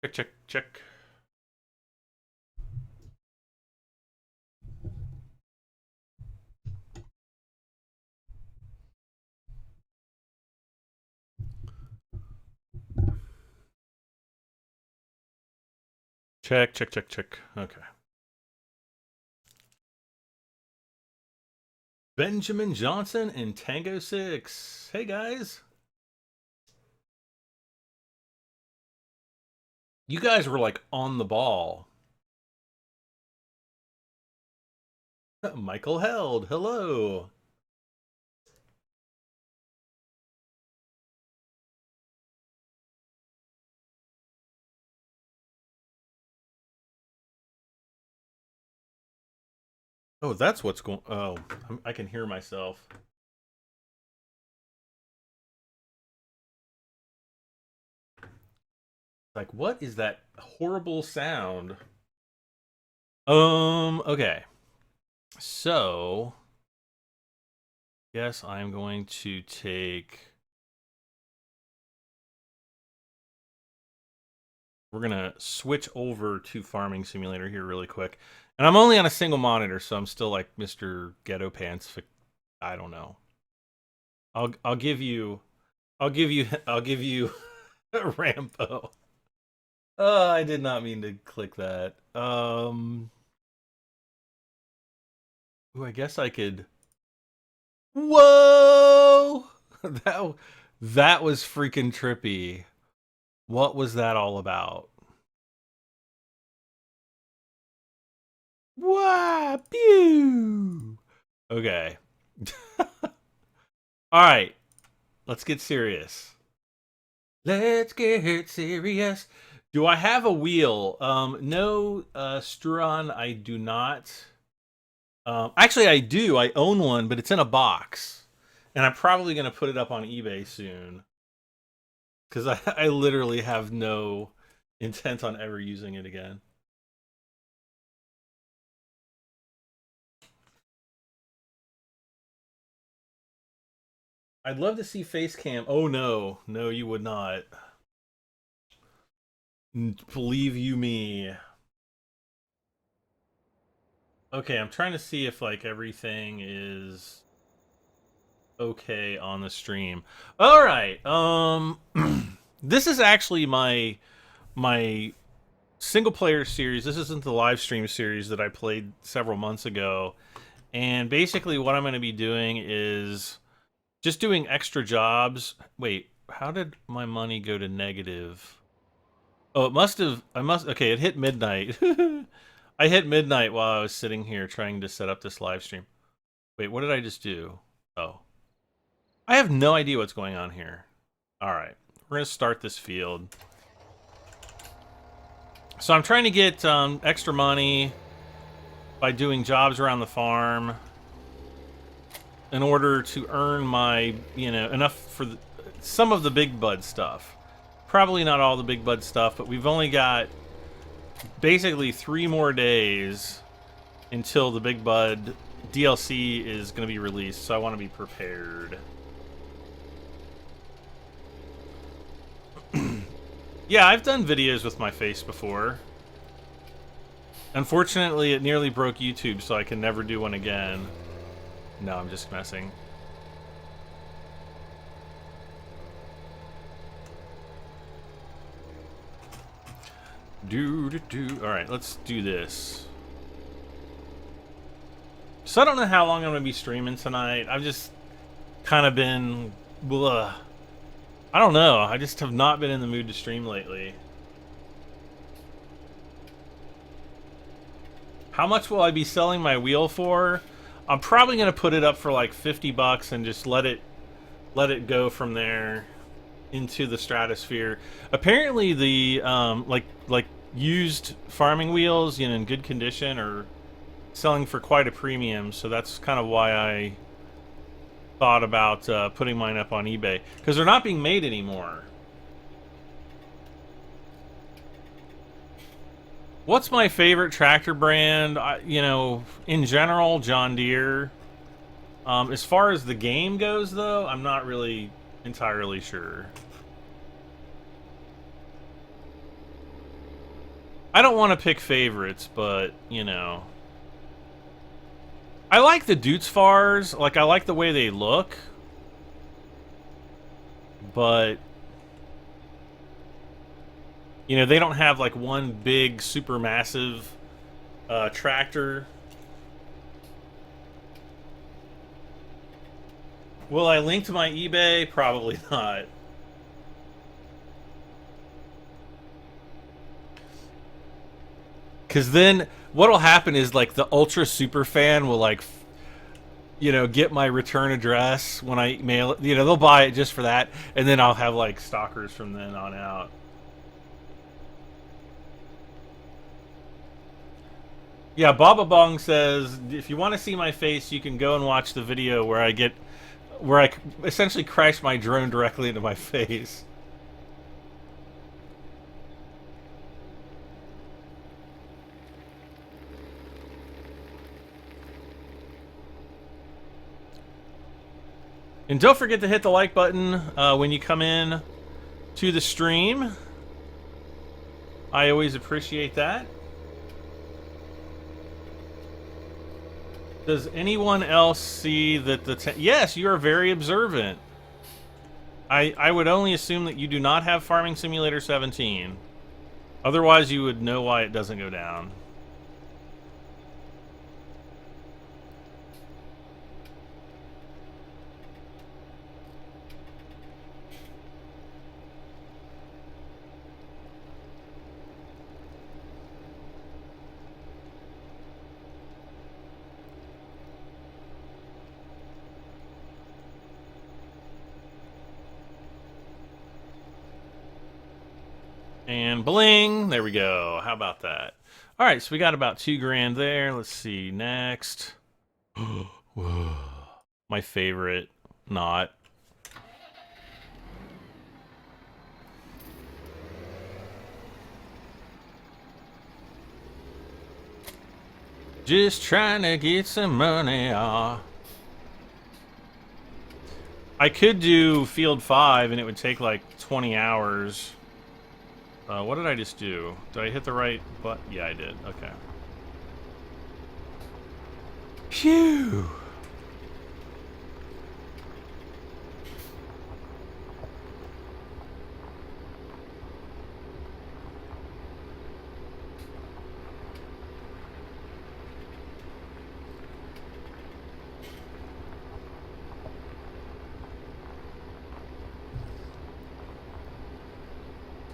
Check, check, check. Check, check, check, check. Okay. Benjamin Johnson and Tango 6. Hey, guys. You guys were like on the ball. Michael Held. Hello. Oh, that's what's going. Oh, I can hear myself. Like, what is that horrible sound? Okay. So, yes, I'm going to take. We're gonna switch over to Farming Simulator here really quick, and I'm only on a single monitor, so I'm still like Mr. Ghetto Pants. I don't know. I'll give you Rambo. Oh, I did not mean to click that. Ooh, I guess I could. Whoa! that was freaking trippy. What was that all about? Wah! Pew! Okay. All right. Let's get serious. Let's get serious. Do I have a wheel? No, Struan, I do not. Actually, I do. I own one, but it's in a box. And I'm probably going to put it up on eBay soon. Because I literally have no intent on ever using it again. I'd love to see face cam. Oh, no. No, you would not. Believe you me. Okay, I'm trying to see if, like, everything is okay on the stream. All right. This is actually my single player series. This isn't the live stream series that I played several months ago. And basically what I'm going to be doing is just doing extra jobs. Wait, how did my money go to negative? Oh, it must have okay, it hit midnight. I hit midnight while I was sitting here trying to set up this live stream. Wait, what did I just do? Oh. I have no idea what's going on here. All right, we're going to start this field. So I'm trying to get extra money by doing jobs around the farm in order to earn my, enough for some of the big bud stuff. Probably not all the big bud stuff, but we've only got basically 3 more days until the big bud DLC is going to be released, so I want to be prepared. Yeah, I've done videos with my face before. Unfortunately, it nearly broke YouTube, so I can never do one again. No, I'm just messing. Alright, let's do this. So I don't know how long I'm going to be streaming tonight. I've just kind of been... Blah. I don't know. I just have not been in the mood to stream lately. How much will I be selling my wheel for? I'm probably going to put it up for like 50 bucks and just let it go from there into the stratosphere. Apparently the like used farming wheels, in good condition are selling for quite a premium, so that's kind of why I thought about putting mine up on eBay, because they're not being made anymore. What's my favorite tractor brand? In general, John Deere. As far as the game goes, though, I'm not really entirely sure. I don't want to pick favorites, but, you know. I like the Dutzfars. Like, I like the way they look. But, you know, they don't have, like, one big, super massive tractor. Will I link to my eBay? Probably not. Because then what'll happen is, like, the ultra super fan will, like, you know, get my return address when I mail it. You know, they'll buy it just for that, and then I'll have, like, stalkers from then on out. Yeah, Baba Bong says, if you want to see my face, you can go and watch the video where I essentially crash my drone directly into my face. And don't forget to hit the like button when you come in to the stream. I always appreciate that. Does anyone else see that the... Yes, you are very observant. I would only assume that you do not have Farming Simulator 17. Otherwise, you would know why it doesn't go down. And bling, there we go. How about that? All right, so we got about $2,000 there. Let's see, next. Whoa. My favorite, not. Just trying to get some money off. I could do Field 5 and it would take like 20 hours. What did I just do? Did I hit the right button? Yeah, I did. Okay. Phew!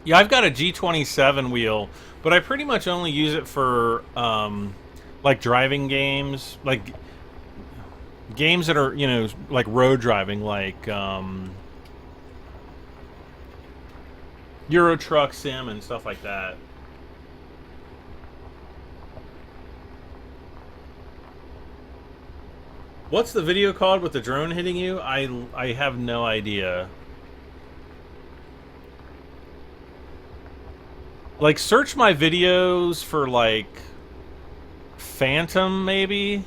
Yeah, I've got a G27 wheel, but I pretty much only use it for, like, driving games, like, games that are, you know, like road driving, like, Euro Truck Sim and stuff like that. What's the video called with the drone hitting you? I have no idea. Like, search my videos for, like, Phantom, maybe?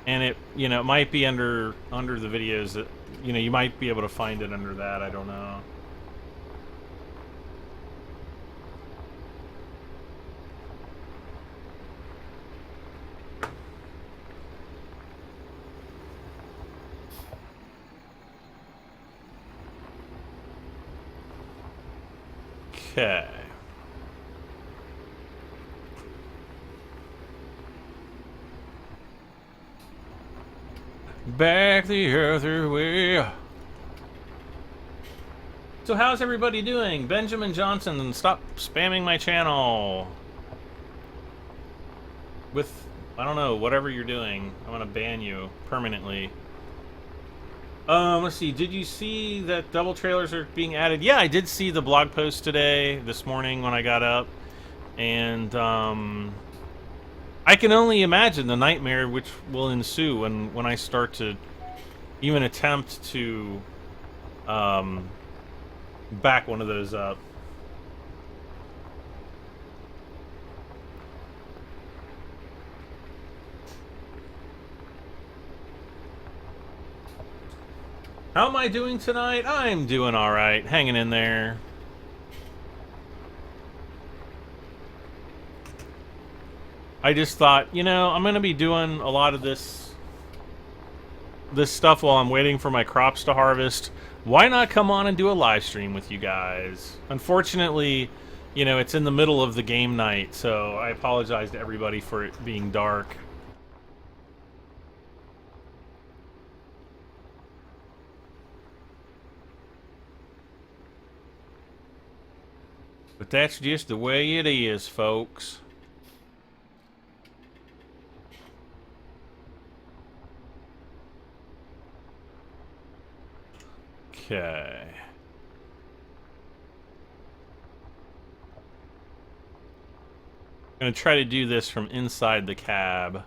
And it, you know, it might be under the videos that, you know, you might be able to find it under that, I don't know. Okay. Back the other way. So how's everybody doing? Benjamin Johnson, stop spamming my channel. With, I don't know, whatever you're doing. I'm gonna ban you permanently. Let's see, did you see that double trailers are being added? Yeah, I did see the blog post today, this morning when I got up. And, I can only imagine the nightmare which will ensue when I start to even attempt to, back one of those up. How am I doing tonight? I'm doing alright. Hanging in there. I just thought, you know, I'm gonna be doing a lot of this stuff while I'm waiting for my crops to harvest. Why not come on and do a live stream with you guys? Unfortunately, you know, it's in the middle of the game night, so I apologize to everybody for it being dark. But that's just the way it is, folks. Okay. I'm gonna try to do this from inside the cab.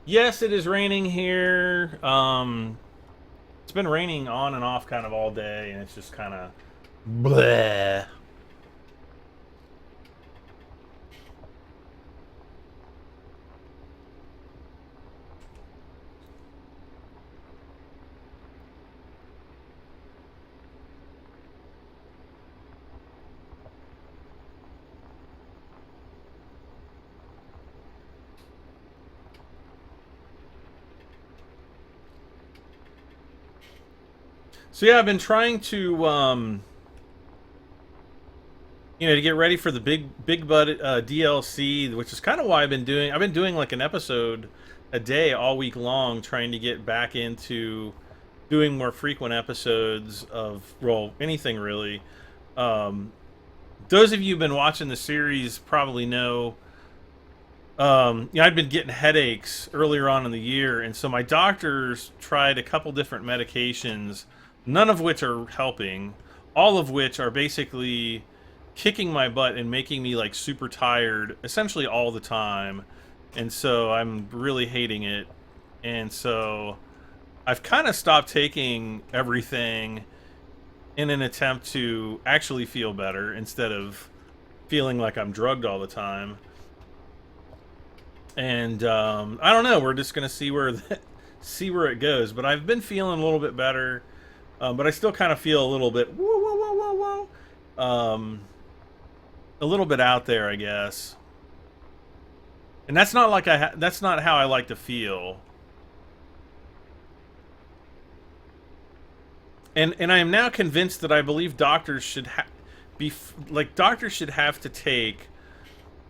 Yes, it is raining here. It's been raining on and off kind of all day, and it's just kind of bleh. So yeah, I've been trying to, you know, to get ready for the big bud DLC, which is kind of why I've been doing like an episode a day all week long, trying to get back into doing more frequent episodes of, well, anything really. Those of you who've been watching the series probably know, yeah, I'd been getting headaches earlier on in the year, and so my doctors tried a couple different medications, none of which are helping, all of which are basically kicking my butt and making me like super tired essentially all the time. And so I'm really hating it. And so I've kind of stopped taking everything in an attempt to actually feel better instead of feeling like I'm drugged all the time. And I don't know, we're just gonna see where it goes. But I've been feeling a little bit better. But I still kind of feel a little bit a little bit out there, I guess. And that's not like that's not how I like to feel. And I am now convinced that I believe doctors should doctors should have to take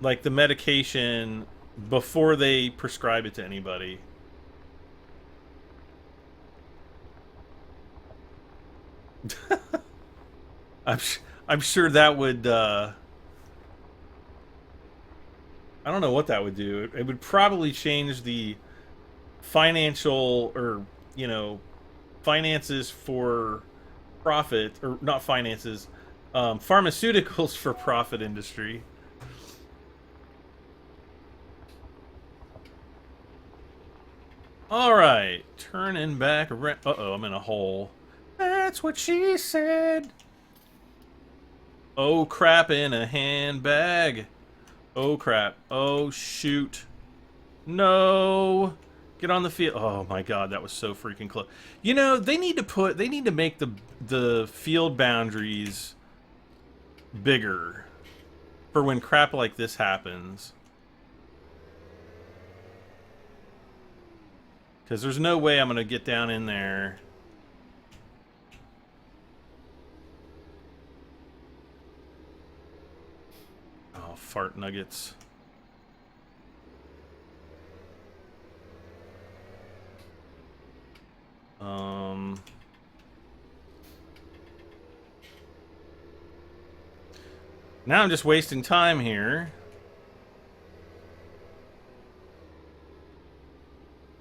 like the medication before they prescribe it to anybody. I'm sure that would I don't know what that would do. It would probably change the financial, or, you know, finances for profit, or not finances, pharmaceuticals for profit industry. All right, turning back around. Uh-oh, I'm in a hole. That's what she said. Oh crap, in a handbag. Oh crap. Oh shoot. No. Get on the field. Oh my god, that was so freaking close. You know, they need to make the field boundaries bigger for when crap like this happens. Because there's no way I'm going to get down in there. Oh, fart nuggets. Now I'm just wasting time here.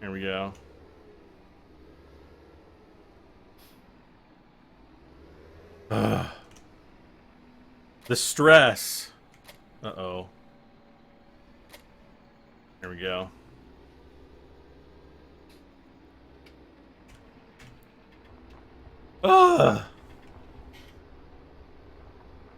There we go. Ugh. The stress. Uh-oh. There we go. Ugh.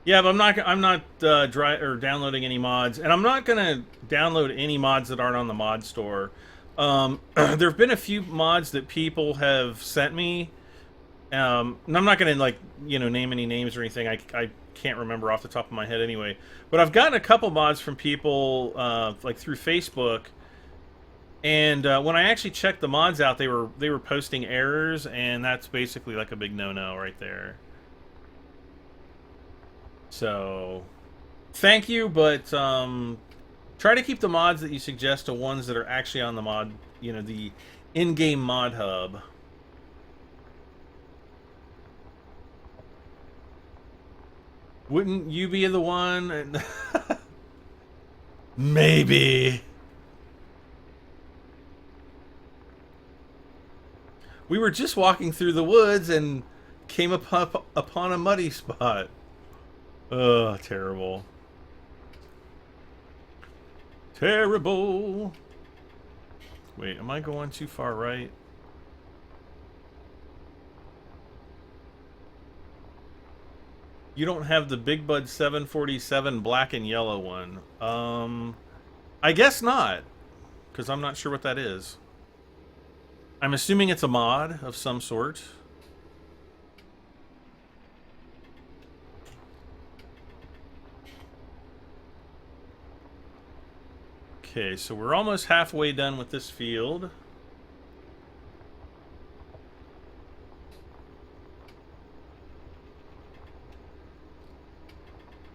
Yeah, but I'm not downloading any mods, and I'm not gonna download any mods that aren't on the mod store. There have been a few mods that people have sent me And I'm not going to, like, you know, name any names or anything. I can't remember off the top of my head anyway. But I've gotten a couple mods from people, like, through Facebook. And when I actually checked the mods out, they were posting errors, and that's basically like a big no-no right there. So, thank you, but try to keep the mods that you suggest to ones that are actually on the mod, you know, the in-game mod hub. Wouldn't you be the one? Maybe. We were just walking through the woods and came upon a muddy spot. Ugh, terrible. Terrible. Wait, am I going too far right? You don't have the Big Bud 747 black and yellow one. I guess not, because I'm not sure what that is. I'm assuming it's a mod of some sort. Okay, so we're almost halfway done with this field.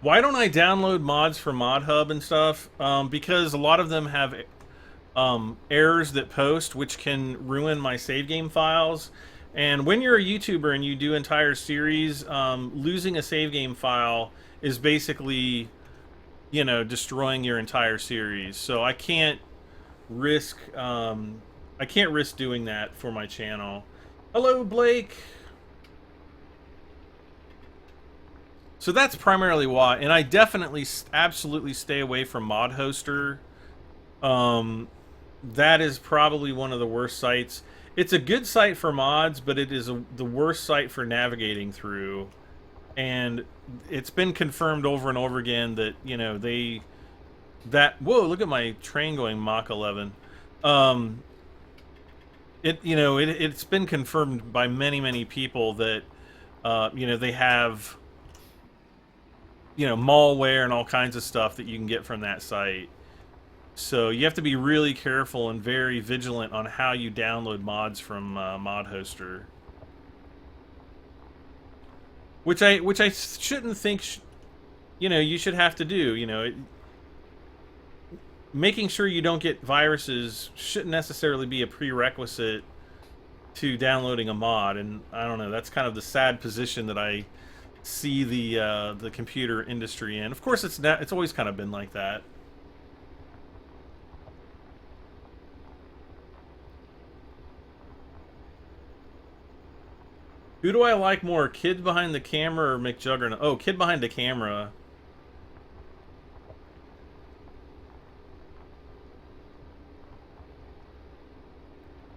Why don't I download mods for Mod Hub and stuff? Because a lot of them have errors that post, which can ruin my save game files. And when you're a YouTuber and you do entire series, losing a save game file is basically, you know, destroying your entire series. So I can't risk doing that for my channel. Hello, Blake. So that's primarily why, and I definitely absolutely stay away from Mod Hoster. That is probably one of the worst sites. It's a good site for mods, but it is the worst site for navigating through. And it's been confirmed over and over again that, you know, whoa, look at my train going Mach 11. It's been confirmed by many people that, you know, they have, you know, malware and all kinds of stuff that you can get from that site. So you have to be really careful and very vigilant on how you download mods from Mod Hoster. Which I shouldn't think, you know, you should have to do. You know, making sure you don't get viruses shouldn't necessarily be a prerequisite to downloading a mod. And I don't know, that's kind of the sad position that I see the computer industry in. Of course, it's always kind of been like that. Who do I like more, Kid Behind the Camera or McJuggernaut? Oh, Kid Behind the Camera.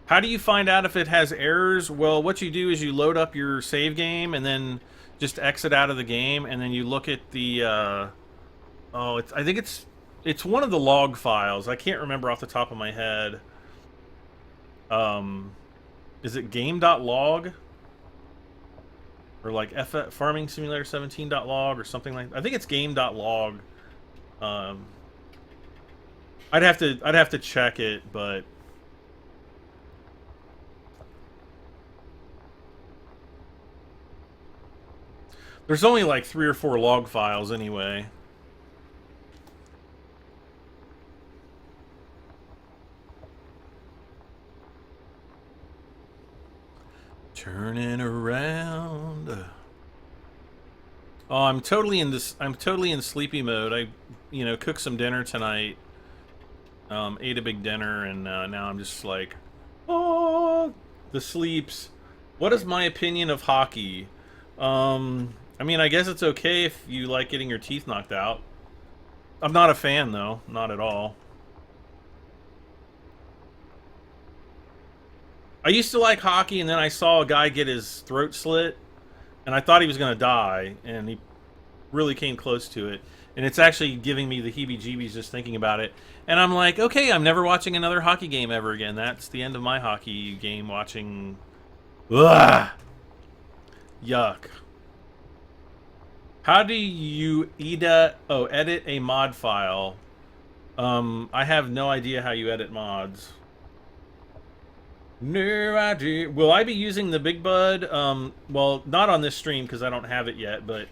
How do you find out if it has errors? Well, what you do is you load up your save game and then just exit out of the game, and then you look at the I think it's one of the log files. I can't remember off the top of my head. Is it game.log? Or like Farming Simulator 17.log or something like that. I think it's game.log. I'd have to check it, but there's only like 3 or 4 log files anyway. Turning around. Oh, I'm totally in sleepy mode. I, you know, cooked some dinner tonight. Ate a big dinner, and now I'm just like, oh, the sleeps. What is my opinion of hockey? I mean, I guess it's okay if you like getting your teeth knocked out. I'm not a fan, though. Not at all. I used to like hockey, and then I saw a guy get his throat slit, and I thought he was going to die, and he really came close to it. And it's actually giving me the heebie-jeebies just thinking about it. And I'm like, okay, I'm never watching another hockey game ever again. That's the end of my hockey game watching. Ugh! Yuck. How do you edit a mod file? I have no idea how you edit mods. No idea. Will I be using the Big Bud? Well, not on this stream because I don't have it yet, but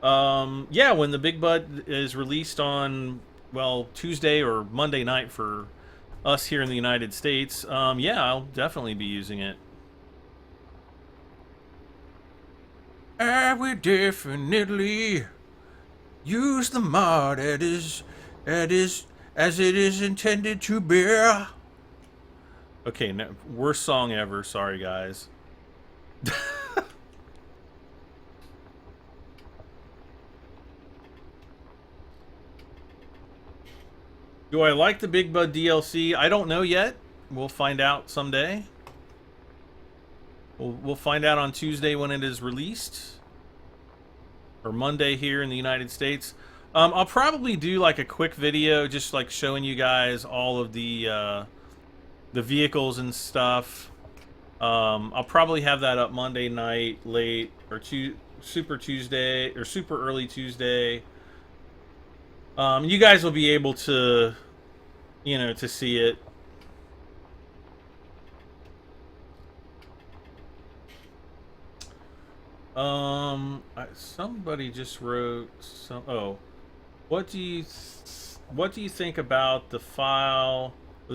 yeah, when the Big Bud is released on, well, Tuesday or Monday night for us here in the United States, yeah, I'll definitely be using it. I will definitely use the mod as it is intended to be. Okay, worst song ever. Sorry, guys. Do I like the Big Bud DLC? I don't know yet. We'll find out someday. We'll find out on Tuesday when it is released. Or Monday here in the United States. I'll probably do like a quick video just like showing you guys all of the vehicles and stuff. I'll probably have that up Monday night late or Super Tuesday or super early Tuesday. You guys will be able to, you know, to see it. Somebody just wrote some. Oh, what do you think about the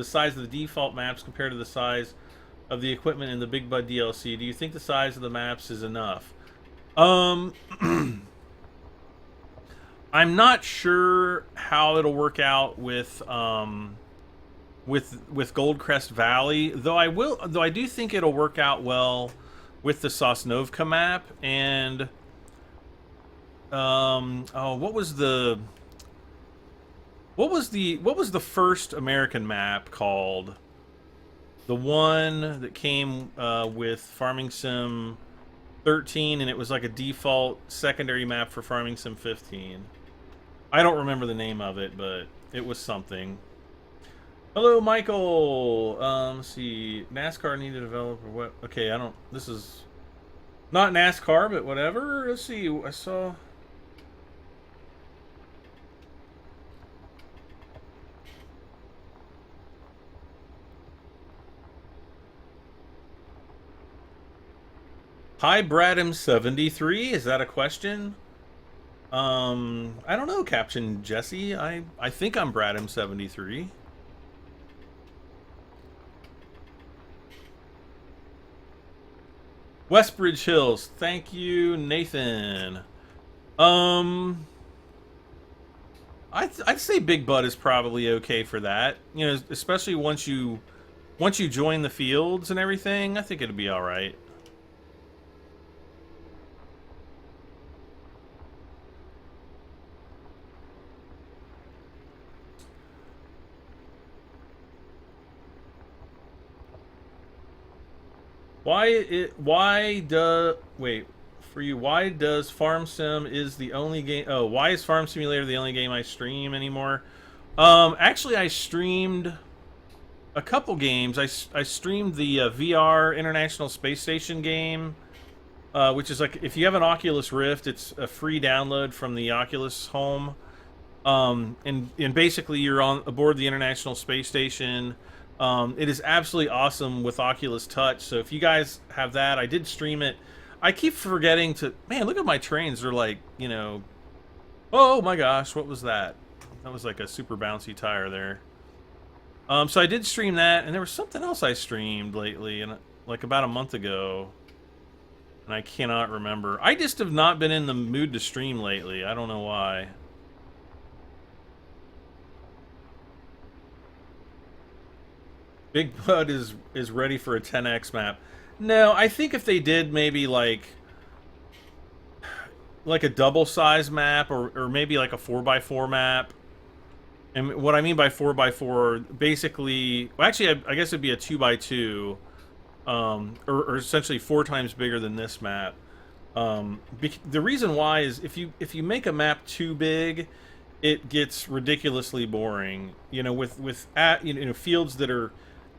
size of the default maps compared to the size of the equipment in the Big Bud DLC? Do you think the size of the maps is enough? I'm not sure how it'll work out with Goldcrest Valley, though I do think it'll work out well with the Sosnovka map. And what was the first American map called? The one that came with Farming Sim 13, and it was like a default secondary map for Farming Sim 15. I don't remember the name of it, but it was something. Hello, Michael. Let's see. NASCAR need to develop or what? Okay, I don't. This is not NASCAR, but whatever. Let's see. I saw. Hi, Bradham73. Is that a question? I don't know, Captain Jesse. I think I'm Bradham73. Westbridge Hills. Thank you, Nathan. I'd say Big Bud is probably okay for that. You know, especially once you join the fields and everything. I think it'd be all right. Why does Farm Sim is the only game? Oh, why is Farm Simulator the only game I stream anymore? Actually, I streamed a couple games. I streamed the VR International Space Station game, which is like, if you have an Oculus Rift, it's a free download from the Oculus Home. And basically you're aboard the International Space Station. It is absolutely awesome with Oculus Touch. So if you guys have that, I did stream it. I keep forgetting to... Man, look at my trains. They're like, you know... Oh my gosh, what was that? That was like a super bouncy tire there. So I did stream that, and there was something else I streamed lately, and like about a month ago. And I cannot remember. I just have not been in the mood to stream lately. I don't know why. Big Bud is ready for a 10x map. No, I think if they did maybe like a double size map or maybe like a 4x4 map. And what I mean by 4x4, basically, well, actually, I guess it'd be a 2x2, or essentially 4 times bigger than this map. The reason why is if you make a map too big, it gets ridiculously boring. You know, with fields that are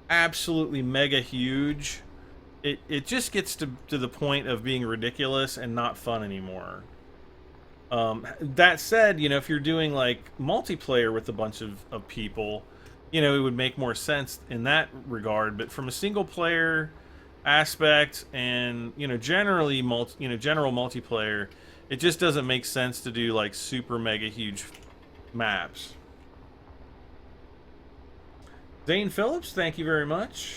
absolutely mega huge, it just gets to the point of being ridiculous and not fun anymore. That said, you know, if you're doing like multiplayer with a bunch of people, you know, it would make more sense in that regard. But from a single player aspect and, you know, general multiplayer, it just doesn't make sense to do like super mega huge maps. Zane Phillips, thank you very much.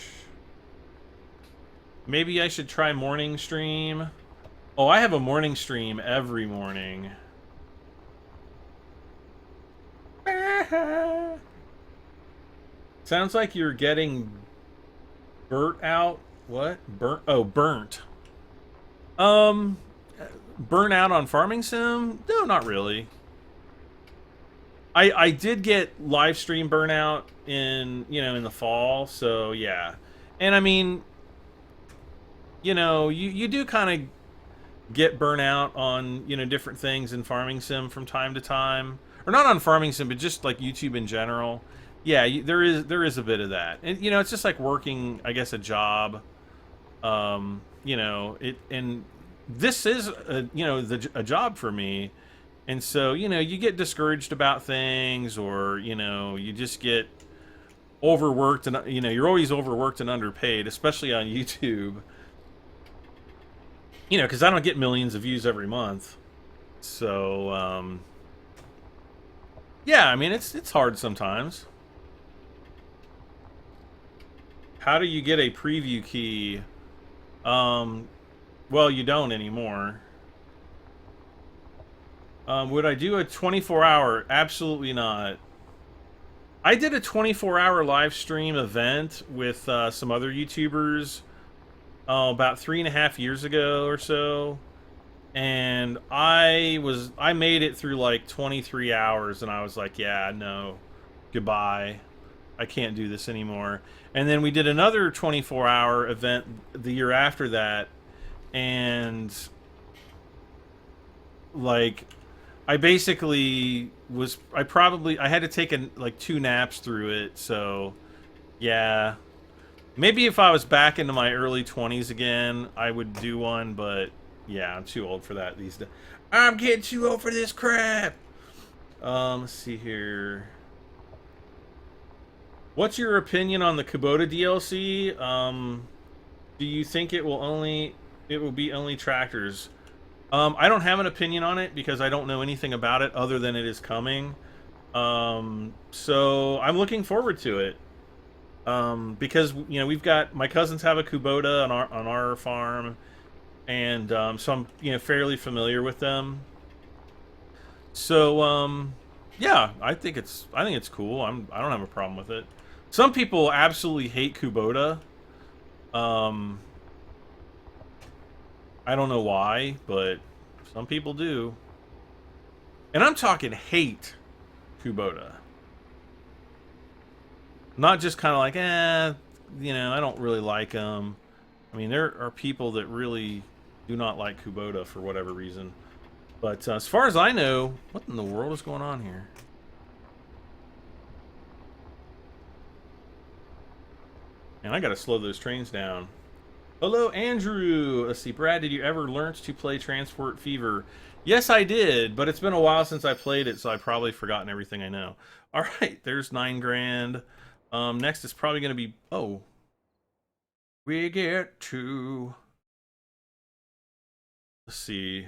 Maybe I should try morning stream. Oh, I have a morning stream every morning. Sounds like you're getting burnt out. What? Burnt? Oh, burnt. Burnt out on Farming Sim? No, not really. I did get live stream burnout in, you know, in the fall, so yeah. And I mean, you know, you do kind of get burnout on, you know, different things in Farming Sim from time to time. Or not on Farming Sim, but just like YouTube in general. Yeah, there is a bit of that. And, you know, it's just like working, I guess, a job. You know, and this is, you know, a job for me. And so, you know, you get discouraged about things, or, you know, you just get overworked, and, you know, you're always overworked and underpaid, especially on YouTube. You know, because I don't get millions of views every month. So, yeah, I mean, it's hard sometimes. How do you get a preview key? Well, you don't anymore. Would I do a 24-hour? Absolutely not. I did a 24-hour live stream event with some other YouTubers about 3.5 years ago or so, and I made it through like 23 hours, and I was like, yeah, no, goodbye, I can't do this anymore. And then we did another 24-hour event the year after that, and like, I basically I had to take like 2 naps through it, so yeah. Maybe if I was back into my early 20s again, I would do one, but yeah, I'm too old for that these days. I'm getting too old for this crap. Let's see here. What's your opinion on the Kubota DLC? Do you think it will be only tractors? I don't have an opinion on it because I don't know anything about it other than it is coming. So I'm looking forward to it. Because, you know, my cousins have a Kubota on our farm, and so I'm, you know, fairly familiar with them. So yeah, I think it's cool. I don't have a problem with it. Some people absolutely hate Kubota. I don't know why, but some people do. And I'm talking hate Kubota. Not just kind of like, you know, I don't really like them. I mean, there are people that really do not like Kubota for whatever reason. But as far as I know, what in the world is going on here? And I gotta slow those trains down. Hello, Andrew. Let's see, Brad, did you ever learn to play Transport Fever? Yes, I did, but it's been a while since I played it, so I've probably forgotten everything I know. All right, there's 9 grand. Next is probably going to be... Oh. We get to... Let's see.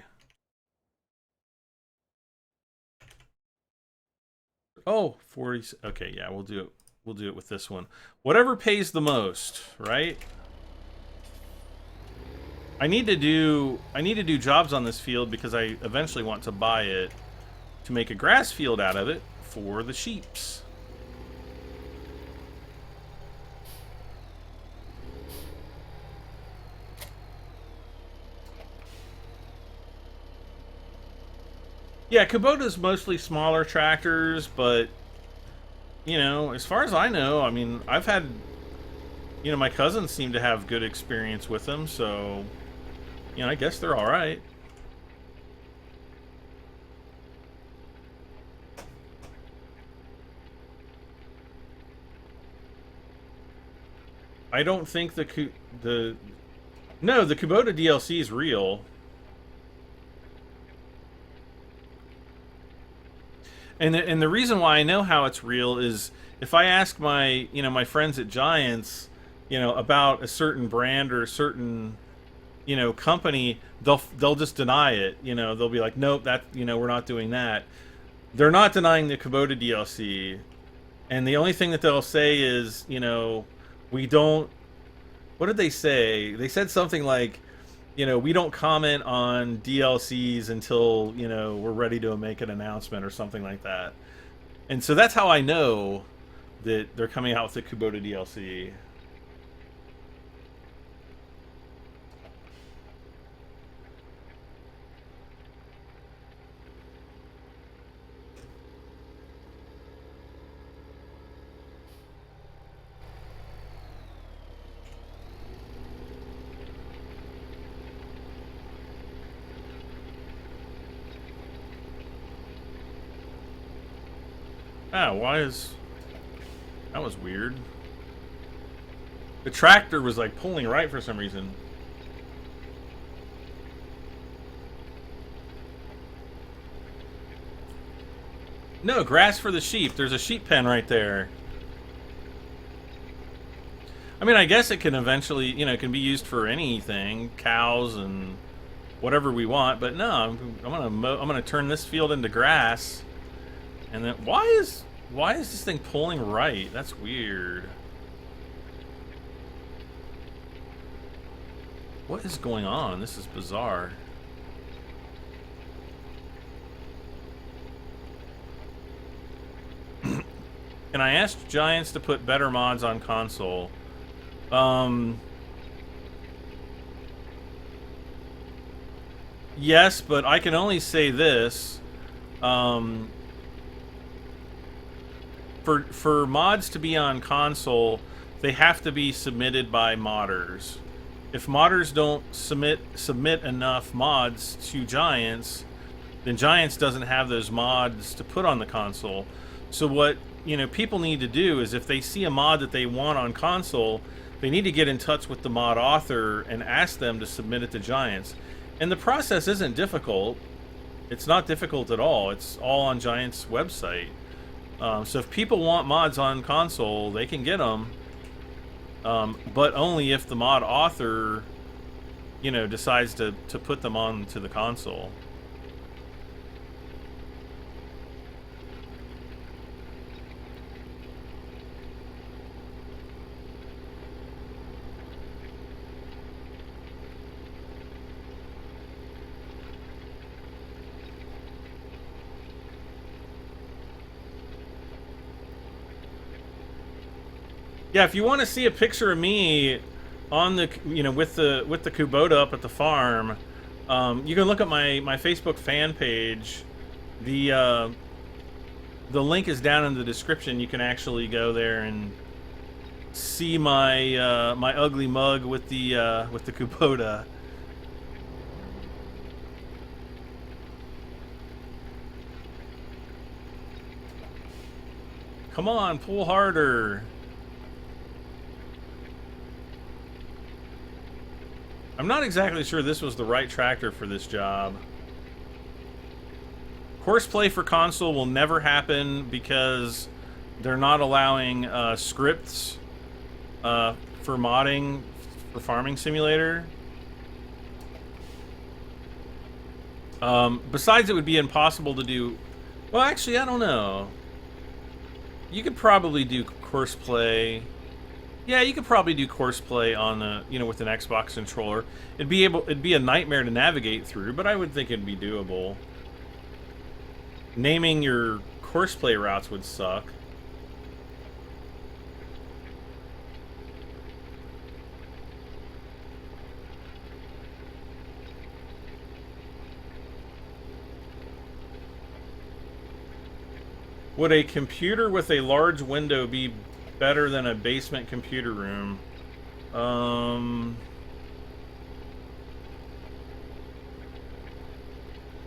Oh, 40... Okay, yeah, we'll do it. We'll do it with this one. Whatever pays the most, right? I need to do jobs on this field because I eventually want to buy it to make a grass field out of it for the sheeps. Yeah, Kubota's mostly smaller tractors, but, you know, as far as I know, I mean, I've had, you know, my cousins seem to have good experience with them, so, you know, I guess they're all right. I don't think No, the Kubota DLC is real. And the reason why I know how it's real is if I ask my my friends at Giants, about a certain brand or a certain company, they'll just deny it. They'll be like, nope, that we're not doing that. They're not denying the Kubota DLC, and the only thing that they'll say is we don't. What did they say? They said something like, we don't comment on DLCs until, we're ready to make an announcement or something like that. And so that's how I know that they're coming out with the Kubota DLC. Ah, why is... That was weird. The tractor was like pulling right for some reason. No, grass for the sheep. There's a sheep pen right there. I mean, I guess it can eventually, it can be used for anything, cows and whatever we want. But no, I'm gonna turn this field into grass. And then why is this thing pulling right? That's weird. What is going on? This is bizarre. And I asked Giants to put better mods on console. Yes, but I can only say this. For mods to be on console, they have to be submitted by modders. If modders don't submit enough mods to Giants, then Giants doesn't have those mods to put on the console. So what people need to do is, if they see a mod that they want on console, they need to get in touch with the mod author and ask them to submit it to Giants. And the process isn't difficult. It's not difficult at all. It's all on Giants' website. So if people want mods on console, they can get them, but only if the mod author, decides to put them on to the console. Yeah, if you want to see a picture of me on the with the Kubota up at the farm, you can look at my Facebook fan page. The link is down in the description. You can actually go there and see my my ugly mug with the Kubota. Come on, pull harder. I'm not exactly sure this was the right tractor for this job. Horseplay for console will never happen because they're not allowing scripts for modding for Farming Simulator. Besides, it would be impossible to do... Well, actually, I don't know. You could probably do Horseplay... Yeah, you could probably do Horseplay on the, with an Xbox controller. It'd be a nightmare to navigate through, but I would think it'd be doable. Naming your Horseplay routes would suck. Would a computer with a large window be better than a basement computer room?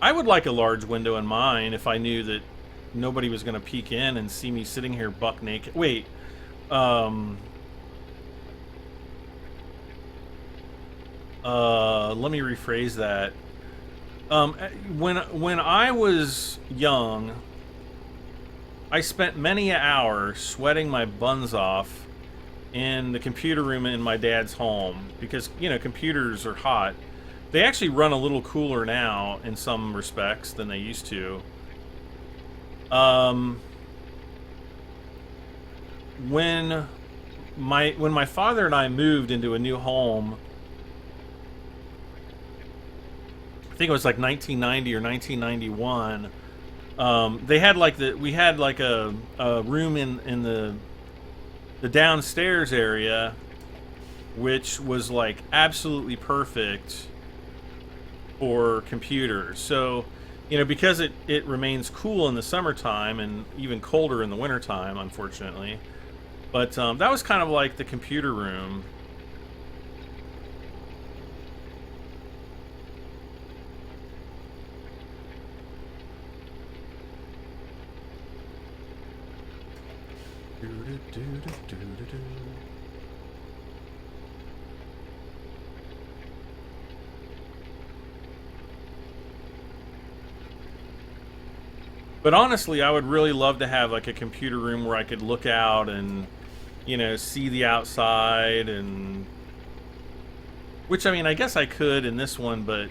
I would like a large window in mine if I knew that nobody was going to peek in and see me sitting here buck naked. Wait. Let me rephrase that. When I was young, I spent many an hour sweating my buns off in the computer room in my dad's home because, you know, computers are hot. They actually run a little cooler now in some respects than they used to. When my father and I moved into a new home, I think it was like 1990 or 1991. They had like we had like a room in the downstairs area, which was like absolutely perfect for computers. So, you know, because it remains cool in the summertime and even colder in the wintertime, unfortunately. But that was kind of like the computer room. But honestly, I would really love to have like a computer room where I could look out and, you know, see the outside, and which, I mean, I guess I could in this one, but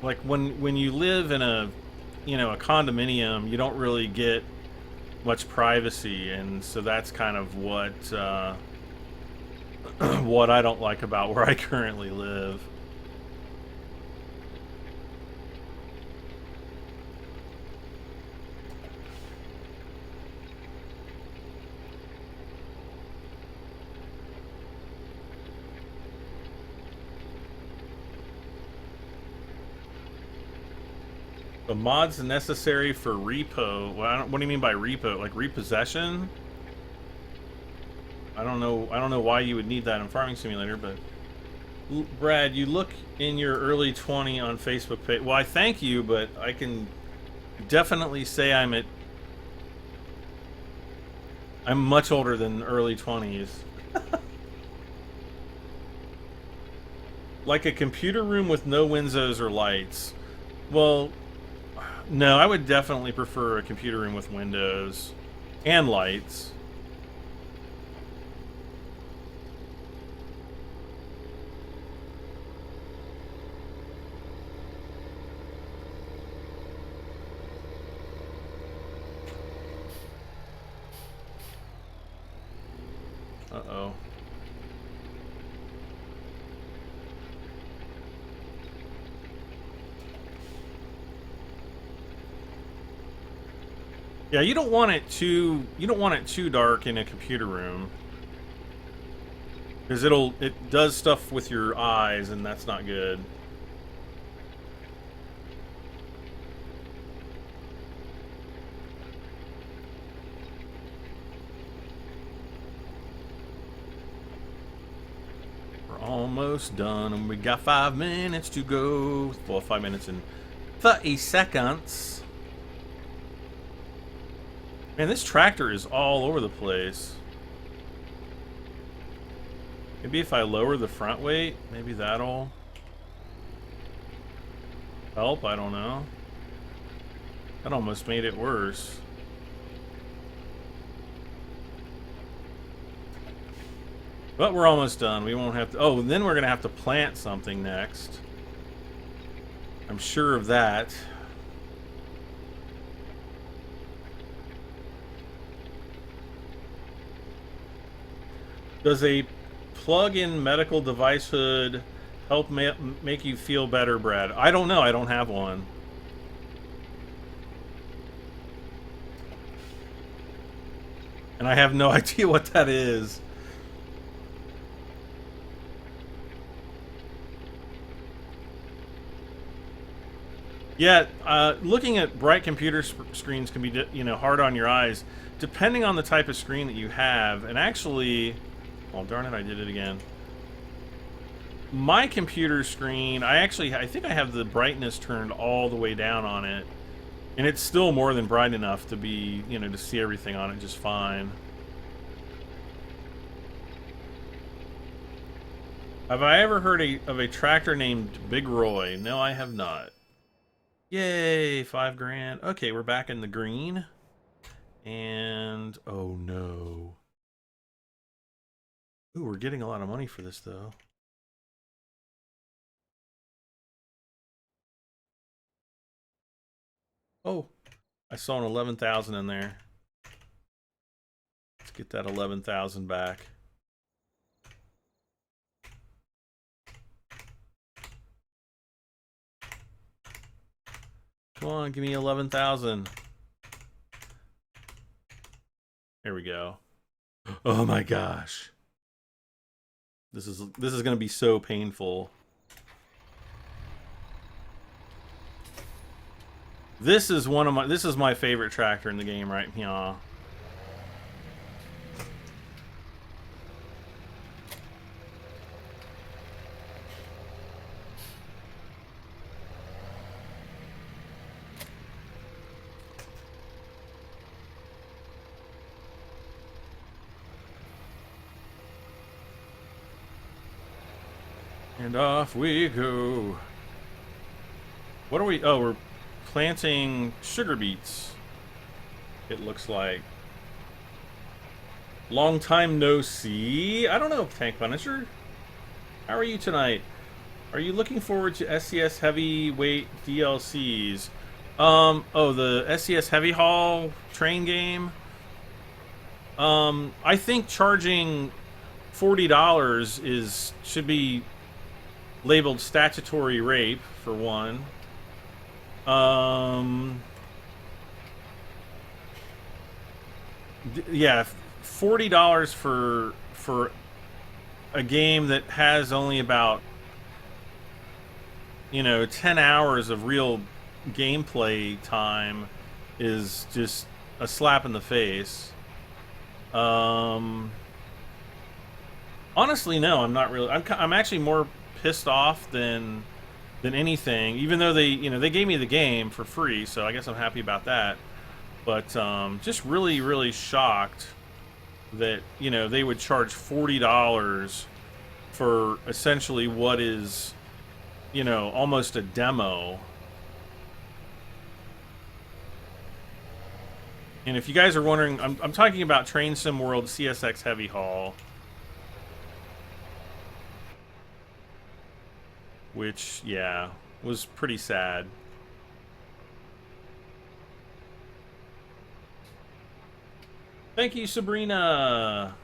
like when you live in a, you know, a condominium, you don't really get much privacy, and so that's kind of what what I don't like about where I currently live. The mods necessary for repo. Well, what do you mean by repo? Like repossession? I don't know. I don't know why you would need that in Farming Simulator, but Brad, you look in your early 20 on Facebook page. Well, I thank you, but I can definitely say I'm much older than early 20s. Like a computer room with no windows or lights. Well, no, I would definitely prefer a computer room with windows and lights. Uh-oh. Yeah, you don't want it too dark in a computer room, because it does stuff with your eyes, and that's not good. We're almost done, and we got 5 minutes to go. Well, 5 minutes and 30 seconds. Man, this tractor is all over the place. Maybe if I lower the front weight, maybe that'll help, I don't know. That almost made it worse. But we're almost done. We won't have to... Oh, then we're going to have to plant something next. I'm sure of that. Does a plug-in medical device hood help make you feel better, Brad? I don't know. I don't have one. And I have no idea what that is. Yeah, looking at bright computer screens can be, you know, hard on your eyes, depending on the type of screen that you have. And actually... Oh, darn it, I did it again. My computer screen, I think I have the brightness turned all the way down on it. And it's still more than bright enough to be, you know, to see everything on it just fine. Have I ever heard of a tractor named Big Roy? No, I have not. Yay, 5 grand. Okay, we're back in the green. And oh no. Ooh, we're getting a lot of money for this though. Oh, I saw an 11,000 in there. Let's get that 11,000 back. Come on, give me 11,000. There we go. Oh my gosh. This is going to be so painful. This is my favorite tractor in the game right here. And off we go. What are we? Oh, we're planting sugar beets. It looks like. Long time no see. I don't know, Tank Punisher. How are you tonight? Are you looking forward to SCS Heavyweight DLCs? Oh, the SCS Heavy Haul train game. I think charging $40 should be labeled statutory rape for one. Yeah, $40 for a game that has only about 10 hours of real gameplay time is just a slap in the face. Honestly, no, I'm not really. I'm actually more pissed off than anything. Even though they gave me the game for free, so I guess I'm happy about that. But just really shocked that they would charge $40 for essentially what is almost a demo. And if you guys are wondering, I'm talking about Train Sim World CSX Heavy Haul, which, yeah, was pretty sad. Thank you, Sabrina.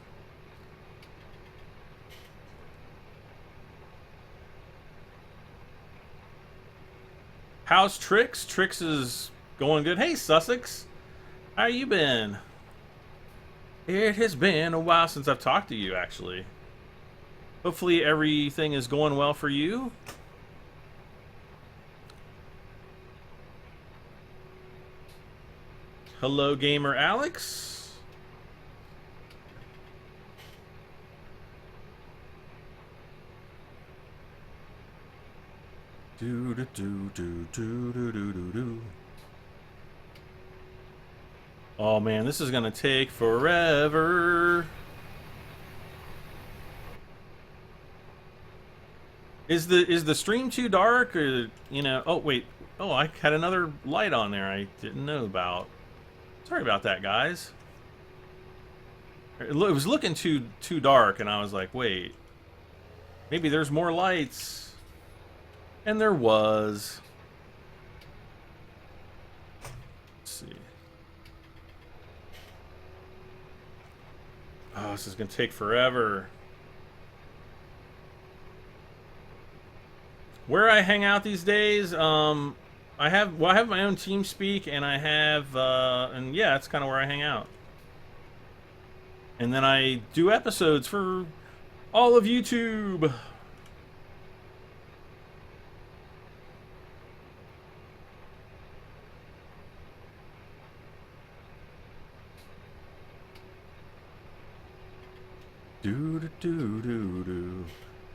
How's Strix? Strix is going good. Hey, Sussex. How you been? It has been a while since I've talked to you, actually. Hopefully everything is going well for you. Hello, gamer Alex. Do do do do do do do do do. Oh man, this is gonna take forever. Is the stream too dark, or Oh wait, oh, I had another light on there I didn't know about. Sorry about that, guys. It was looking too dark, and I was like, wait, maybe there's more lights. And there was. Let's see. Oh, this is gonna take forever. Where I hang out these days, I have my own TeamSpeak, and I have and yeah, that's kind of where I hang out. And then I do episodes for all of YouTube. Do.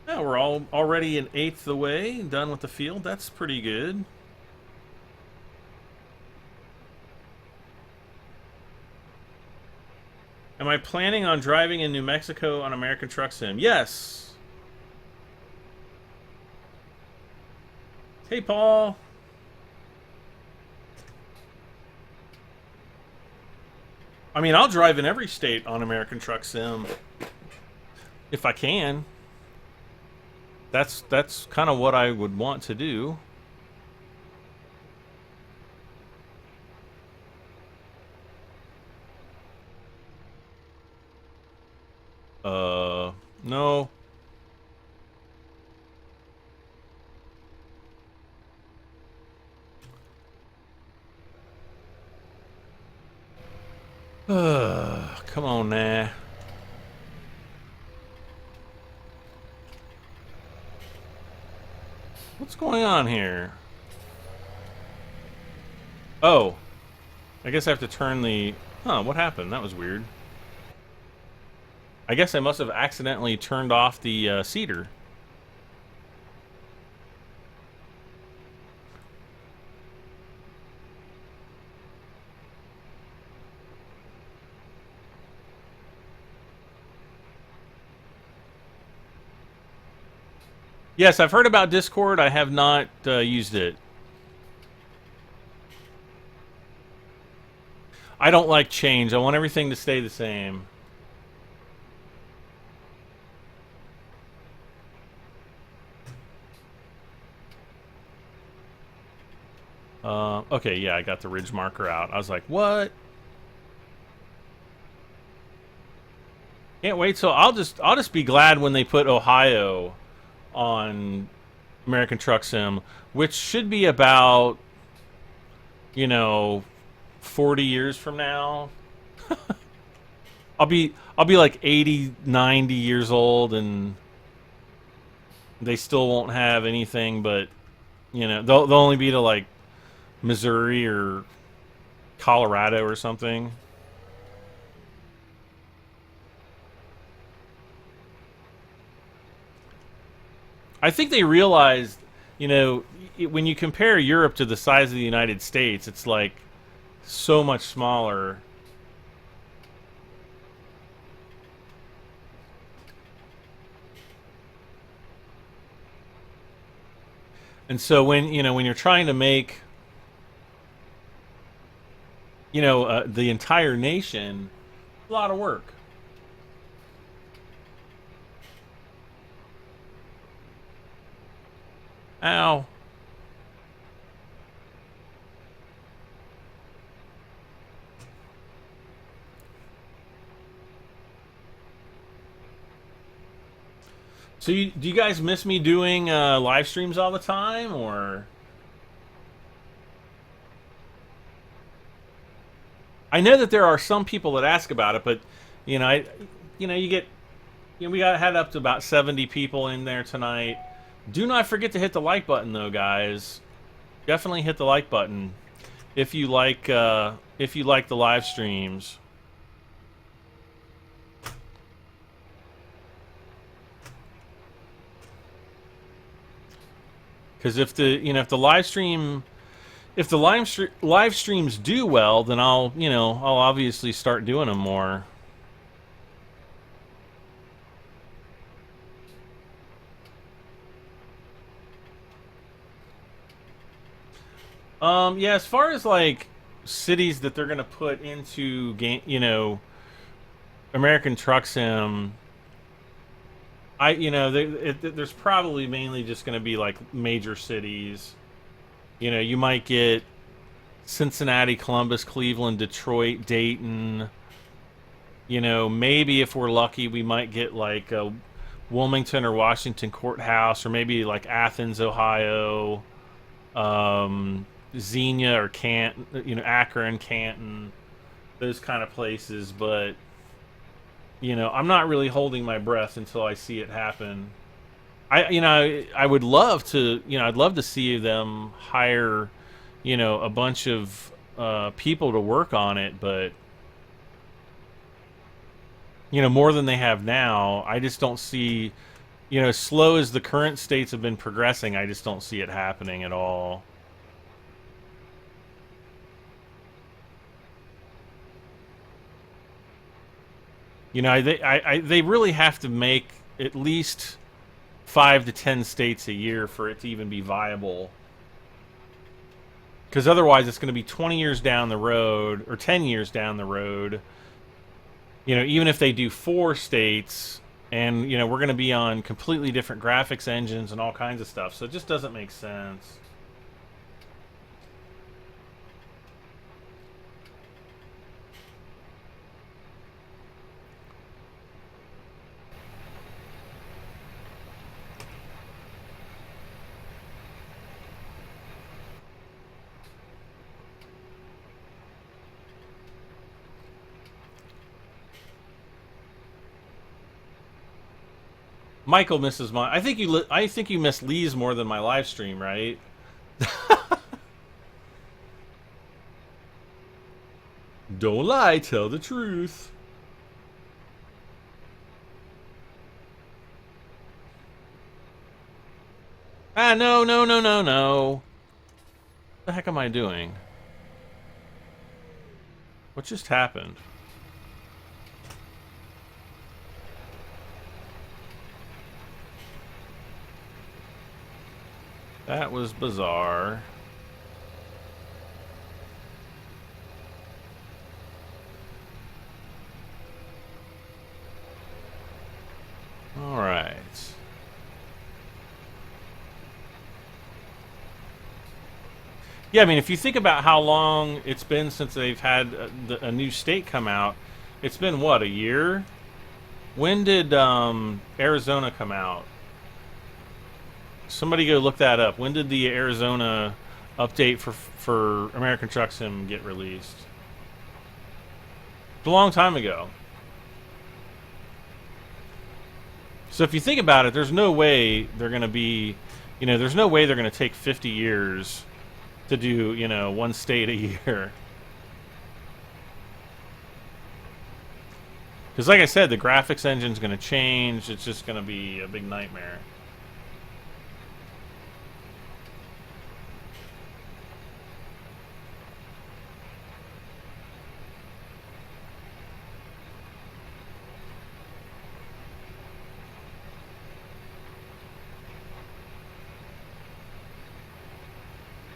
Yeah, we're already an eighth the way done with the field. That's pretty good. Am I planning on driving in New Mexico on American Truck Sim? Yes. Hey, Paul. I mean, I'll drive in every state on American Truck Sim if I can. That's kind of what I would want to do. No. Come on now. What's going on here? Oh. I guess I have to turn the... Huh, what happened? That was weird. I guess I must have accidentally turned off the cedar. Yes, I've heard about Discord. I have not used it. I don't like change. I want everything to stay the same. Okay, yeah, I got the ridge marker out. I was like, what? Can't wait. So I'll just be glad when they put Ohio on American Truck Sim, which should be about, 40 years from now. I'll be like 80, 90 years old, and they still won't have anything but, they'll only be to like Missouri or Colorado or something. I think they realized, when you compare Europe to the size of the United States, it's like so much smaller. And so when you're trying to make the entire nation, a lot of work. Ow. So do you guys miss me doing live streams all the time, or? I know that there are some people that ask about it, but you get, we had up to about 70 people in there tonight. Do not forget to hit the like button, though, guys. Definitely hit the like button if you like the live streams. Because if the live streams do well, then I'll obviously start doing them more. Yeah, as far as like cities that they're gonna put into game, American Truck Sim, there's probably mainly just gonna be like major cities. You might get Cincinnati, Columbus, Cleveland, Detroit, Dayton. Maybe if we're lucky, we might get like Wilmington or Washington Courthouse, or maybe like Athens, Ohio. Xenia or Canton, Akron, Canton, those kind of places. But I'm not really holding my breath until I see it happen. I would love to, I'd love to see them hire, a bunch of people to work on it, but more than they have now. I just don't see, as slow as the current states have been progressing, I just don't see it happening at all. They really have to make at least 5 to 10 states a year for it to even be viable. Because otherwise it's going to be 20 years down the road, or 10 years down the road, you know, even if they do 4 states, and, you know, we're going to be on completely different graphics engines and all kinds of stuff. So it just doesn't make sense. Michael misses my. I think you miss Lee's more than my live stream, right? Don't lie, tell the truth. Ah, no. What the heck am I doing? What just happened? That was bizarre. All right. Yeah, I mean, if you think about how long it's been since they've had a new state come out, it's been, what, a year? When did Arizona come out? Somebody go look that up. When did the Arizona update for American Truck Sim get released? It's a long time ago. So if you think about it, there's no way they're going to be, you know, there's no way they're going to take 50 years to do, you know, 1 state a year. Because like I said, the graphics engine's going to change. It's just going to be a big nightmare.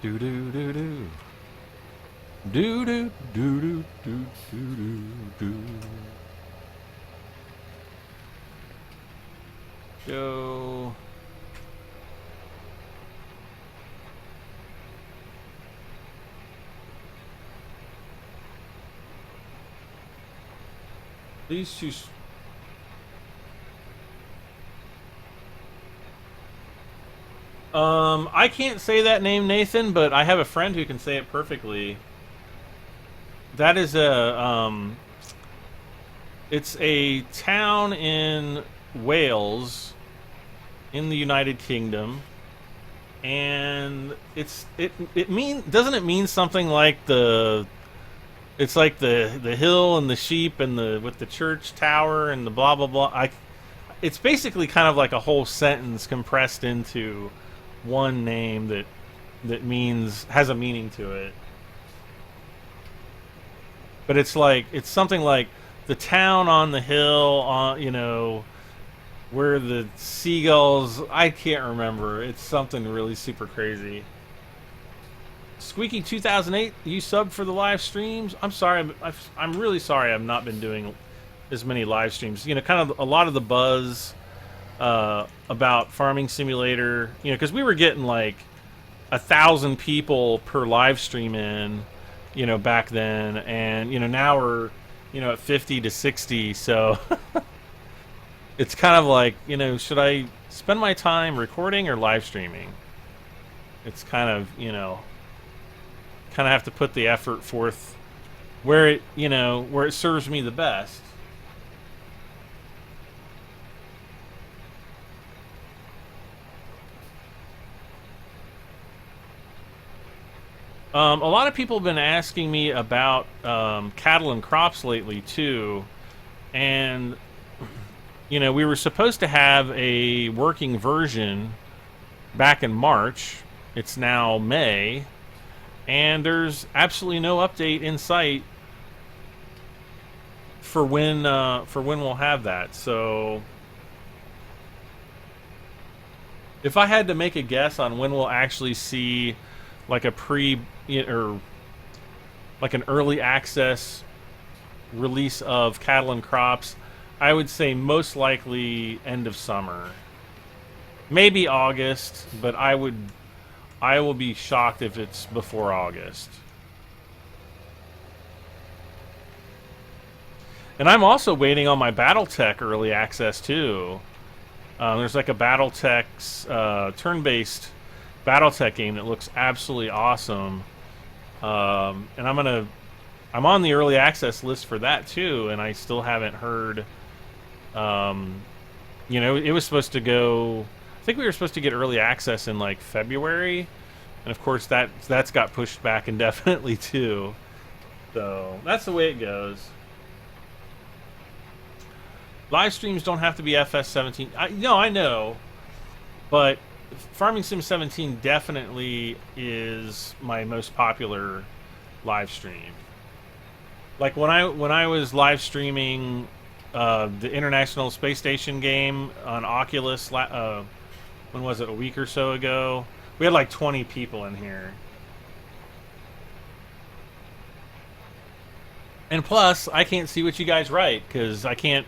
Do do do do. Do do do do do do do. Go. These two. I can't say that name, Nathan, but I have a friend who can say it perfectly. That is it's a town in Wales, in the United Kingdom, and doesn't it mean something like it's like the hill and the sheep and with the church tower and the blah blah blah. It's basically kind of like a whole sentence compressed into one name that has a meaning to it. But it's something like the town on the hill, on, you know, where the seagulls. I can't remember. It's something really super crazy. Squeaky 2008, you subbed for the live streams. I'm sorry. I'm really sorry. I've not been doing as many live streams. You know, kind of a lot of the buzz about Farming Simulator, you know, because we were getting like 1,000 people per live stream in, you know, back then, and you know, now we're, you know, at 50 to 60, so it's kind of like, you know, should I spend my time recording or live streaming? It's kind of, you know, kind of have to put the effort forth where it, you know, where it serves me the best. A lot of people have been asking me about cattle and crops lately too, and you know, we were supposed to have a working version back in March. It's now May, and there's absolutely no update in sight for when we'll have that. So if I had to make a guess on when we'll actually see like a or like an early access release of Cattle and Crops, I would say most likely end of summer. Maybe August, but I will be shocked if it's before August. And I'm also waiting on my BattleTech early access too. There's like a BattleTech's turn-based BattleTech game that looks absolutely awesome. And I'm on the early access list for that too, and I still haven't heard. You know, it was supposed to go. I think we were supposed to get early access in like February, and of course that's got pushed back indefinitely too. So that's the way it goes. Live streams don't have to be FS17. No, I know, but Farming Sim 17 definitely is my most popular live stream. Like when I was live streaming the International Space Station game on Oculus, when was it, a week or so ago? We had like 20 people in here. And plus, I can't see what you guys write because I can't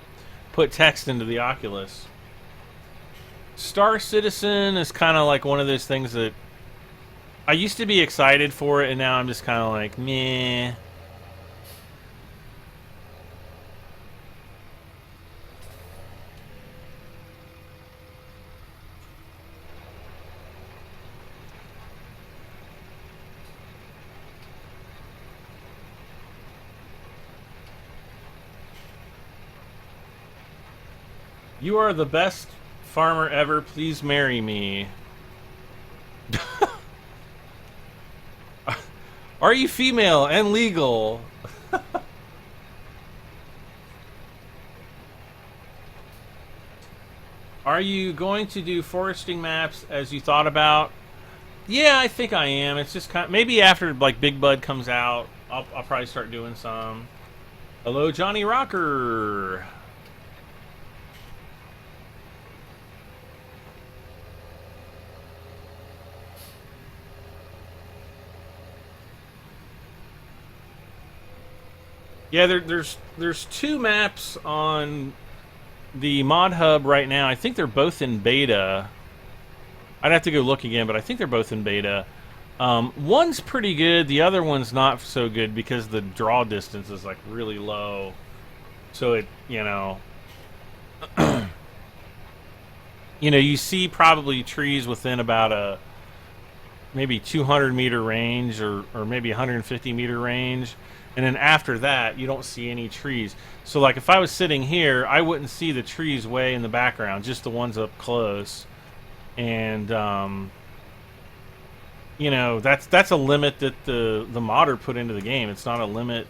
put text into the Oculus. Star Citizen is kind of like one of those things that I used to be excited for it, and now I'm just kind of like, meh. You are the best farmer ever. Please marry me. Are you female and legal? Are you going to do foresting maps as you thought about? Yeah, I think I am. It's just kind of, maybe after like Big Bud comes out, I'll probably start doing some. Hello, Johnny Rocker. Yeah, there's two maps on the Mod Hub right now. I think they're both in beta. I'd have to go look again, but I think they're both in beta. One's pretty good. The other one's not so good because the draw distance is like really low. So it, you know, you see probably trees within about a maybe 200 meter range or maybe 150 meter range. And then after that, you don't see any trees. So like if I was sitting here, I wouldn't see the trees way in the background, just the ones up close. And that's a limit that the modder put into the game. It's not a limit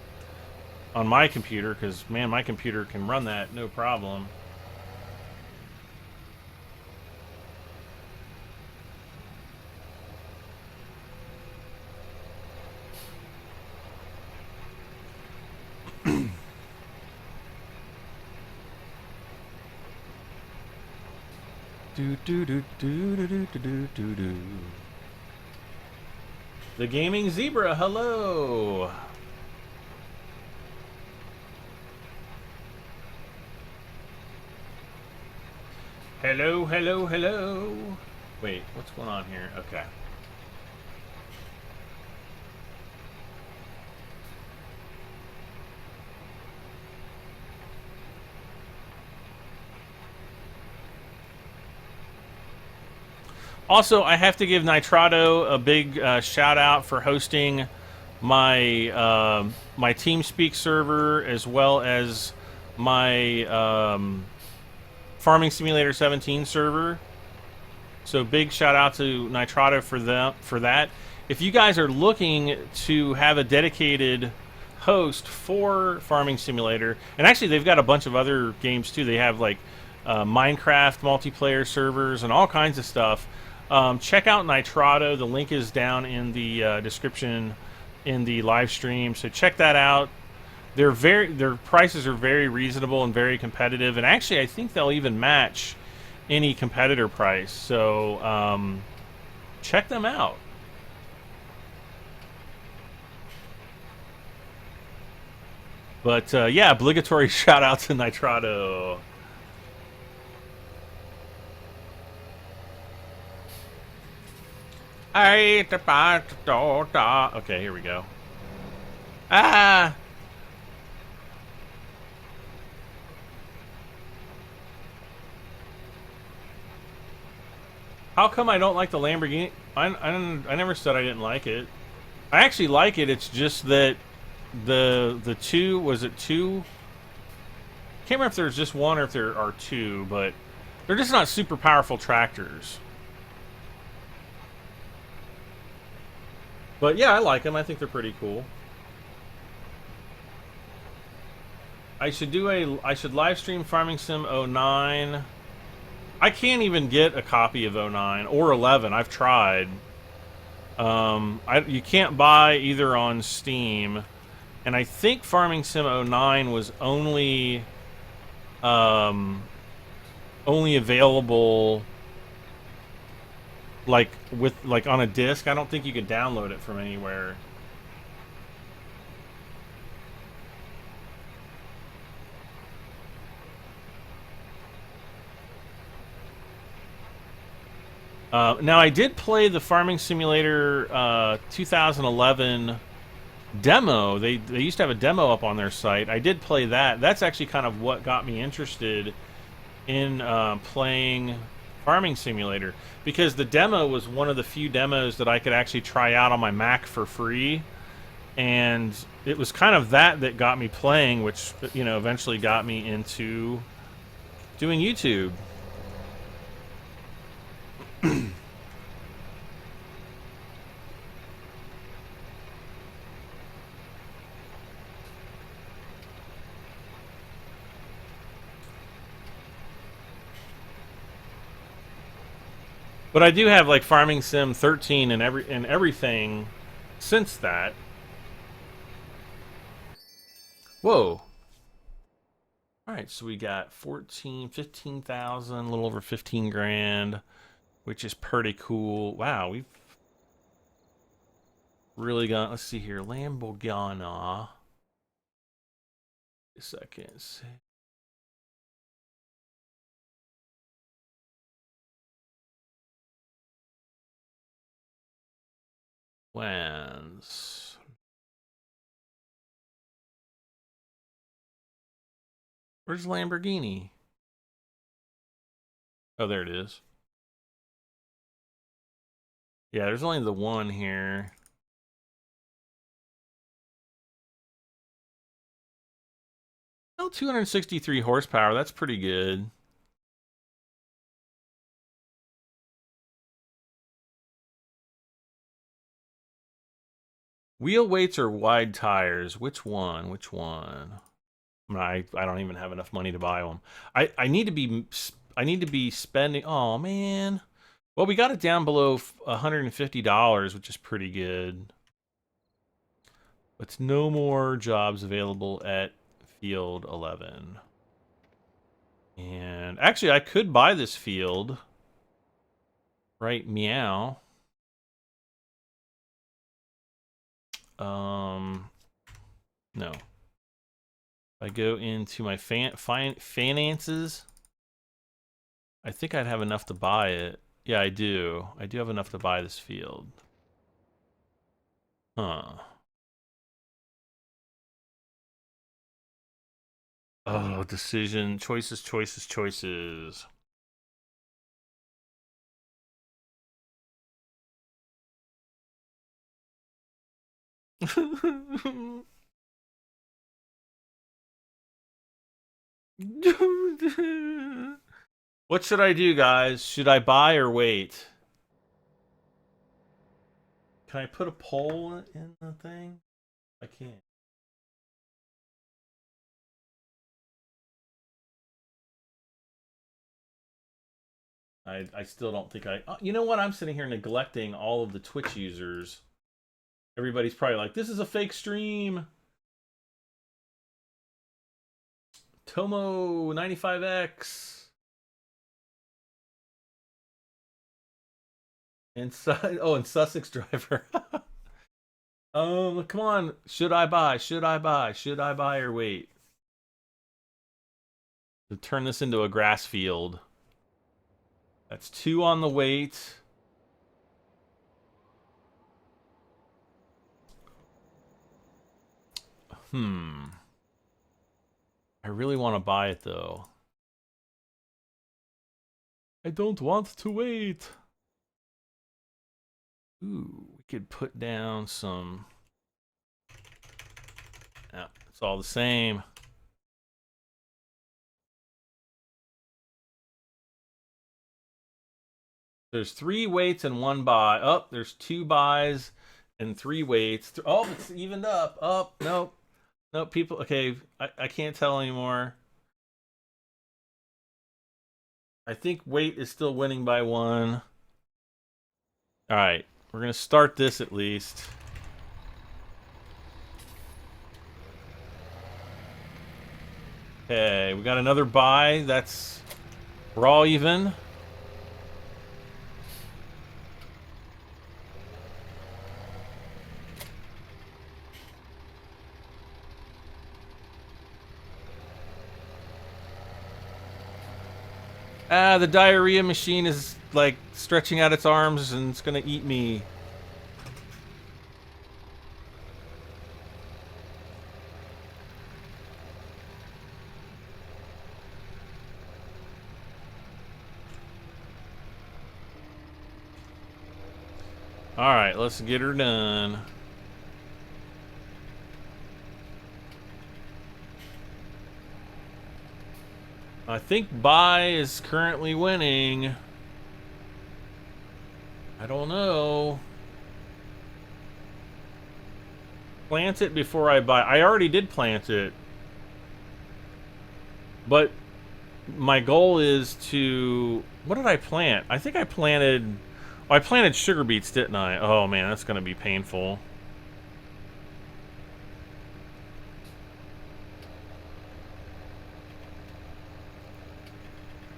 on my computer because, man, my computer can run that no problem. The Gaming Zebra, hello. Hello, hello, hello. Wait, what's going on here? Okay. Also, I have to give Nitrado a big shout out for hosting my my TeamSpeak server as well as my Farming Simulator 17 server. So big shout out to Nitrado for that. If you guys are looking to have a dedicated host for Farming Simulator, and actually they've got a bunch of other games too. They have like Minecraft multiplayer servers and all kinds of stuff. Check out Nitrado. The link is down in the description in the live stream. So check that out. Their prices are very reasonable and very competitive. And actually, I think they'll even match any competitor price. So check them out. But yeah, obligatory shout out to Nitrado. Okay, here we go. Ah! How come I don't like the Lamborghini? I never said I didn't like it. I actually like it. It's just that the two, was it two? Can't remember if there's just one or if there are two, but they're just not super powerful tractors. But yeah, I like them. I think they're pretty cool. I should live stream Farming Sim 09. I can't even get a copy of 09 or 11. I've tried. You can't buy either on Steam, and I think Farming Sim 09 was only available like on a disc. I don't think you could download it from anywhere. Now I did play the Farming Simulator 2011 demo. They used to have a demo up on their site. I did play that. That's actually kind of what got me interested in playing Farming Simulator, because the demo was one of the few demos that I could actually try out on my Mac for free, and it was kind of that got me playing, which eventually got me into doing YouTube. But I do have like Farming Sim 13 and everything since that. Whoa. Alright, so we got 15,000, a little over 15 grand, which is pretty cool. Wow, we've really got, let's see here, Lamborghini. A second. When's Where's Lamborghini? Oh, there it is. Yeah, there's only the one here. Oh, 263 horsepower. That's pretty good. Wheel weights or wide tires? Which one? Which one? I don't even have enough money to buy them. I need to be spending. Oh man. Well, we got it down below $150, which is pretty good. But no more jobs available at Field 11. And actually, I could buy this field. Right, meow. No. If I go into my finances, I think I'd have enough to buy it. Yeah, I do. I do have enough to buy this field. Huh. Oh, decision. Choices, choices, choices. What should I do, guys? Should I buy or wait? Can I put a poll in the thing? I can't. I still don't think I... You know what? I'm sitting here neglecting all of the Twitch users. Everybody's probably like, this is a fake stream. Tomo 95X. And and Sussex Driver. Come on. Should I buy? Should I buy? Should I buy or wait? To turn this into a grass field. That's 2 on the wait. I really want to buy it though. I don't want to wait. Ooh, we could put down some. Yeah, it's all the same. There's 3 waits and 1 buy. Oh, there's 2 buys and 3 waits. Oh, it's evened up. Oh, nope. Nope, people. Okay, I can't tell anymore. I think wait is still winning by 1. All right, we're going to start this at least. Okay, we got another buy. We're all even. The diarrhea machine is like stretching out its arms and it's gonna eat me. Alright, let's get her done. I think buy is currently winning. I don't know. Plant it before I buy. I already did plant it. But my goal is to... What did I plant? I think I planted... Oh, I planted sugar beets, didn't I? Oh man, that's gonna be painful.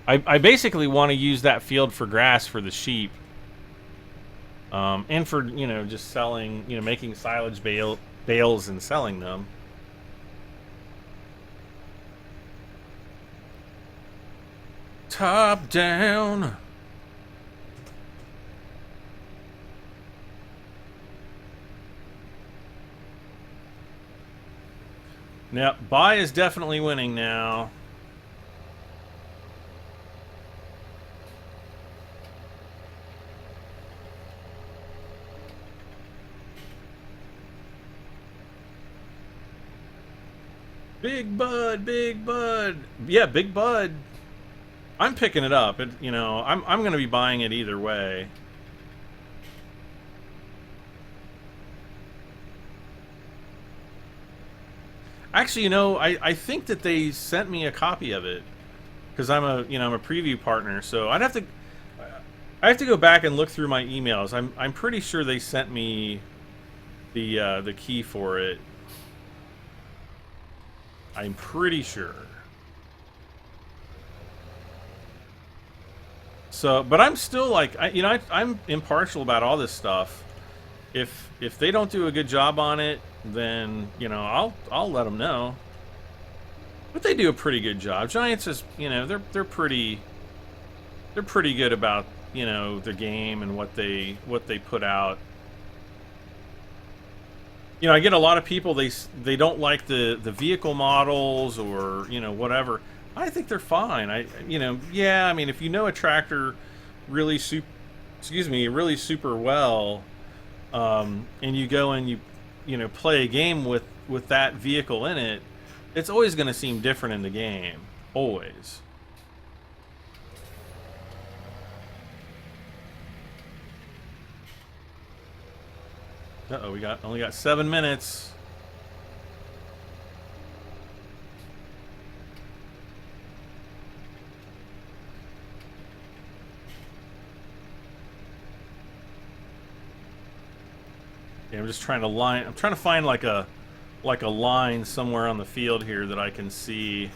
I basically want to use that field for grass for the sheep. And for, you know, just selling, you know, making silage bales and selling them. Top down. Now, buy is definitely winning now. Big Bud, Big Bud. Yeah, Big Bud. I'm picking it up. You know, I'm going to be buying it either way. Actually, you know, I think that they sent me a copy of it because I'm a preview partner. So I have to go back and look through my emails. I'm pretty sure they sent me the key for it. I'm pretty sure. So, but I'm still like, I'm impartial about all this stuff. If they don't do a good job on it, then, you know, I'll let them know. But they do a pretty good job. Giants is, you know, they're pretty good about, you know, the game and what they put out. You know, I get a lot of people, they don't like the vehicle models or, you know, whatever. I think they're fine. Yeah, I mean, if you know a tractor really really super well, and you go and you know, play a game with that vehicle in it, it's always going to seem different in the game. Always. Uh-oh, we only got 7 minutes. Yeah, I'm just trying to I'm trying to find like a line somewhere on the field here that I can see.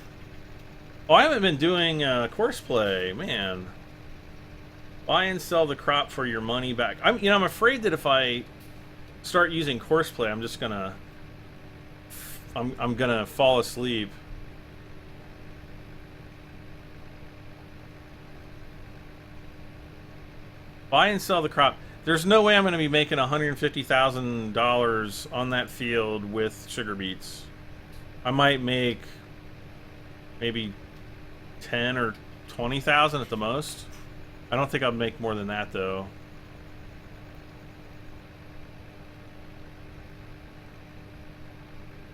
Oh, I haven't been doing course play, man. Buy and sell the crop for your money back. I'm afraid that if I start using Courseplay, I'm just gonna I'm gonna fall asleep. Buy and sell the crop. There's no way I'm going to be making $150,000 on that field with sugar beets. I might make maybe 10 or 20,000 at the most. I don't think I'll make more than that though.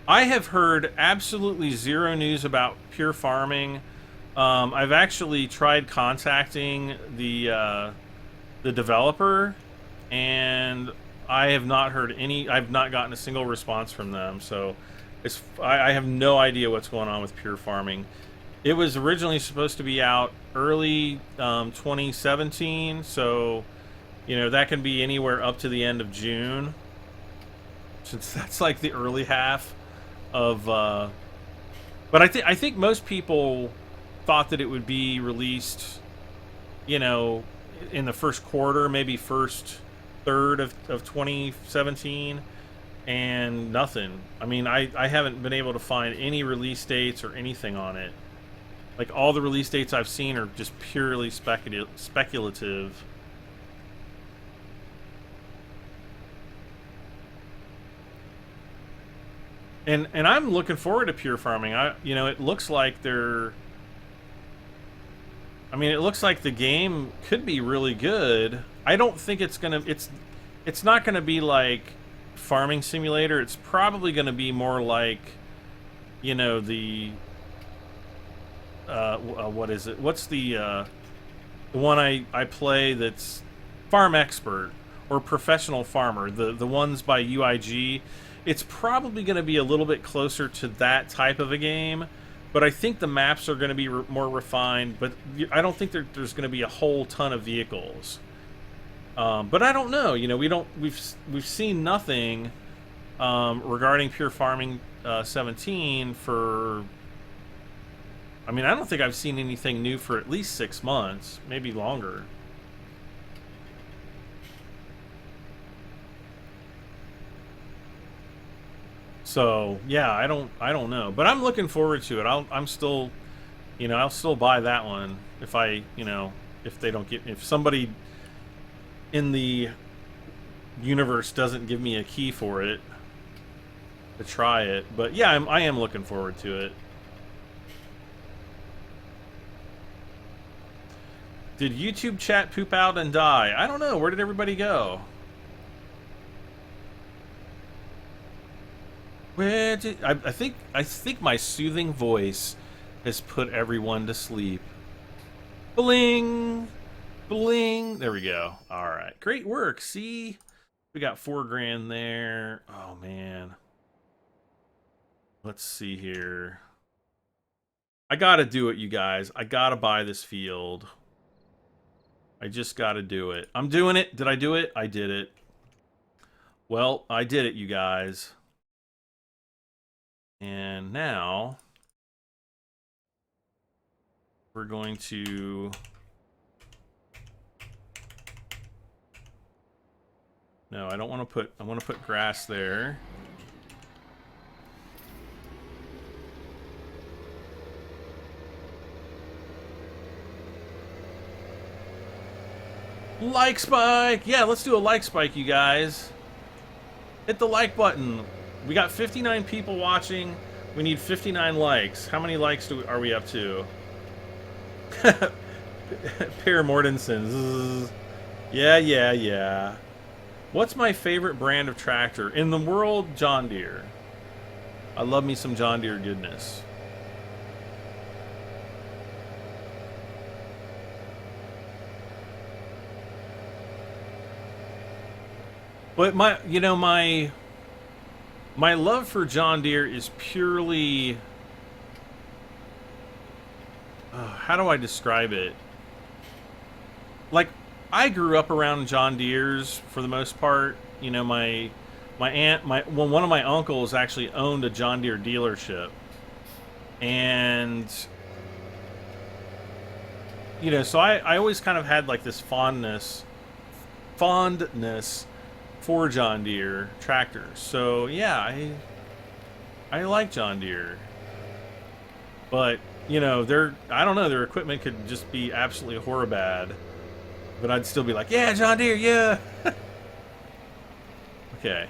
I have heard absolutely zero news about pure farming. I've actually tried contacting the developer, and I have not heard any. I've not gotten a single response from them. So, I have no idea what's going on with pure farming. It was originally supposed to be out early 2017, so that can be anywhere up to the end of June, since that's like the early half of. But I think most people thought that it would be released, in the first quarter, maybe first third of 2017, and nothing. I mean, I haven't been able to find any release dates or anything on it. Like, all the release dates I've seen are just purely speculative. And I'm looking forward to pure farming. It looks like they're... I mean, it looks like the game could be really good. I don't think it's gonna... It's not gonna be like Farming Simulator. It's probably gonna be more like, the... what is it? What's the one I play that's Farm Expert or Professional Farmer? The ones by UIG. It's probably going to be a little bit closer to that type of a game, but I think the maps are going to be more refined. But I don't think there's going to be a whole ton of vehicles. But I don't know. We've seen nothing regarding Pure Farming 17 for. I mean, I don't think I've seen anything new for at least 6 months, maybe longer. So yeah, I don't know, but I'm looking forward to it. I'll still buy that one if if somebody in the universe doesn't give me a key for it to try it. But yeah, I am looking forward to it. Did YouTube chat poop out and die? I don't know. Where did everybody go? I think my soothing voice has put everyone to sleep. Bling, bling. There we go. All right, great work. See, we got $4,000 there. Oh man. Let's see here. I gotta do it, you guys. I gotta buy this field. I just gotta do it. I'm doing it. Did I do it? I did it. Well, I did it, you guys. And now we're going to no, I don't want to put I want to put grass there. Like spike. Yeah, let's do a like spike, you guys. Hit the like button. We got 59 people watching. We need 59 likes. How many likes are we up to? Per Mortensen. Yeah. What's my favorite brand of tractor? In the world, John Deere. I love me some John Deere goodness. But my love for John Deere is purely... how do I describe it? Like, I grew up around John Deere's for the most part. My aunt, one of my uncles actually owned a John Deere dealership. And, so I always kind of had like this fondness for John Deere tractors. So yeah, I like John Deere, but you know, I don't know, their equipment could just be absolutely horribad, but I'd still be like, yeah, John Deere, yeah. Okay,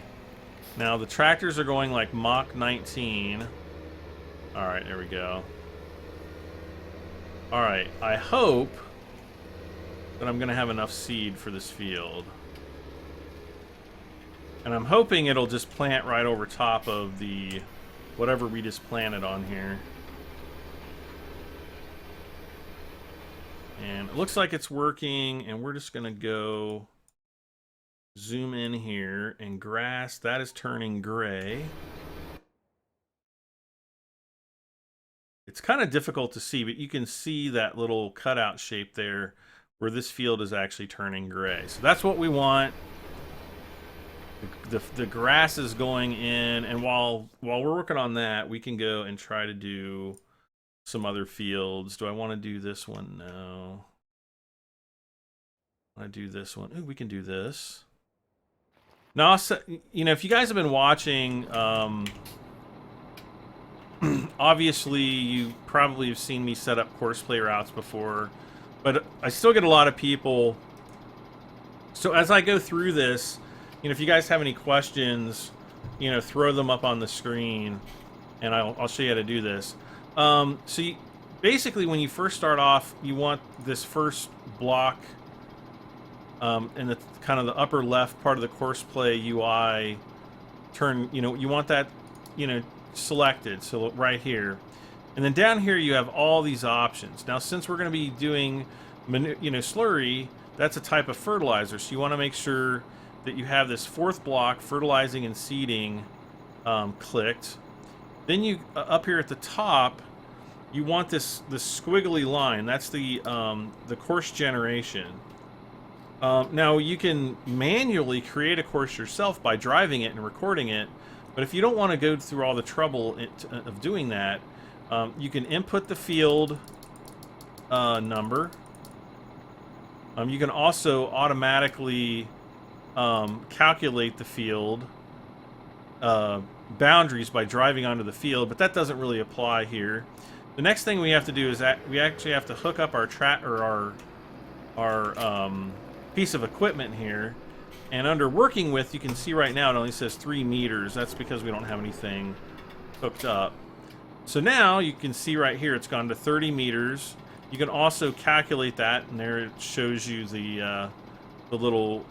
now the tractors are going like Mach 19. All right, there we go. All right, I hope that I'm gonna have enough seed for this field. And I'm hoping it'll just plant right over top of the whatever we just planted on here. And it looks like it's working, and we're just gonna go zoom in here, and grass, that is turning gray. It's kind of difficult to see, but you can see that little cutout shape there where this field is actually turning gray. So that's what we want. The grass is going in, and while we're working on that, we can go and try to do some other fields. Do I want to do this one? No. I want to do this one. Ooh, we can do this. Now, you know, if you guys have been watching, obviously you probably have seen me set up Courseplay routes before, but I still get a lot of people. So as I go through this, you know, if you guys have any questions, you know, throw them up on the screen, and I'll show you how to do this. So basically, when you first start off, you want this first block in the kind of the upper left part of the Courseplay UI you know, you want that, you know, selected, so right here. And then down here you have all these options. Now, since we're going to be doing, you know, slurry, that's a type of fertilizer, so you want to make sure that you have this fourth block, fertilizing and seeding, clicked. Then you up here at the top, you want this squiggly line. That's the course generation. Now you can manually create a course yourself by driving it and recording it, but if you don't want to go through all the trouble of doing that, you can input the field number. You can also automatically calculate the field boundaries by driving onto the field, but that doesn't really apply here. The next thing we have to do is that we actually have to hook up our piece of equipment here, and under working with, you can see right now it only says 3 meters. That's because we don't have anything hooked up. So now you can see right here it's gone to 30 meters. You can also calculate that, and there it shows you the little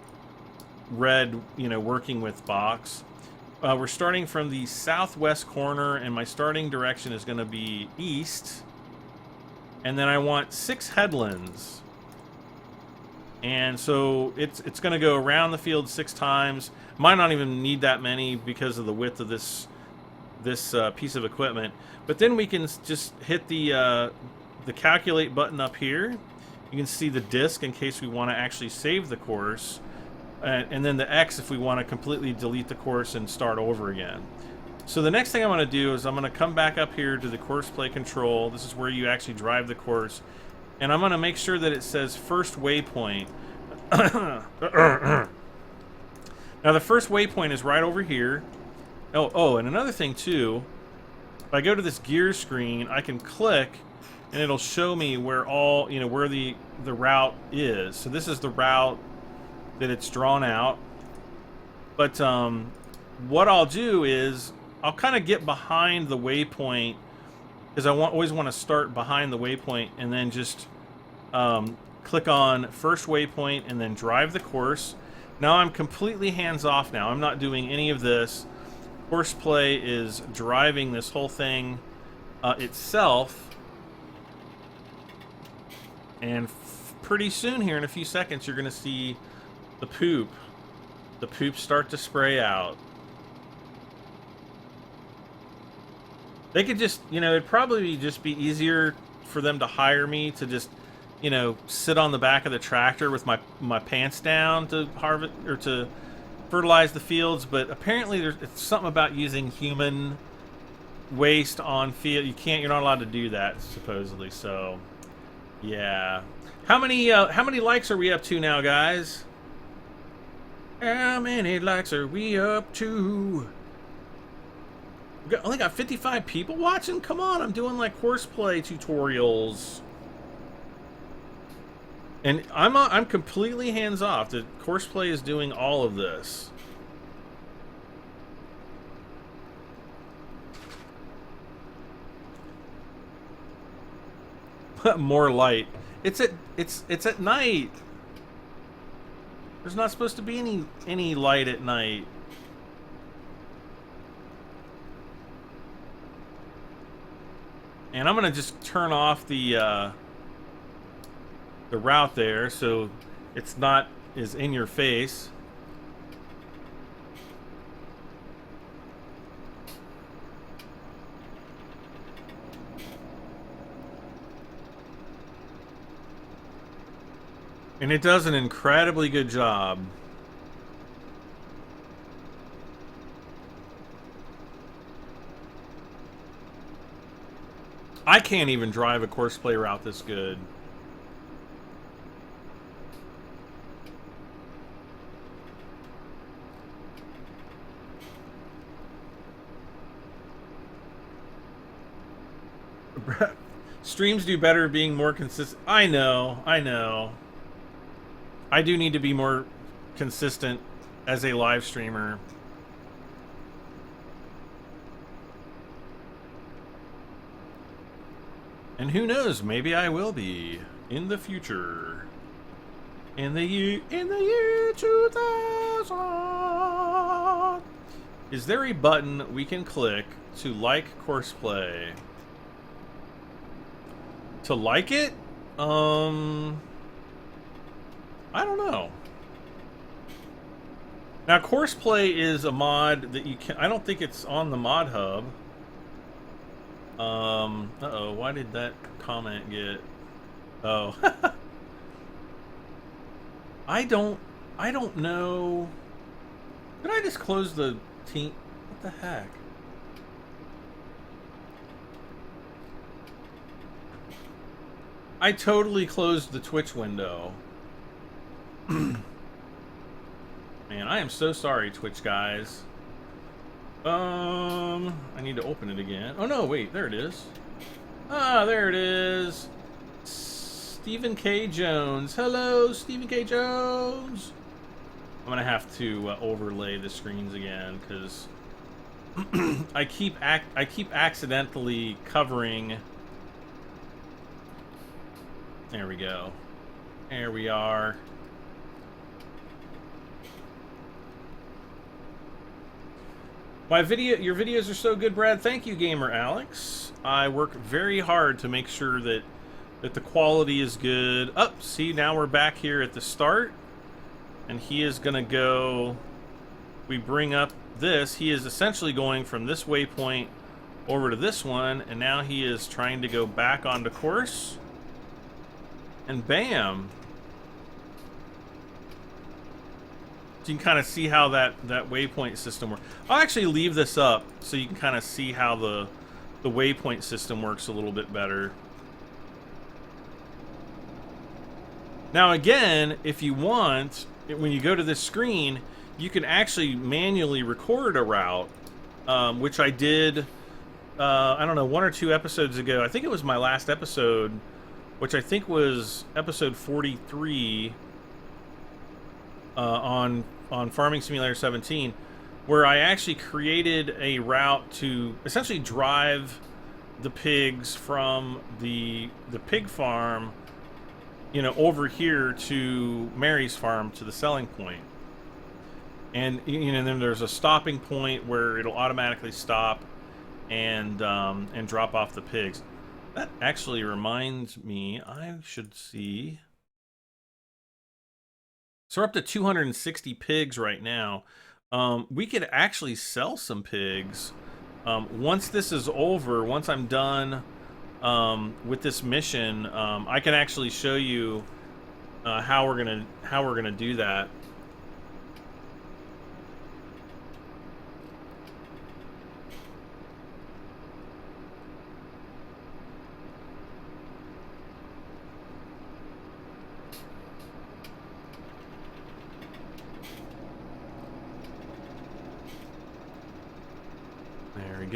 red, you know, working with box. We're starting from the southwest corner, and my starting direction is going to be east. And then I want 6 headlands. And so it's going to go around the field 6 times. Might not even need that many because of the width of this piece of equipment. But then we can just hit the calculate button up here. You can see the disk in case we want to actually save the course. And then the X if we want to completely delete the course and start over again. So the next thing I'm going to do is I'm going to come back up here to the Courseplay control. This is where you actually drive the course. And I'm going to make sure that it says first waypoint. Now the first waypoint is right over here. Oh, and another thing too, if I go to this gear screen, I can click and it'll show me where all, you know, where the route is. So this is the route that it's drawn out. But what I'll do is I'll kind of get behind the waypoint, because I always want to start behind the waypoint, and then just click on first waypoint and then drive the course. Now I'm completely hands off now. I'm not doing any of this. Courseplay is driving this whole thing itself. And pretty soon here in a few seconds you're going to see the poop start to spray out. They could just, you know, it'd probably just be easier for them to hire me to just, you know, sit on the back of the tractor with my pants down to harvest or to fertilize the fields, but apparently it's something about using human waste on field. You're not allowed to do that supposedly. So, yeah. How many likes are we up to now, guys? How many likes are we up to? Only got 55 people watching? Come on, I'm doing like horseplay tutorials. And I'm completely hands off. The Horseplay is doing all of this. More light. It's at night. There's not supposed to be any light at night. And I'm gonna just turn off the route there so it's not as in your face. And it does an incredibly good job. I can't even drive a Corsair route this good. Streams do better being more consistent. I know. I do need to be more consistent as a live streamer. And who knows, maybe I will be in the future. In the year 2000. Is there a button we can click to like Corsair? To like it? I don't know. Now, Corsair is a mod that you can. I don't think it's on the mod hub. Uh-oh, why did that comment get... Oh. I don't know. Did I just close the team? What the heck? I totally closed the Twitch window. Man, I am so sorry, Twitch guys. I need to open it again. Oh no, wait, there it is. Ah, there it is. Stephen K. Jones. Hello, Stephen K. Jones. I'm gonna have to overlay the screens again because I keep accidentally covering. There we go. There we are. Your videos are so good, Brad. Thank you, Gamer Alex. I work very hard to make sure that the quality is good. Oh, see, now we're back here at the start. And he is gonna go, we bring up this. He is essentially going from this waypoint over to this one, and now he is trying to go back onto course. And bam. So you can kind of see how that waypoint system works. I'll actually leave this up so you can kind of see how the waypoint system works a little bit better. Now again, if you want, when you go to this screen, you can actually manually record a route, which I did, I don't know, 1 or 2 episodes ago. I think it was my last episode, which I think was episode 43 on Farming Simulator 17, where I actually created a route to essentially drive the pigs from the pig farm, you know, over here to Mary's farm to the selling point. And you know, then there's a stopping point where it'll automatically stop and drop off the pigs. That actually reminds me, I should see. So we're up to 260 pigs right now. We could actually sell some pigs. Once this is over, once I'm done with this mission, I can actually show you how we're gonna do that.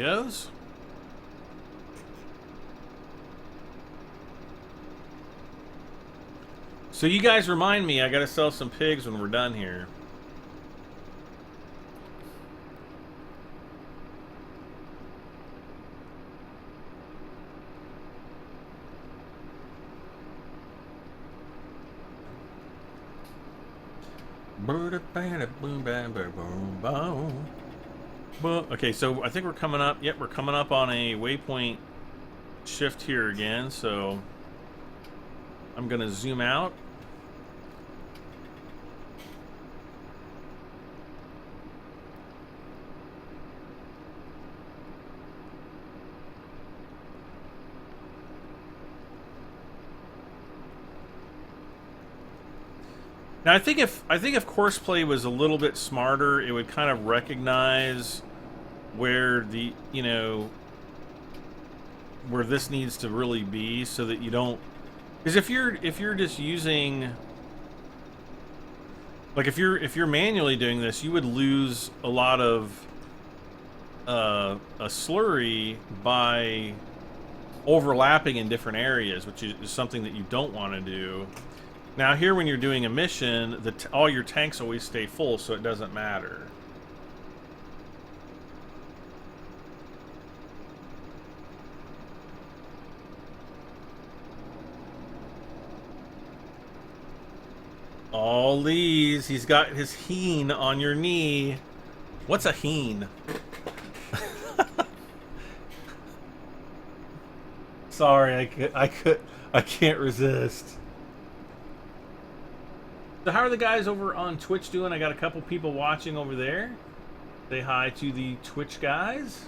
goes. So you guys remind me, I gotta sell some pigs when we're done here. Okay, so I think we're coming up. Yep, we're coming up on a waypoint shift here again. So I'm gonna zoom out. Now I think if Courseplay was a little bit smarter, it would kind of recognize where the, you know, where this needs to really be, so that you don't, because if you're just using, like if you're manually doing this, you would lose a lot of a slurry by overlapping in different areas, which is something that you don't want to do. Now here, when you're doing a mission, all your tanks always stay full, so it doesn't matter. All these, he's got his heen on your knee. What's a heen? Sorry, I can't resist. So how are the guys over on Twitch doing? I got a couple people watching over there. Say hi to the Twitch guys.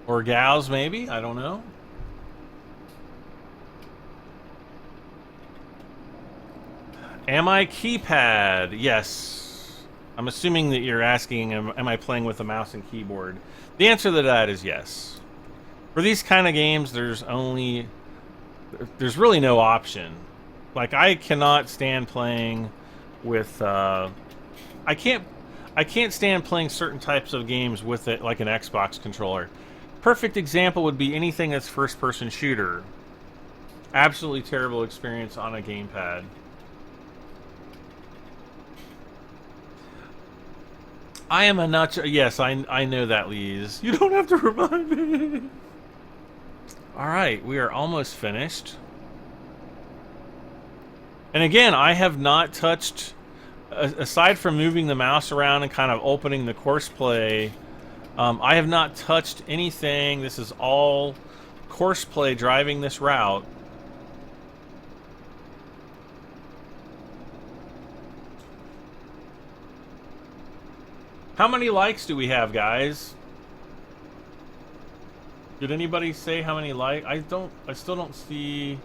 Or gals, maybe. I don't know. Am I keypad? Yes. I'm assuming that you're asking, am I playing with a mouse and keyboard? The answer to that is yes. For these kind of games, there's really no option. Like, I cannot stand playing with, I can't stand playing certain types of games with it, like an Xbox controller. Perfect example would be anything that's first-person shooter. Absolutely terrible experience on a gamepad. I am a nutshell. Yes, I know that, Lise. You don't have to remind me. Alright, we are almost finished. And again, I have not touched, aside from moving the mouse around and kind of opening the Courseplay, I have not touched anything. This is all Courseplay driving this route. How many likes do we have, guys? Did anybody say how many likes? I still don't see.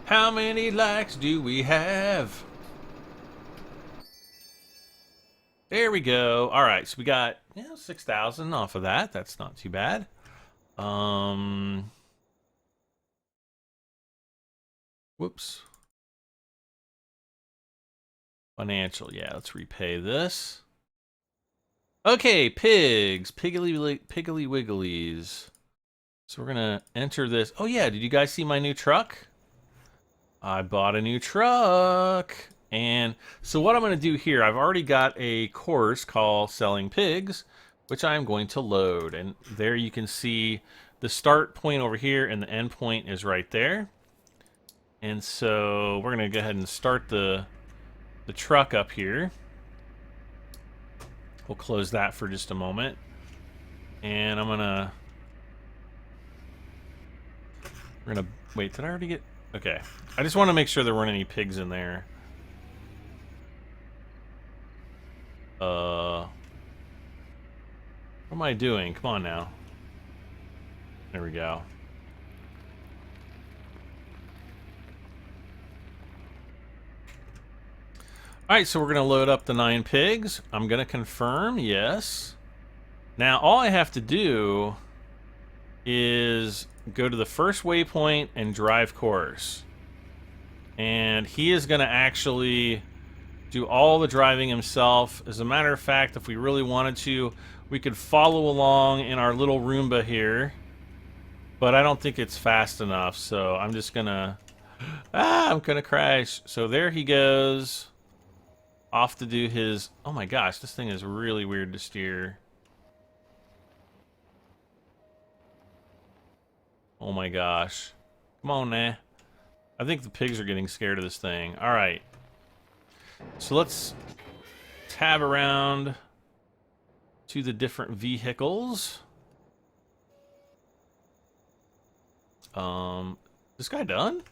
How many likes do we have? There we go. All right, so we got 6,000 off of that. That's not too bad. Whoops. Financial, yeah, let's repay this. Okay, pigs. Piggly wigglies. So we're gonna enter this. Oh yeah, did you guys see my new truck? I bought a new truck. And so what I'm gonna do here, I've already got a course called Selling Pigs, which I'm going to load. And there you can see the start point over here, and the end point is right there. And so we're gonna go ahead and start the truck up here. We'll close that for just a moment. And we're gonna wait, did I already get, okay. I just want to make sure there weren't any pigs in there. What am I doing? Come on now. There we go. Alright, so we're going to load up the 9 pigs. I'm going to confirm, yes. Now, all I have to do is go to the first waypoint and drive course. And he is going to actually do all the driving himself. As a matter of fact, if we really wanted to, we could follow along in our little Roomba here. But I don't think it's fast enough, so I'm just gonna... I'm gonna crash. So there he goes. Off to do his... Oh my gosh, this thing is really weird to steer. Oh my gosh. Come on, nah. I think the pigs are getting scared of this thing. Alright. So let's tab around to the different vehicles. This guy done?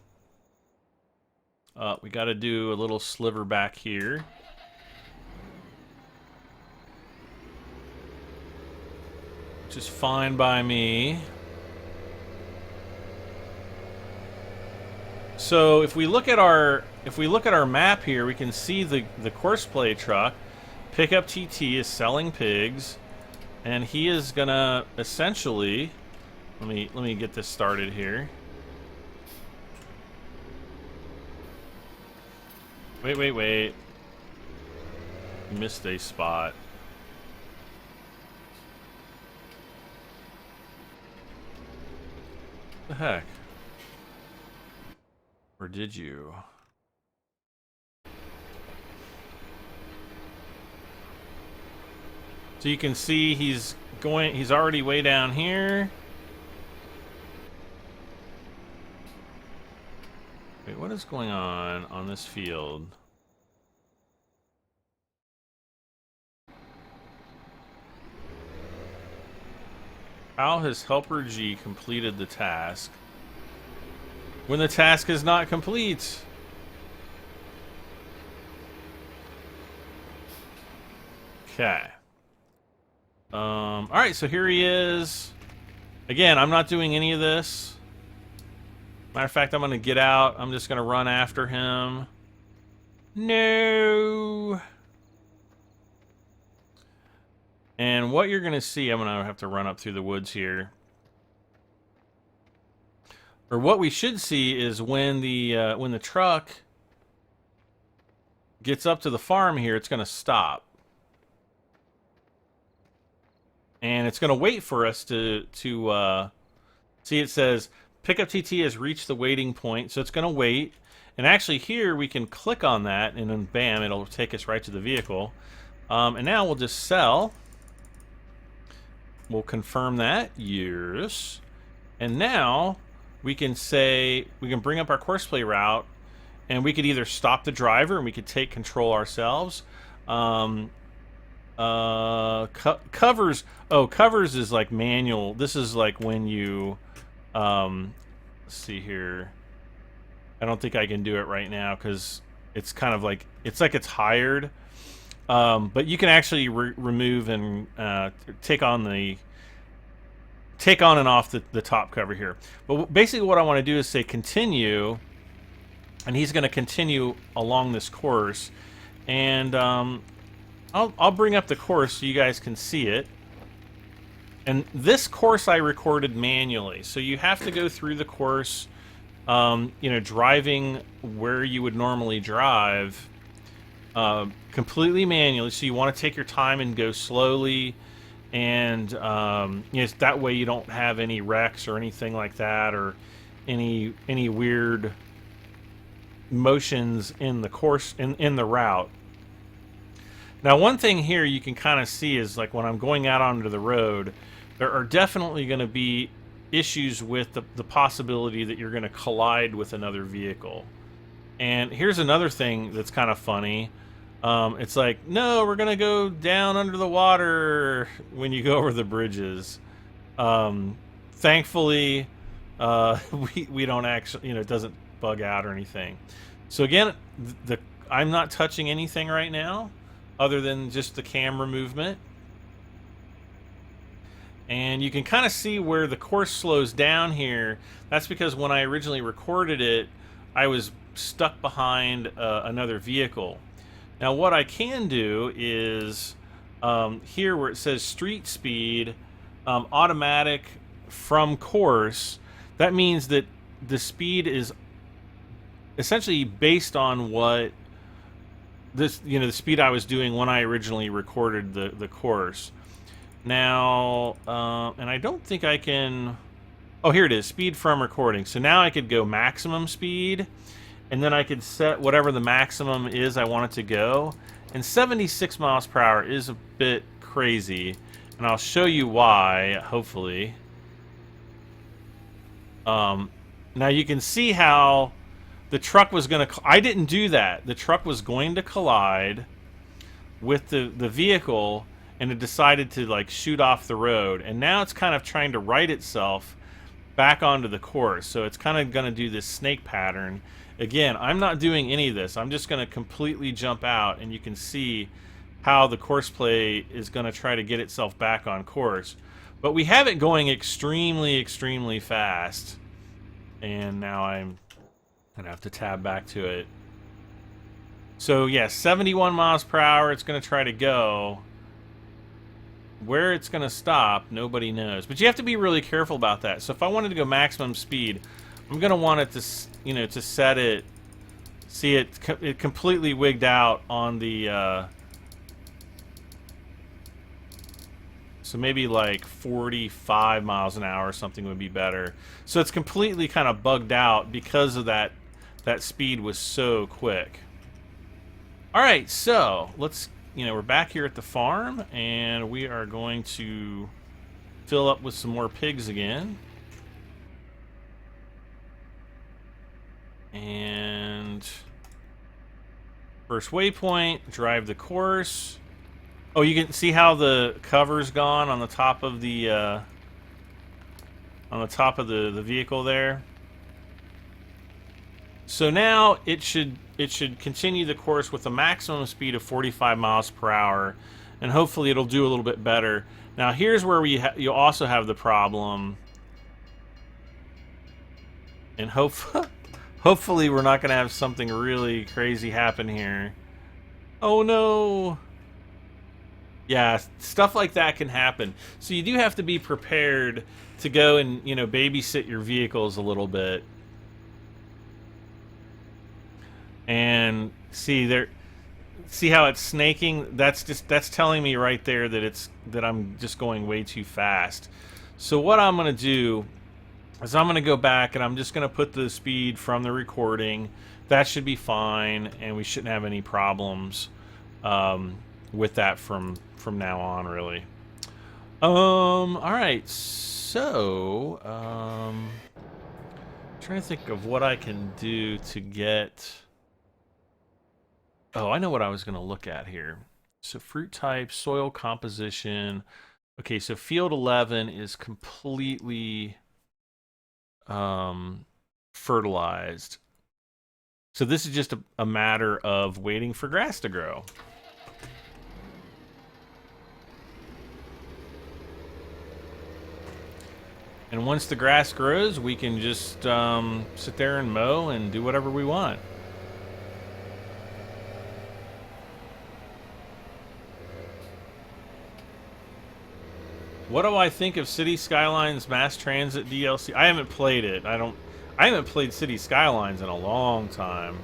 We gotta do a little sliver back here. Which is fine by me. So if we look at our map here, we can see the Courseplay truck. Pickup TT is selling pigs, and he is gonna essentially... Let me get this started here. Wait. Missed a spot. The heck? Or did you? So you can see he's already way down here. Wait, what is going on this field? How has Helper G completed the task? When the task is not complete. Okay. Alright, so here he is. Again, I'm not doing any of this. Matter of fact, I'm going to get out. I'm just going to run after him. No. And what you're going to see, I'm going to have to run up through the woods here. Or what we should see is when the truck gets up to the farm here, it's going to stop. And it's going to wait for us to see. It says Pickup TT has reached the waiting point, so it's going to wait. And actually here we can click on that, and then bam, it'll take us right to the vehicle. And now we'll just sell. We'll confirm that, yes. And now we can say, we can bring up our Courseplay route, and we could either stop the driver and we could take control ourselves. Covers, covers is like manual. This is like when you, let's see here. I don't think I can do it right now because it's kind of like, it's hired. But you can actually remove and take on and off the top cover here. But basically what I want to do is say continue, and he's going to continue along this course. And I'll bring up the course so you guys can see it. And this course I recorded manually, so you have to go through the course, driving where you would normally drive, completely manually. So you want to take your time and go slowly, and that way you don't have any wrecks or anything like that, or any weird motions in the course in the route. Now, one thing here you can kind of see is, like, when I'm going out onto the road, there are definitely going to be issues with the possibility that you're going to collide with another vehicle. And here's another thing that's kind of funny. It's like, no, we're going to go down under the water when you go over the bridges. Thankfully, we don't actually, it doesn't bug out or anything. So again, I'm not touching anything right now, other than just the camera movement. And you can kind of see where the course slows down here. That's because when I originally recorded it, I was stuck behind another vehicle. Now what I can do is, here where it says street speed, automatic from course, that means that the speed is essentially based on what this, the speed I was doing when I originally recorded the course. Now, and I don't think I can. Oh, here it is, speed from recording. So now I could go maximum speed, and then I could set whatever the maximum is I want it to go. And 76 miles per hour is a bit crazy, and I'll show you why, hopefully. Now you can see how the truck was going to... I didn't do that. The truck was going to collide with the vehicle, and it decided to like shoot off the road. And now it's kind of trying to right itself back onto the course. So it's kind of going to do this snake pattern. Again, I'm not doing any of this. I'm just going to completely jump out, and you can see how the course play is going to try to get itself back on course. But we have it going extremely, extremely fast. And now I'm going to have to tab back to it. So yeah, 71 miles per hour it's going to try to go. Where it's going to stop, nobody knows. But you have to be really careful about that. So if I wanted to go maximum speed, I'm going to want it to, to set it... See, it completely wigged out on the... So maybe like 45 miles an hour or something would be better. So it's completely kind of bugged out because of that speed was so quick. All right, so let's, we're back here at the farm, and we are going to fill up with some more pigs again. And first waypoint, drive the course. Oh, you can see how the cover's gone on the top of the vehicle there. So now it should continue the course with a maximum speed of 45 miles per hour, and hopefully it'll do a little bit better. Now here's where you'll also have the problem, and hopefully we're not going to have something really crazy happen here. Oh no! Yeah, stuff like that can happen. So you do have to be prepared to go and, babysit your vehicles a little bit. And see how it's snaking? That's telling me right there that I'm just going way too fast. So what I'm going to do is I'm going to go back, and I'm just going to put the speed from the recording. That should be fine, and we shouldn't have any problems with that from now on, really. All right, so trying to think of what I can do to get... Oh, I know what I was going to look at here. So fruit type, soil composition. Okay, so field 11 is completely fertilized. So this is just a matter of waiting for grass to grow. And once the grass grows, we can just sit there and mow and do whatever we want. What do I think of City Skylines Mass Transit DLC? I haven't played it. I haven't played City Skylines in a long time.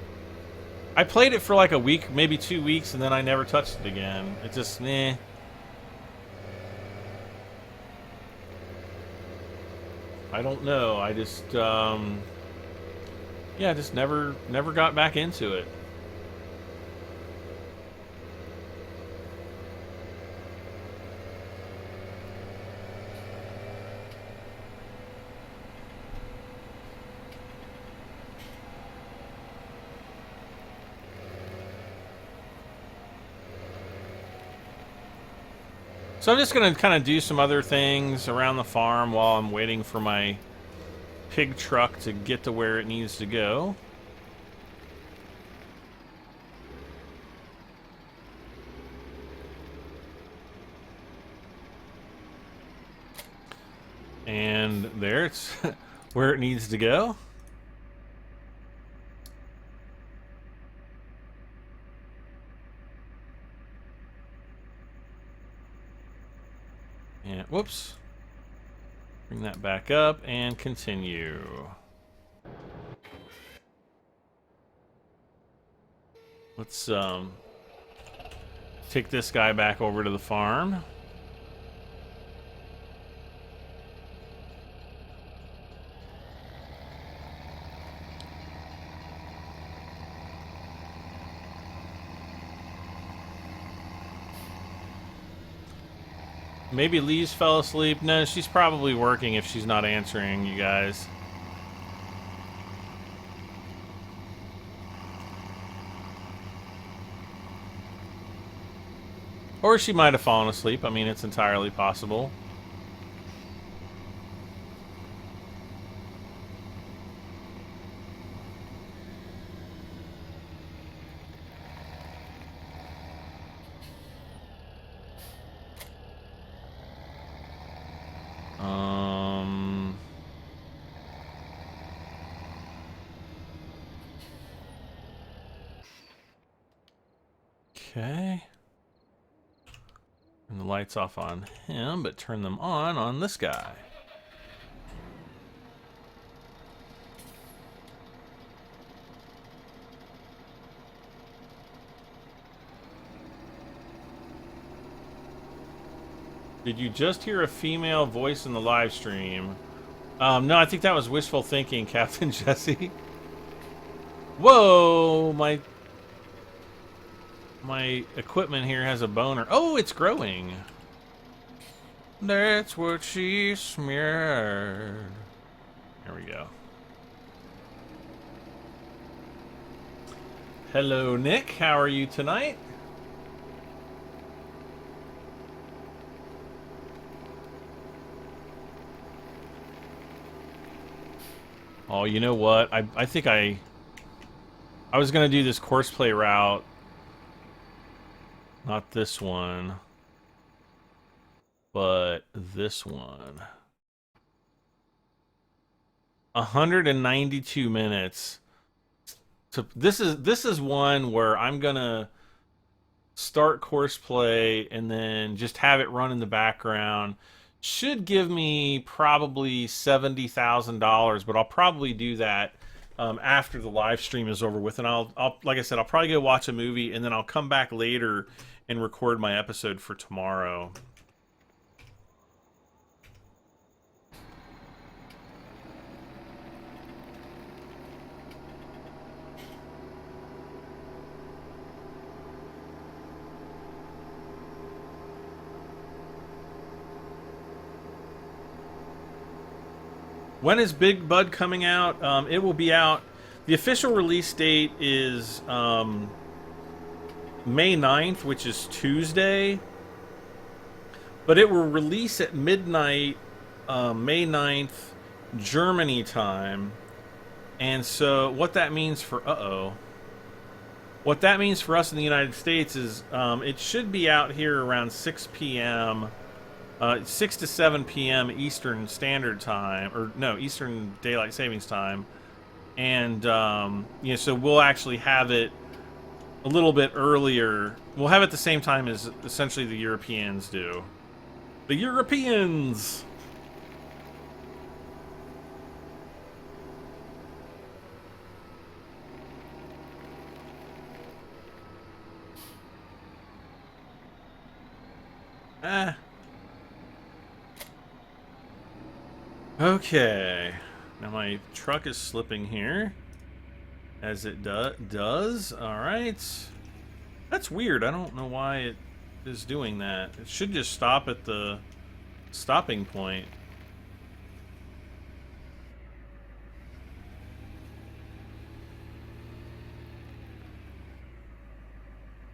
I played it for like a week, maybe 2 weeks, and then I never touched it again. It just, meh. I don't know. I just, yeah, just never got back into it. So I'm just going to kind of do some other things around the farm while I'm waiting for my pig truck to get to where it needs to go. And there, it's where it needs to go. And whoops. Bring that back up and continue. Let's take this guy back over to the farm. Maybe Lee's fell asleep. No, she's probably working if she's not answering you guys. Or she might have fallen asleep. I mean, it's entirely possible. Okay. And the lights off on him, but turn them on this guy. Did you just hear a female voice in the live stream? No, I think that was wishful thinking, Captain Jesse. Whoa, my equipment here has a boner. Oh, it's growing. That's what she smeared. There we go. Hello, Nick. How are you tonight? Oh, you know what? I think I was gonna do this courseplay route. Not this one, but this one. 192 minutes. So this is one where I'm gonna start courseplay and then just have it run in the background. Should give me probably $70,000, but I'll probably do that after the live stream is over with, and I'll like I said, I'll probably go watch a movie and then I'll come back later and record my episode for tomorrow. When is Big Bud coming out? It will be out. The official release date is May 9th, which is Tuesday. But it will release at midnight, May 9th, Germany time. And so what that means for... What that means for us in the United States is it should be out here around 6 p.m., 6 to 7 p.m. Eastern Standard Time, or no, Eastern Daylight Savings Time. And, you know, so we'll actually have it a little bit earlier. We'll have it the same time as essentially the Europeans do. The Europeans! Okay. Now my truck is slipping here. As it does. Alright. That's weird. I don't know why it is doing that. It should just stop at the stopping point.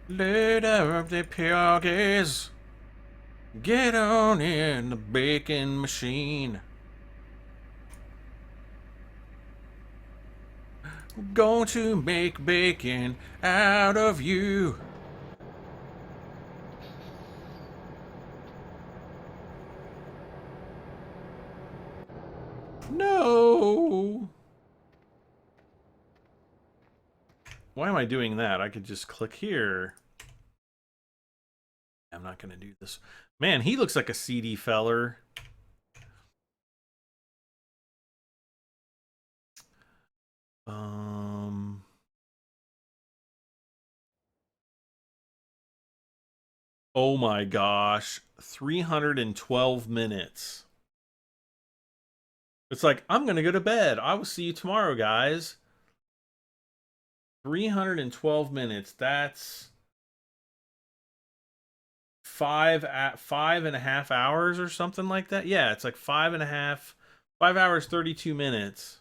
Let up the piggies. Get on in the baking machine. We're going to make bacon out of you. No. Why am I doing that? I could just click here. I'm not going to do this. Man, he looks like a seedy feller. Oh my gosh, 312 minutes. It's like, I'm going to go to bed. I will see you tomorrow, guys. 312 minutes. That's 5.5 hours or something like that. Yeah, it's like 5 hours, 32 minutes.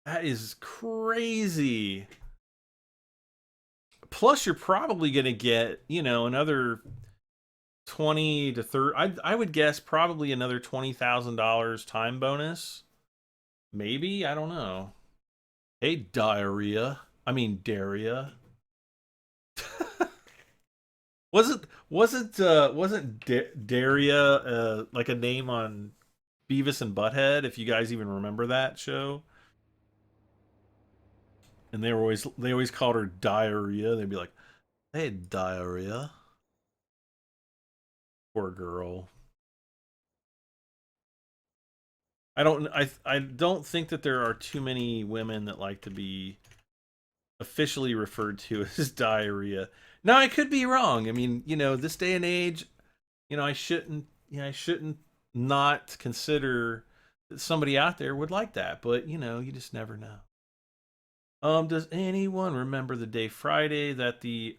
That is crazy. Plus, you're probably going to get, another 20 to 30. I would guess probably another $20,000 time bonus. Maybe, I don't know. Hey, diarrhea. I mean, Daria. Wasn't Daria like a name on Beavis and Butthead? If you guys even remember that show, and they always called her Diarrhea. They'd be like, "Hey, Diarrhea." Poor girl. I don't think that there are too many women that like to be officially referred to as diarrhea. Now I could be wrong. I mean, this day and age, I shouldn't not consider that somebody out there would like that, but you just never know. Does anyone remember the day Friday that the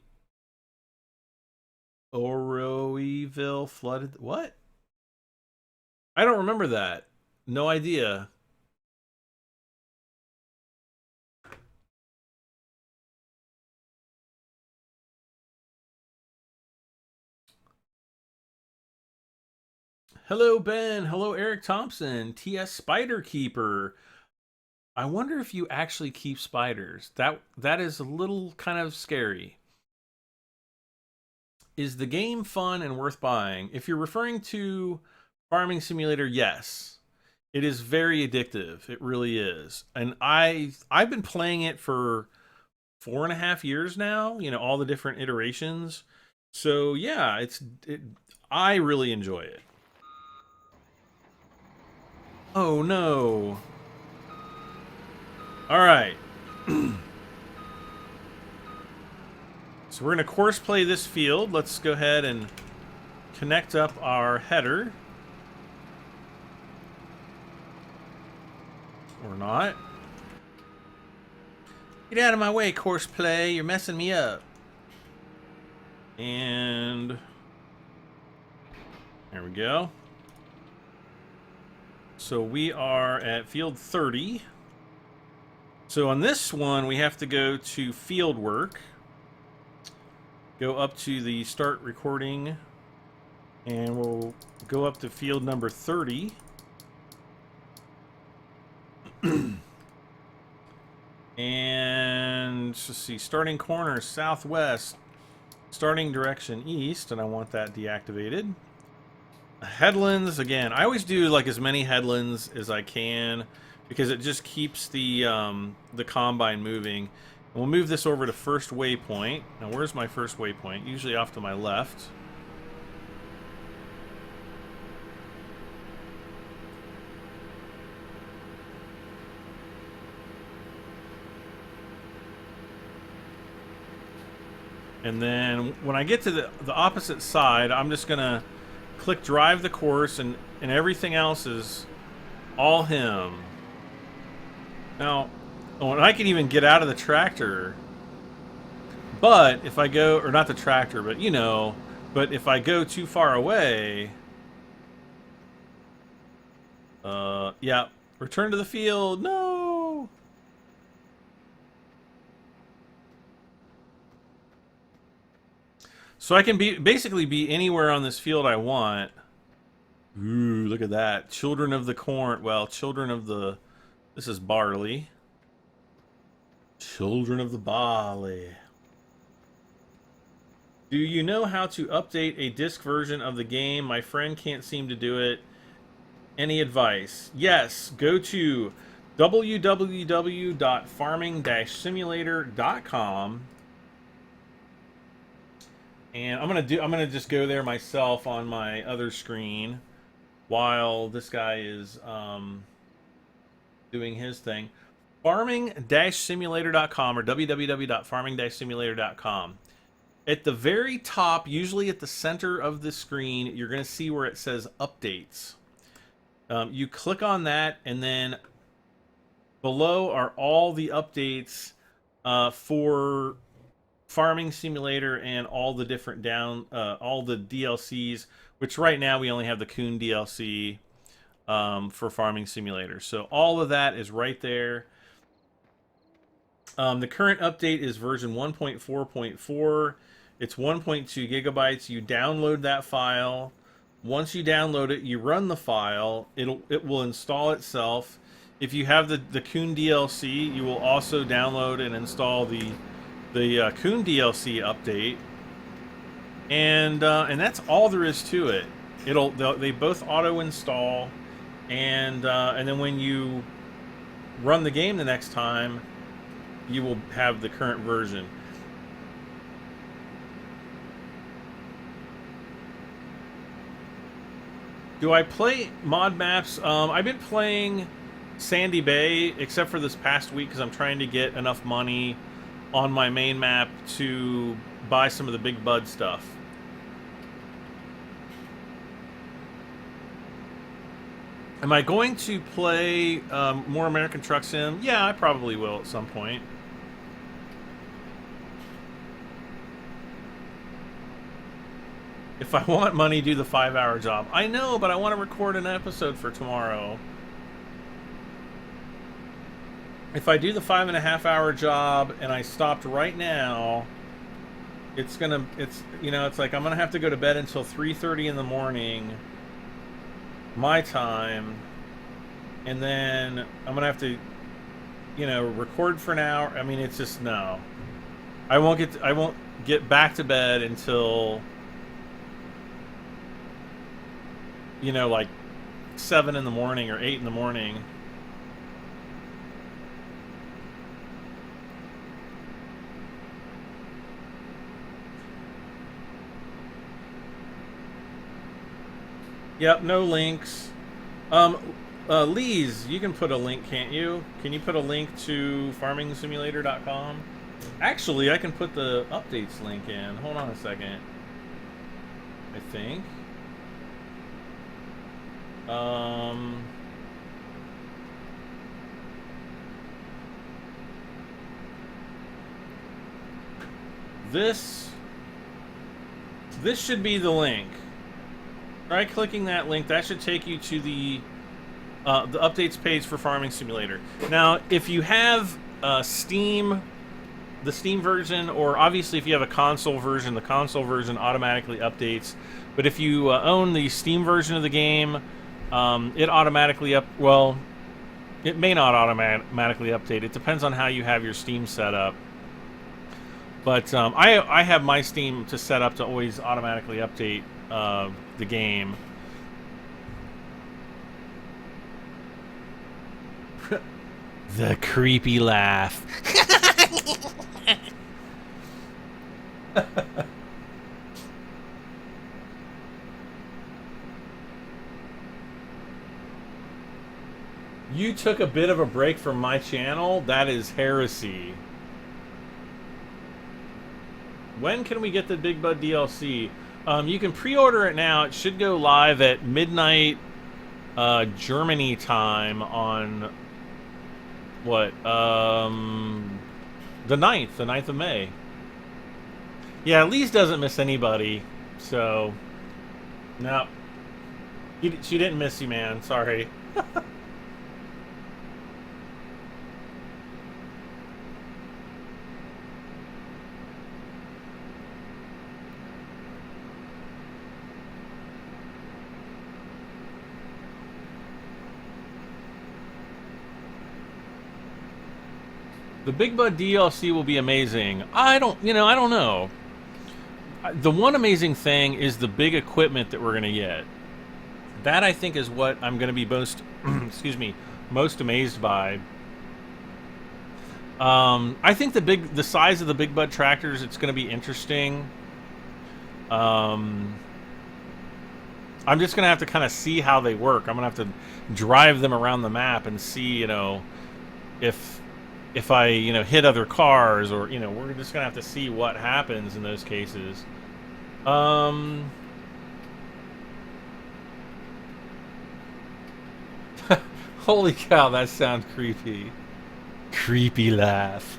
Oroeville flooded? What? I don't remember that. No idea. Hello, Ben. Hello, Eric Thompson. TS Spider Keeper. I wonder if you actually keep spiders. That is a little kind of scary. Is the game fun and worth buying? If you're referring to Farming Simulator, yes. It is very addictive. It really is. And I've been playing it for 4.5 years now, all the different iterations. So yeah, I really enjoy it. Oh no. All right. So we're going to course play this field. Let's go ahead and connect up our header. Or not. Get out of my way, course play. You're messing me up. And there we go. So we are at field 30. So on this one, we have to go to field work. Go up to the start recording. And we'll go up to field number 30. And let's see, starting corner southwest, starting direction east, and I want that deactivated. Headlands, again, I always do like as many headlands as I can because it just keeps the combine moving. And we'll move this over to first waypoint. Now where's my first waypoint? Usually off to my left. And then when I get to the opposite side, I'm just going to click drive the course, and everything else is all him. Now, and I can even get out of the tractor. But if I go, or not the tractor, but but if I go too far away, yeah, return to the field. No. So I can basically be anywhere on this field I want. Ooh, look at that. Children of the corn. Well, children of the... This is barley. Children of the barley. Do you know how to update a disc version of the game? My friend can't seem to do it. Any advice? Yes, go to www.farming-simulator.com. And I'm gonna just go there myself on my other screen while this guy is doing his thing. Farming-simulator.com or www.farming-simulator.com. At the very top, usually at the center of the screen, you're going to see where it says updates. You click on that, and then below are all the updates for Farming Simulator and all the different all the DLCs, which right now we only have the Coon DLC for Farming Simulator. So all of that is right there. The current update is version 1.4.4. It's 1.2 gigabytes. You download that file. Once you download it, you run the file. It will install itself. If you have the Coon DLC, you will also download and install the Coon DLC update. And that's all there is to it. They both auto install, and then when you run the game the next time, you will have the current version. Do I play mod maps? I've been playing Sandy Bay, except for this past week, because I'm trying to get enough money on my main map to buy some of the Big Bud stuff. Am I going to play more American Truck Sim? Yeah, I probably will at some point. If I want money, do the 5-hour job. I know, but I want to record an episode for tomorrow. If I do the 5.5-hour job and I stopped right now, it's like I'm gonna have to go to bed until 3:30 in the morning, my time, and then I'm gonna have to, record for an hour. I mean, it's just no. I won't get back to bed until like 7 in the morning or 8 in the morning. Yep, no links. Lees, you can put a link, can't you? Can you put a link to farmingsimulator.com? Actually, I can put the updates link in. Hold on a second. I think. This should be the link. Try clicking that link. That should take you to the updates page for Farming Simulator. Now, if you have Steam, the Steam version, or obviously if you have a console version, the console version automatically updates. But if you own the Steam version of the game, it automatically it may not automatically update. It depends on how you have your Steam set up. But I have my Steam to set up to always automatically update the game. The creepy laugh. You took a bit of a break from my channel? That is heresy. When can we get the Big Bud DLC? You can pre-order it now. It should go live at midnight Germany time on what? The 9th of May. Yeah, Lise doesn't miss anybody, so no. She didn't miss you, man. Sorry. The Big Bud DLC will be amazing. I don't know. The one amazing thing is the big equipment that we're going to get. That, I think, is what I'm going to be most, most amazed by. I think the size of the Big Bud tractors, it's going to be interesting. I'm just going to have to kind of see how they work. I'm going to have to drive them around the map and see, if if I, hit other cars, or, we're just gonna have to see what happens in those cases. Holy cow, that sounds creepy. Creepy laugh.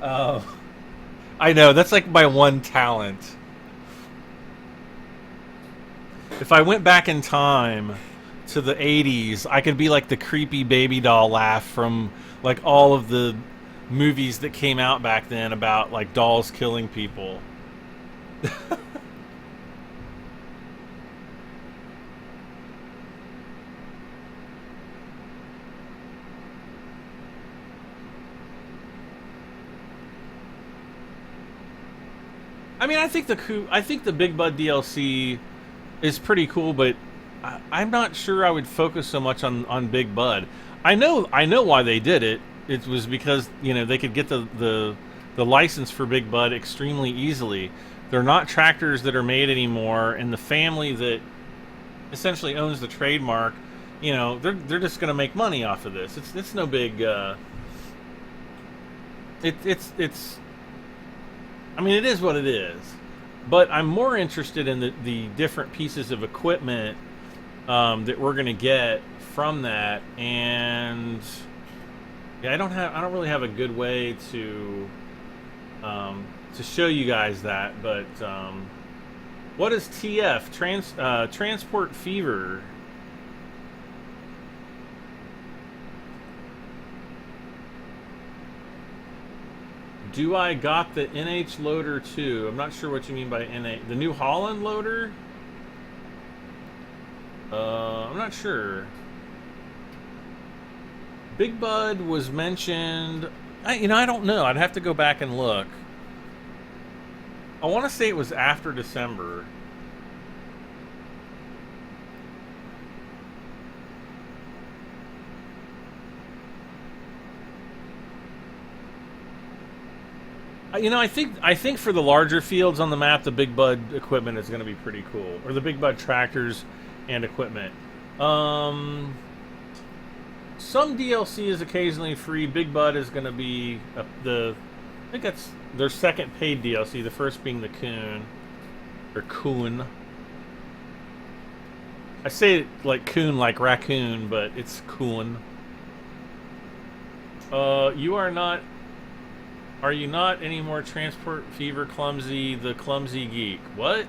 Oh, I know, that's like my one talent. If I went back in time to the 80s, I could be like the creepy baby doll laugh from like all of the movies that came out back then about like dolls killing people. I mean, I think the Big Bud DLC is pretty cool, but I'm not sure I would focus so much on Big Bud. I know why they did it. It was because they could get the license for Big Bud extremely easily. They're not tractors that are made anymore, and the family that essentially owns the trademark, they're just going to make money off of this. It's no big. It's. I mean, it is what it is. But I'm more interested in the different pieces of equipment that we're going to get from that, and yeah, I don't really have a good way to show you guys that. But what is TF? Transport Fever. Do I got the NH loader too? I'm not sure what you mean by NH. The New Holland loader? I'm not sure. Big Bud was mentioned. I don't know. I'd have to go back and look. I want to say it was after December. I think for the larger fields on the map, the Big Bud equipment is going to be pretty cool, or the Big Bud tractors and equipment. Some DLC is occasionally free. Big Bud is going to be I think that's their second paid DLC. The first being the Coon, or Coon. I say it like Coon, like raccoon, but it's Coon. You are not. Are you not anymore Transport Fever Clumsy, the Clumsy Geek? What?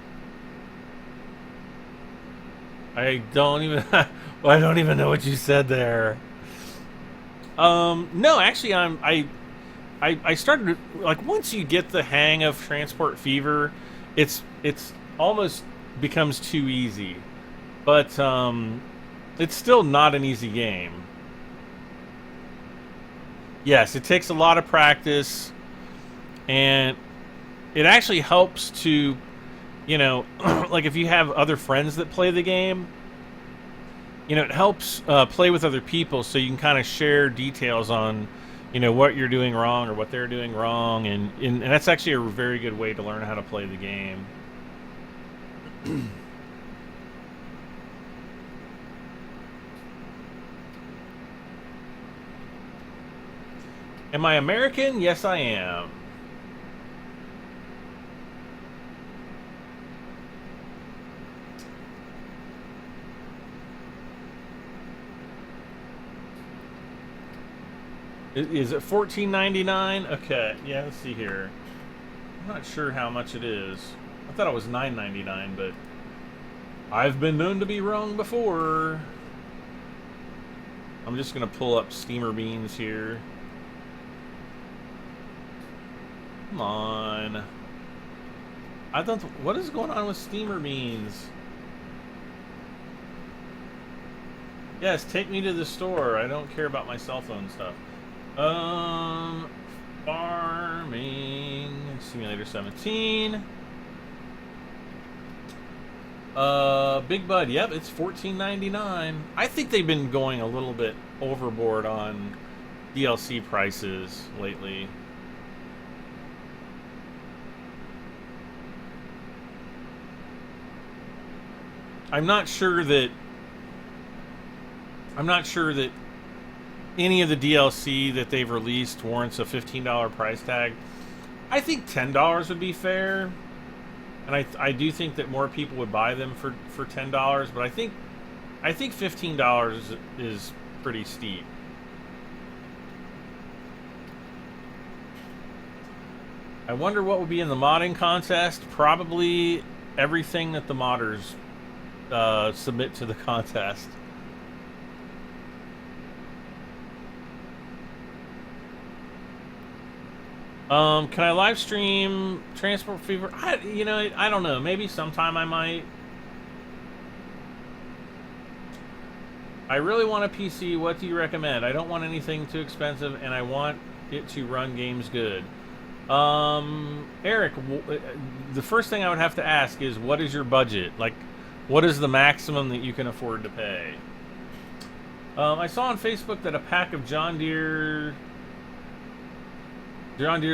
I don't even know what you said there. No, actually I started, like, once you get the hang of Transport Fever, it's almost becomes too easy. But it's still not an easy game. Yes, it takes a lot of practice. And it actually helps to, like if you have other friends that play the game, it helps play with other people so you can kind of share details on, what you're doing wrong or what they're doing wrong. And that's actually a very good way to learn how to play the game. Am I American? Yes, I am. Is it $14.99? Okay, yeah, let's see here. I'm not sure how much it is. I thought it was $9.99, but I've been known to be wrong before. I'm just gonna pull up Steamer Beans here. Come on. What is going on with Steamer Beans? Yes, take me to the store. I don't care about my cell phone stuff. Farming Simulator 17. Big Bud, yep, it's $14.99. I think they've been going a little bit overboard on DLC prices lately. I'm not sure that any of the DLC that they've released warrants a $15 price tag. I think $10 would be fair, and I do think that more people would buy them for $10. But I think $15 is pretty steep. I wonder what would be in the modding contest. Probably everything that the modders submit to the contest. Can I live stream Transport Fever? I don't know. Maybe sometime I might. I really want a PC. What do you recommend? I don't want anything too expensive, and I want it to run games good. Eric, the first thing I would have to ask is, what is your budget? Like, what is the maximum that you can afford to pay? I saw on Facebook that a pack of John Deere's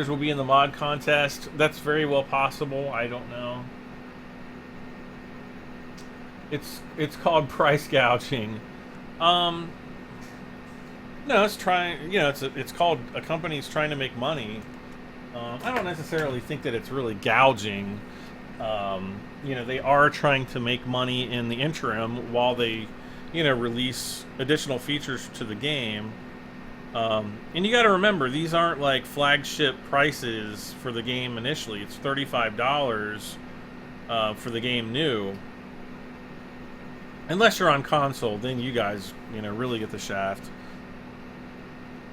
will be in the mod contest. That's very well possible. I don't know. It's called price gouging. No, it's trying. It's called a company's trying to make money. I don't necessarily think that it's really gouging. They are trying to make money in the interim while they, release additional features to the game. And you got to remember, these aren't like flagship prices for the game initially. It's $35 for the game new. Unless you're on console, then you guys, really get the shaft.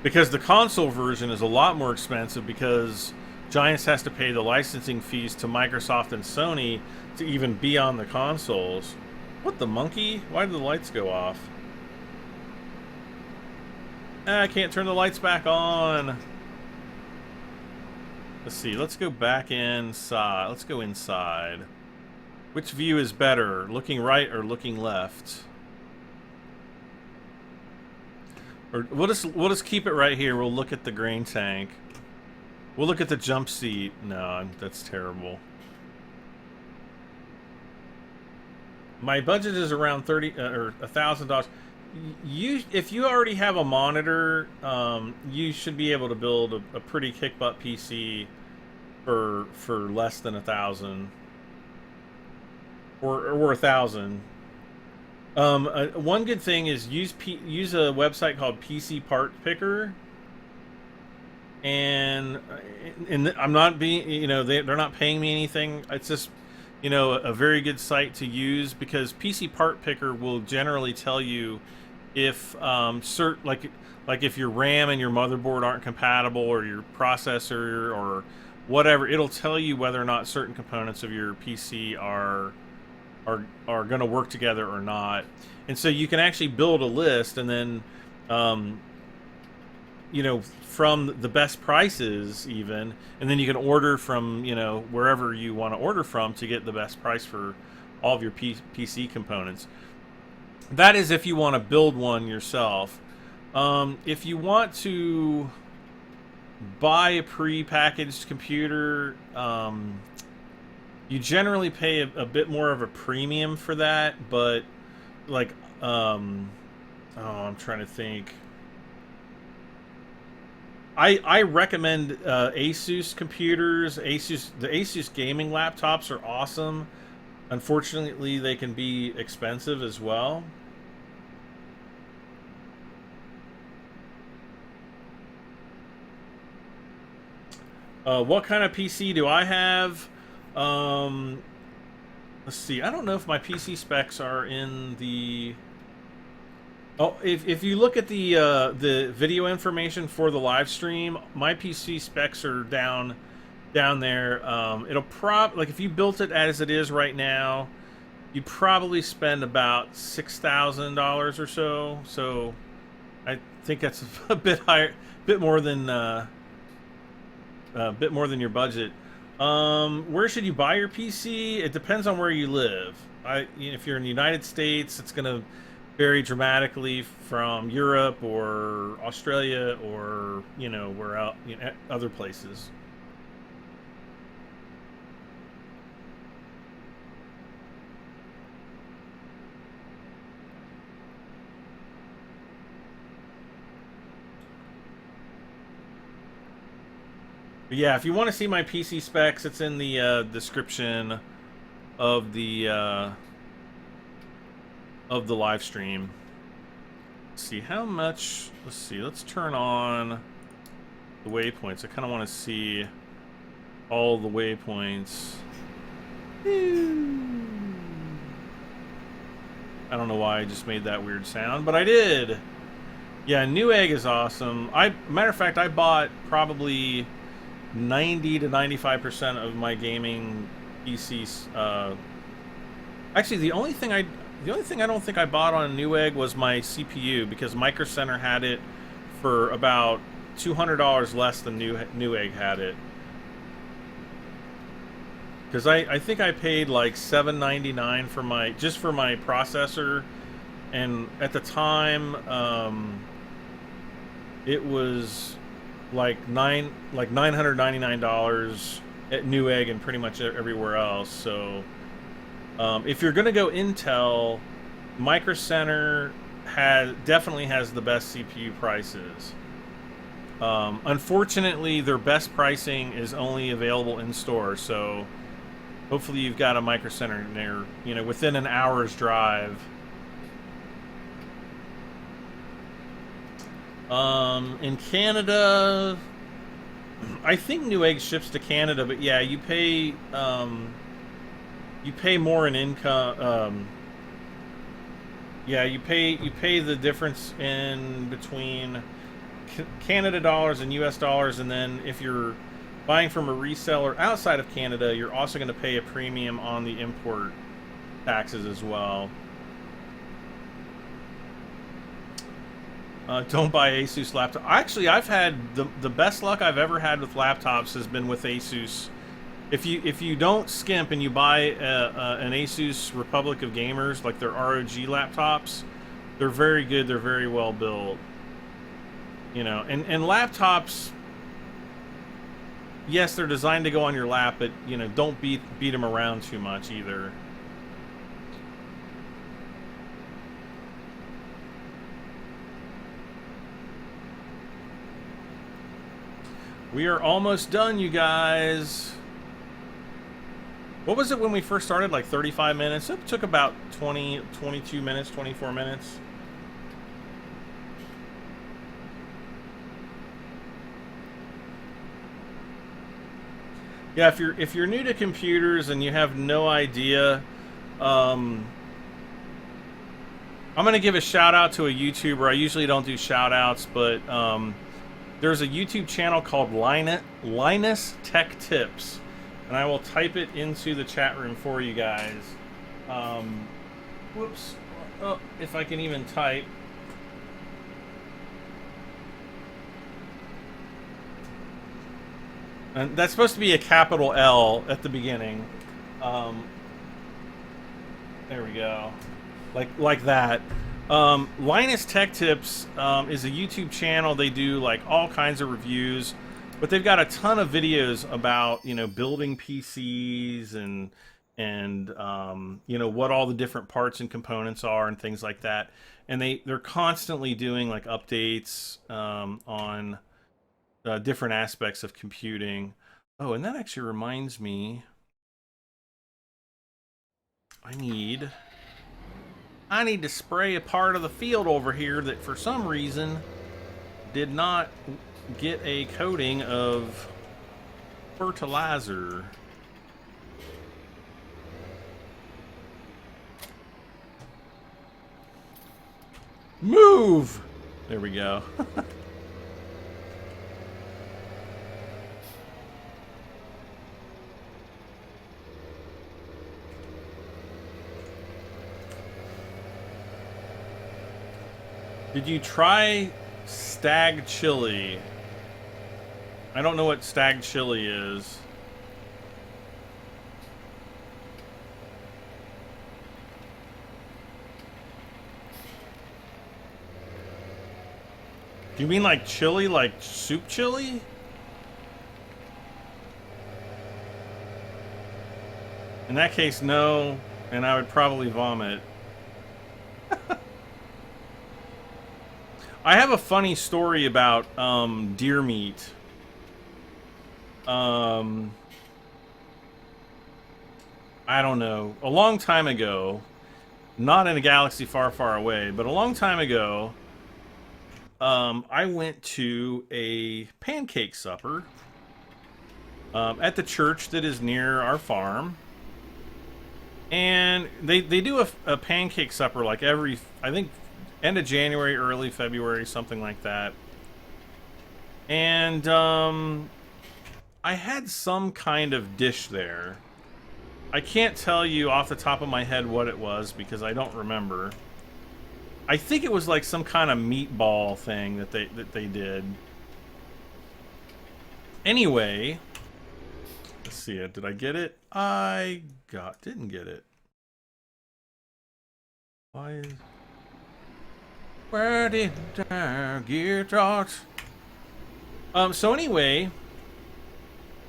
Because the console version is a lot more expensive because Giants has to pay the licensing fees to Microsoft and Sony to even be on the consoles. What the monkey? Why did the lights go off? I can't turn the lights back on. Let's see. Let's go back inside. Let's go inside. Which view is better? Looking right or looking left? Or we'll just keep it right here. We'll look at the grain tank. We'll look at the jump seat. No, that's terrible. My budget is around $1,000. If you already have a monitor, you should be able to build a pretty kick butt PC for less than $1,000 or $1,000. One good thing is use a website called PC Part Picker, and I'm not being they're not paying me anything. It's just a very good site to use because PC Part Picker will generally tell you if like if your RAM and your motherboard aren't compatible or your processor or whatever, it'll tell you whether or not certain components of your PC are going to work together or not. And so you can actually build a list and then from the best prices even, and then you can order from wherever you want to order from to get the best price for all of your PC components. That is if you want to build one yourself. If you want to buy a pre-packaged computer, you generally pay a bit more of a premium for that, but like I'm trying to think. I recommend Asus computers. The Asus gaming laptops are awesome. Unfortunately, they can be expensive as well. What kind of PC do I have? Let's see. I don't know if my PC specs are in the... Oh, if you look at the video information for the live stream, my PC specs are down there. It'll like if you built it as it is right now, you'd probably spend about $6,000 or so. So I think that's a bit higher, bit more than your budget. Where should you buy your PC? It depends on where you live. If you're in the United States, it's going to vary dramatically from Europe or Australia or where out other places. But yeah, if you want to see my PC specs, it's in the description of the live stream. Let's see how much. Let's see. Let's turn on the waypoints. I kind of want to see all the waypoints. I don't know why I just made that weird sound, but I did. Yeah, Newegg is awesome. Matter of fact, I bought probably 90 to 95% of my gaming PCs. Actually, the only thing I don't think I bought on Newegg was my CPU, because Micro Center had it for about $200 less than Newegg had it. Because I think I paid like $7.99 for my processor, and at the time it was like $999 at Newegg and pretty much everywhere else. So if you're gonna go Intel, Micro Center definitely has the best CPU prices. Unfortunately, their best pricing is only available in store, so hopefully you've got a Micro Center near, within an hour's drive. In Canada, I think Newegg ships to Canada, but yeah, you pay more in income. Yeah, you pay the difference in between Canada dollars and US dollars, and then if you're buying from a reseller outside of Canada, you're also going to pay a premium on the import taxes as well. Don't buy Asus laptop. Actually, I've had the best luck I've ever had with laptops has been with Asus. If you don't skimp and you buy an Asus Republic of Gamers, like their ROG laptops, they're very good. They're very well built. And laptops, yes, they're designed to go on your lap, but don't beat them around too much either. We are almost done, you guys. What was it when we first started? Like 35 minutes? It took about 22 minutes, 24 minutes. Yeah, if you're new to computers and you have no idea, I'm gonna give a shout out to a YouTuber. I usually don't do shout outs, but there's a YouTube channel called Linus Tech Tips, and I will type it into the chat room for you guys. Whoops. Oh, if I can even type. And that's supposed to be a capital L at the beginning. There we go. Like that. Linus Tech Tips is a YouTube channel. They do like all kinds of reviews, but they've got a ton of videos about building PCs and what all the different parts and components are and things like that. And they're constantly doing like updates on different aspects of computing. Oh, and that actually reminds me, I need to spray a part of the field over here that for some reason did not get a coating of fertilizer. Move! There we go. Did you try stag chili? I don't know what stag chili is. Do you mean like chili, like soup chili? In that case, no, and I would probably vomit. I have a funny story about deer meat. I don't know, a long time ago, not in a galaxy far, far away, but a long time ago, I went to a pancake supper at the church that is near our farm. And they do a pancake supper like every, I think, end of January, early February, something like that. And I had some kind of dish there. I can't tell you off the top of my head what it was because I don't remember. I think it was like some kind of meatball thing that they did. Anyway, let's see it. Did I get it? Didn't get it. Why? Where did I get out? So anyway,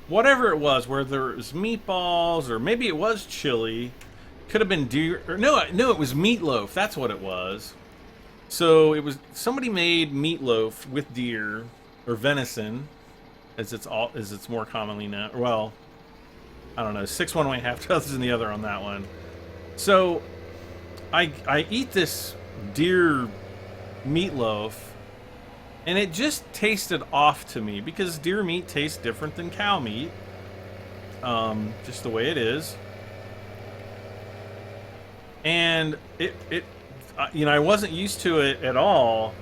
whatever it was, whether it was meatballs or maybe it was chili, could have been deer. Or no, it was meatloaf. That's what it was. So it was somebody made meatloaf with deer or venison, as it's more commonly known. Well, I don't know. 6 one way, half dozen the other on that one. So I eat this deer meatloaf, and it just tasted off to me because deer meat tastes different than cow meat, just the way it is. And it you know, I wasn't used to it at all,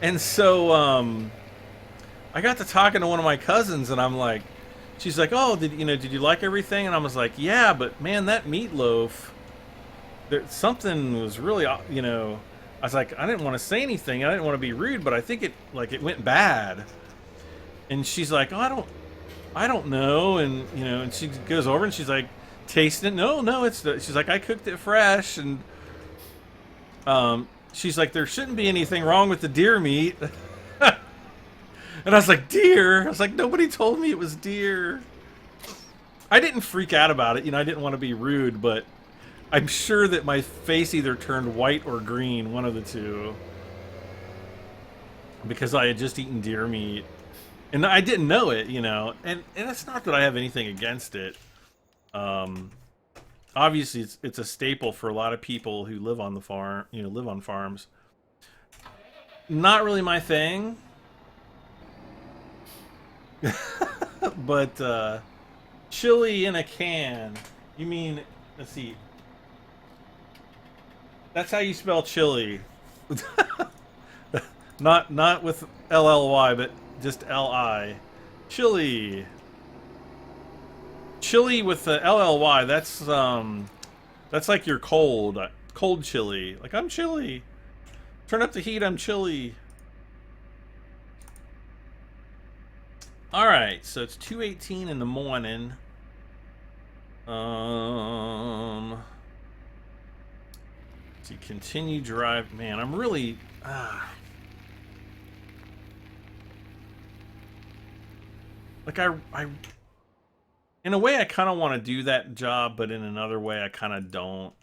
and so I got to talking to one of my cousins, and I'm like, she's like, "Oh, did you like everything?" And I was like, "Yeah, but man, that meatloaf, something was really, you know." I was like, I didn't want to say anything. I didn't want to be rude, but I think it went bad. And she's like, "Oh, I don't know." And and she goes over and she's like, tasting it. No, she's like, "I cooked it fresh." And she's like, "There shouldn't be anything wrong with the deer meat." And I was like, "Deer?" I was like, "Nobody told me it was deer." I didn't freak out about it. I didn't want to be rude, but I'm sure that my face either turned white or green, one of the two, because I had just eaten deer meat. And I didn't know it, and it's not that I have anything against it. Obviously, it's a staple for a lot of people who live on the farm, live on farms. Not really my thing. But chili in a can. You mean, let's see. That's how you spell chili. not with LLY, but just LI. Chili. Chili with the LLY. That's like you're cold. Cold chili. Like, I'm chilly. Turn up the heat. I'm chilly. All right, so it's 2:18 in the morning. To continue drive, man, I'm really like I in a way I kind of want to do that job, but in another way I kind of don't,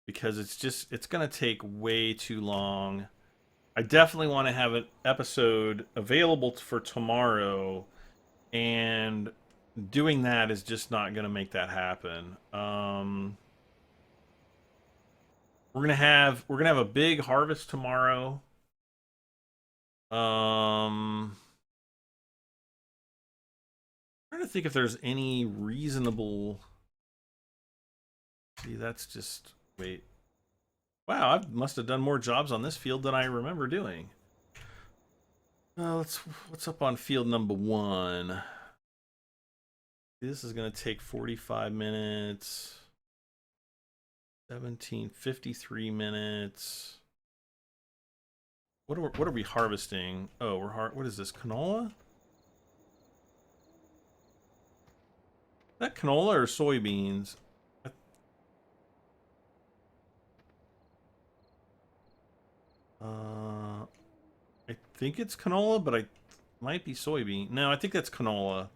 because it's gonna take way too long. I definitely want to have an episode available for tomorrow, and doing that is just not going to make that happen. We're gonna have a big harvest tomorrow. I'm trying to think if there's any reasonable. See, that's just wait. Wow, I must have done more jobs on this field than I remember doing. What's up on field number 1? This is gonna take 45 minutes. 1753 minutes. What are we harvesting? Oh, what is this, canola? Is that canola or soybeans? I think it's canola, but I might be soybean. No, I think that's canola.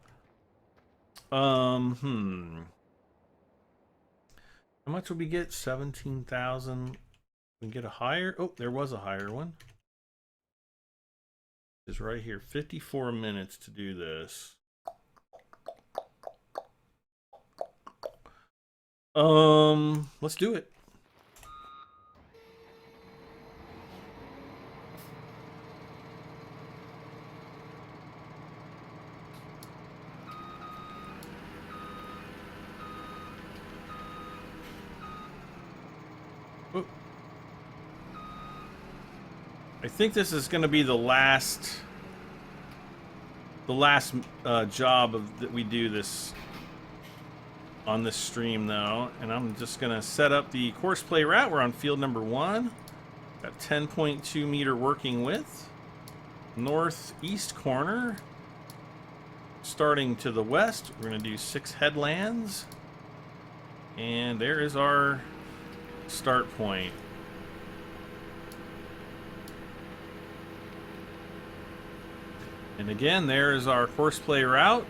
How much would we get? 17,000. We can get a higher. Oh, there was a higher one. Is right here. 54 minutes to do this. Let's do it. Oop. I think this is going to be the last job that we do this on this stream, though, and I'm just gonna set up the course play route. We're on field number 1. Got 10.2 meter working width, northeast corner. Starting to the west, we're gonna do 6 headlands, and there is our start point. And again, there is our course play route.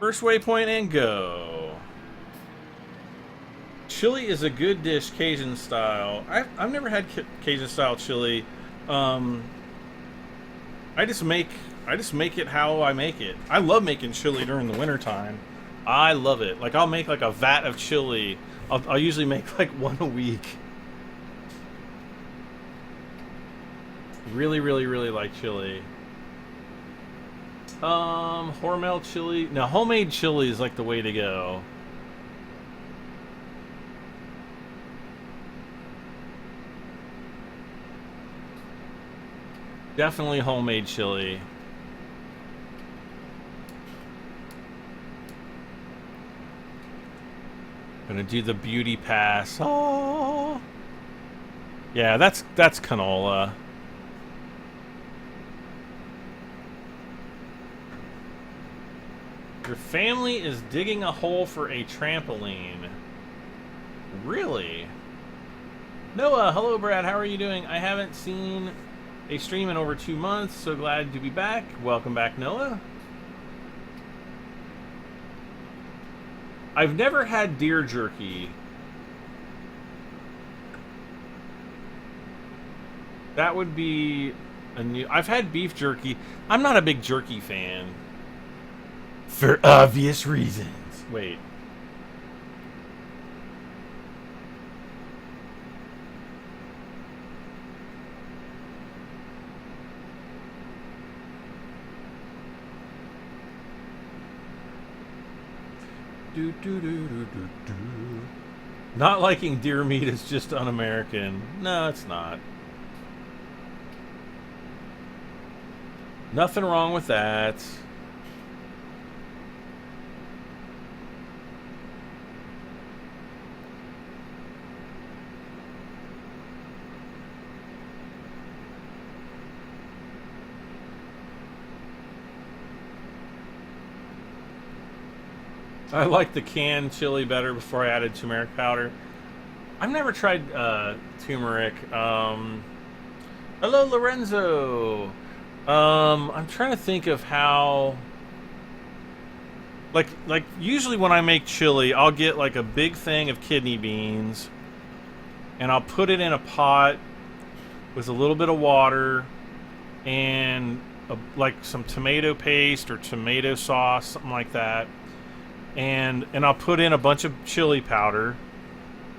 First waypoint and go. Chili is a good dish, Cajun style. I've never had Cajun style chili. I just make it how I make it. I love making chili during the winter time. I love it. Like, I'll make like a vat of chili. I'll usually make like 1 a week. Really, really, really like chili. Hormel chili. No, homemade chili is like the way to go. Definitely homemade chili. Gonna do the beauty pass. Oh, yeah, that's canola. Your family is digging a hole for a trampoline. Really? Noah, hello Brad, how are you doing? I haven't seen a stream in over 2 months, so glad to be back. Welcome back, Noah. I've never had deer jerky. That would be a new... I've had beef jerky. I'm not a big jerky fan. For obvious reasons. Wait. Not liking deer meat is just un-American. No, it's not. Nothing wrong with that. I like the canned chili better before I added turmeric powder. I've never tried turmeric. Hello, Lorenzo. I'm trying to think of how... Like usually when I make chili, I'll get like a big thing of kidney beans, and I'll put it in a pot with a little bit of water and like some tomato paste or tomato sauce, something like that. And I'll put in a bunch of chili powder.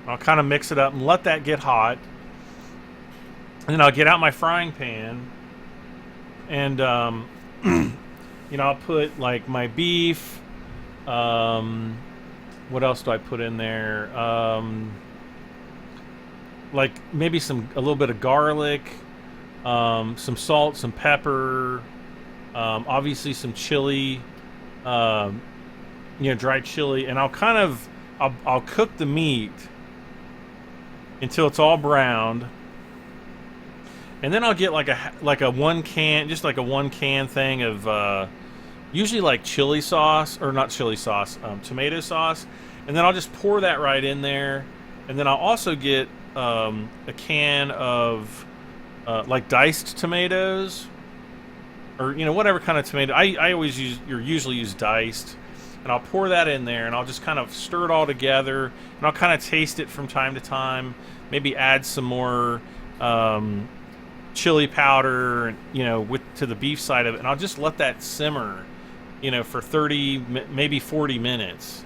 I'll kind of mix it up and let that get hot. And then I'll get out my frying pan. And, you know, I'll put like my beef. What else do I put in there? Like maybe a little bit of garlic, some salt, some pepper, obviously some chili, you know, dried chili, and I'll cook the meat until it's all browned, and then I'll get like a 1 can, just like a 1 can thing of usually like chili sauce, or not chili sauce, tomato sauce, and then I'll just pour that right in there, and then I'll also get a can of like diced tomatoes, or you know, whatever kind of tomato. I usually use diced. and I'll pour that in there, and I'll just kind of stir it all together, and I'll kind of taste it from time to time. Maybe add some more chili powder, you know, to the beef side of it, and I'll just let that simmer, you know, for 30, maybe 40 minutes.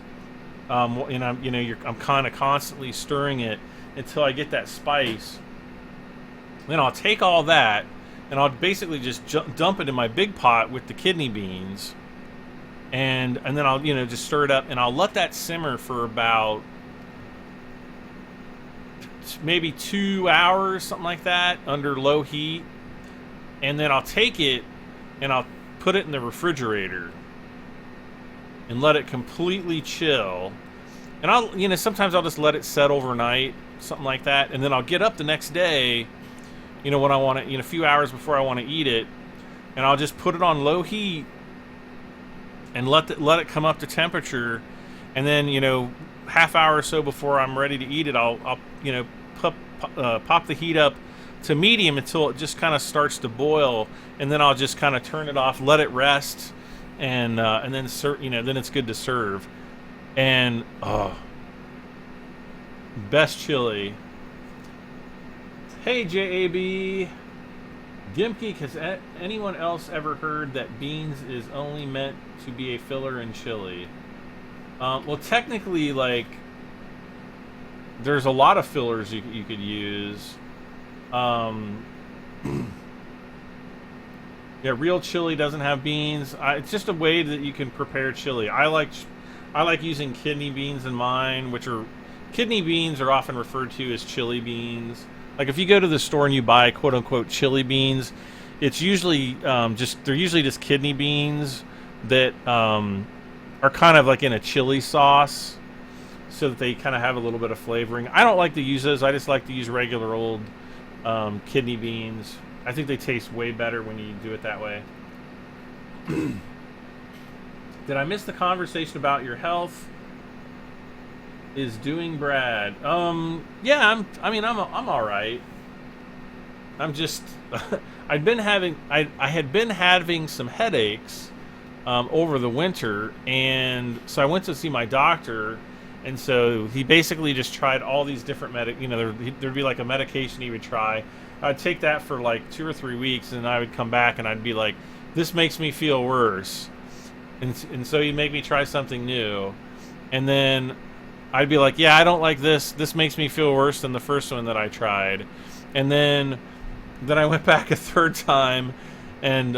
And I'm kind of constantly stirring it until I get that spice. Then I'll take all that, and I'll basically just dump it in my big pot with the kidney beans, and then I'll, you know, just stir it up, and I'll let that simmer for about maybe 2 hours, something like that, under low heat. And then I'll take it and I'll put it in the refrigerator and let it completely chill. And I'll, you know, sometimes I'll just let it set overnight, something like that, and then I'll get up the next day, you know, when I want to, you know, a few hours before I want to eat it, and I'll just put it on low heat and let it come up to temperature, and then, you know, half hour or so before I'm ready to eat it, I'll you know, pop the heat up to medium until it just kind of starts to boil, and then I'll just kind of turn it off, let it rest, and then you know, then it's good to serve. And best chili. Hey JAB, Gimke, has anyone else ever heard that beans is only meant to be a filler in chili? Well, technically, like, there's a lot of fillers you could use. Yeah, real chili doesn't have beans. It's just a way that you can prepare chili. I like using kidney beans in mine, kidney beans are often referred to as chili beans. Like, if you go to the store and you buy quote unquote chili beans, it's usually they're usually just kidney beans that are kind of like in a chili sauce, so that they kind of have a little bit of flavoring. I don't like to use those. I just like to use regular old kidney beans. I think they taste way better when you do it that way. Did I miss the conversation about your health? Is doing Brad? Yeah, I'm all right. I'm just I had been having some headaches over the winter, and so I went to see my doctor, and so he basically just tried all these different there'd be like a medication he would try. I'd take that for like 2 or 3 weeks, and I would come back and I'd be like, this makes me feel worse, and so he'd make me try something new, and then I'd be like, yeah, I don't like this makes me feel worse than the first one that I tried. And then I went back a third time, and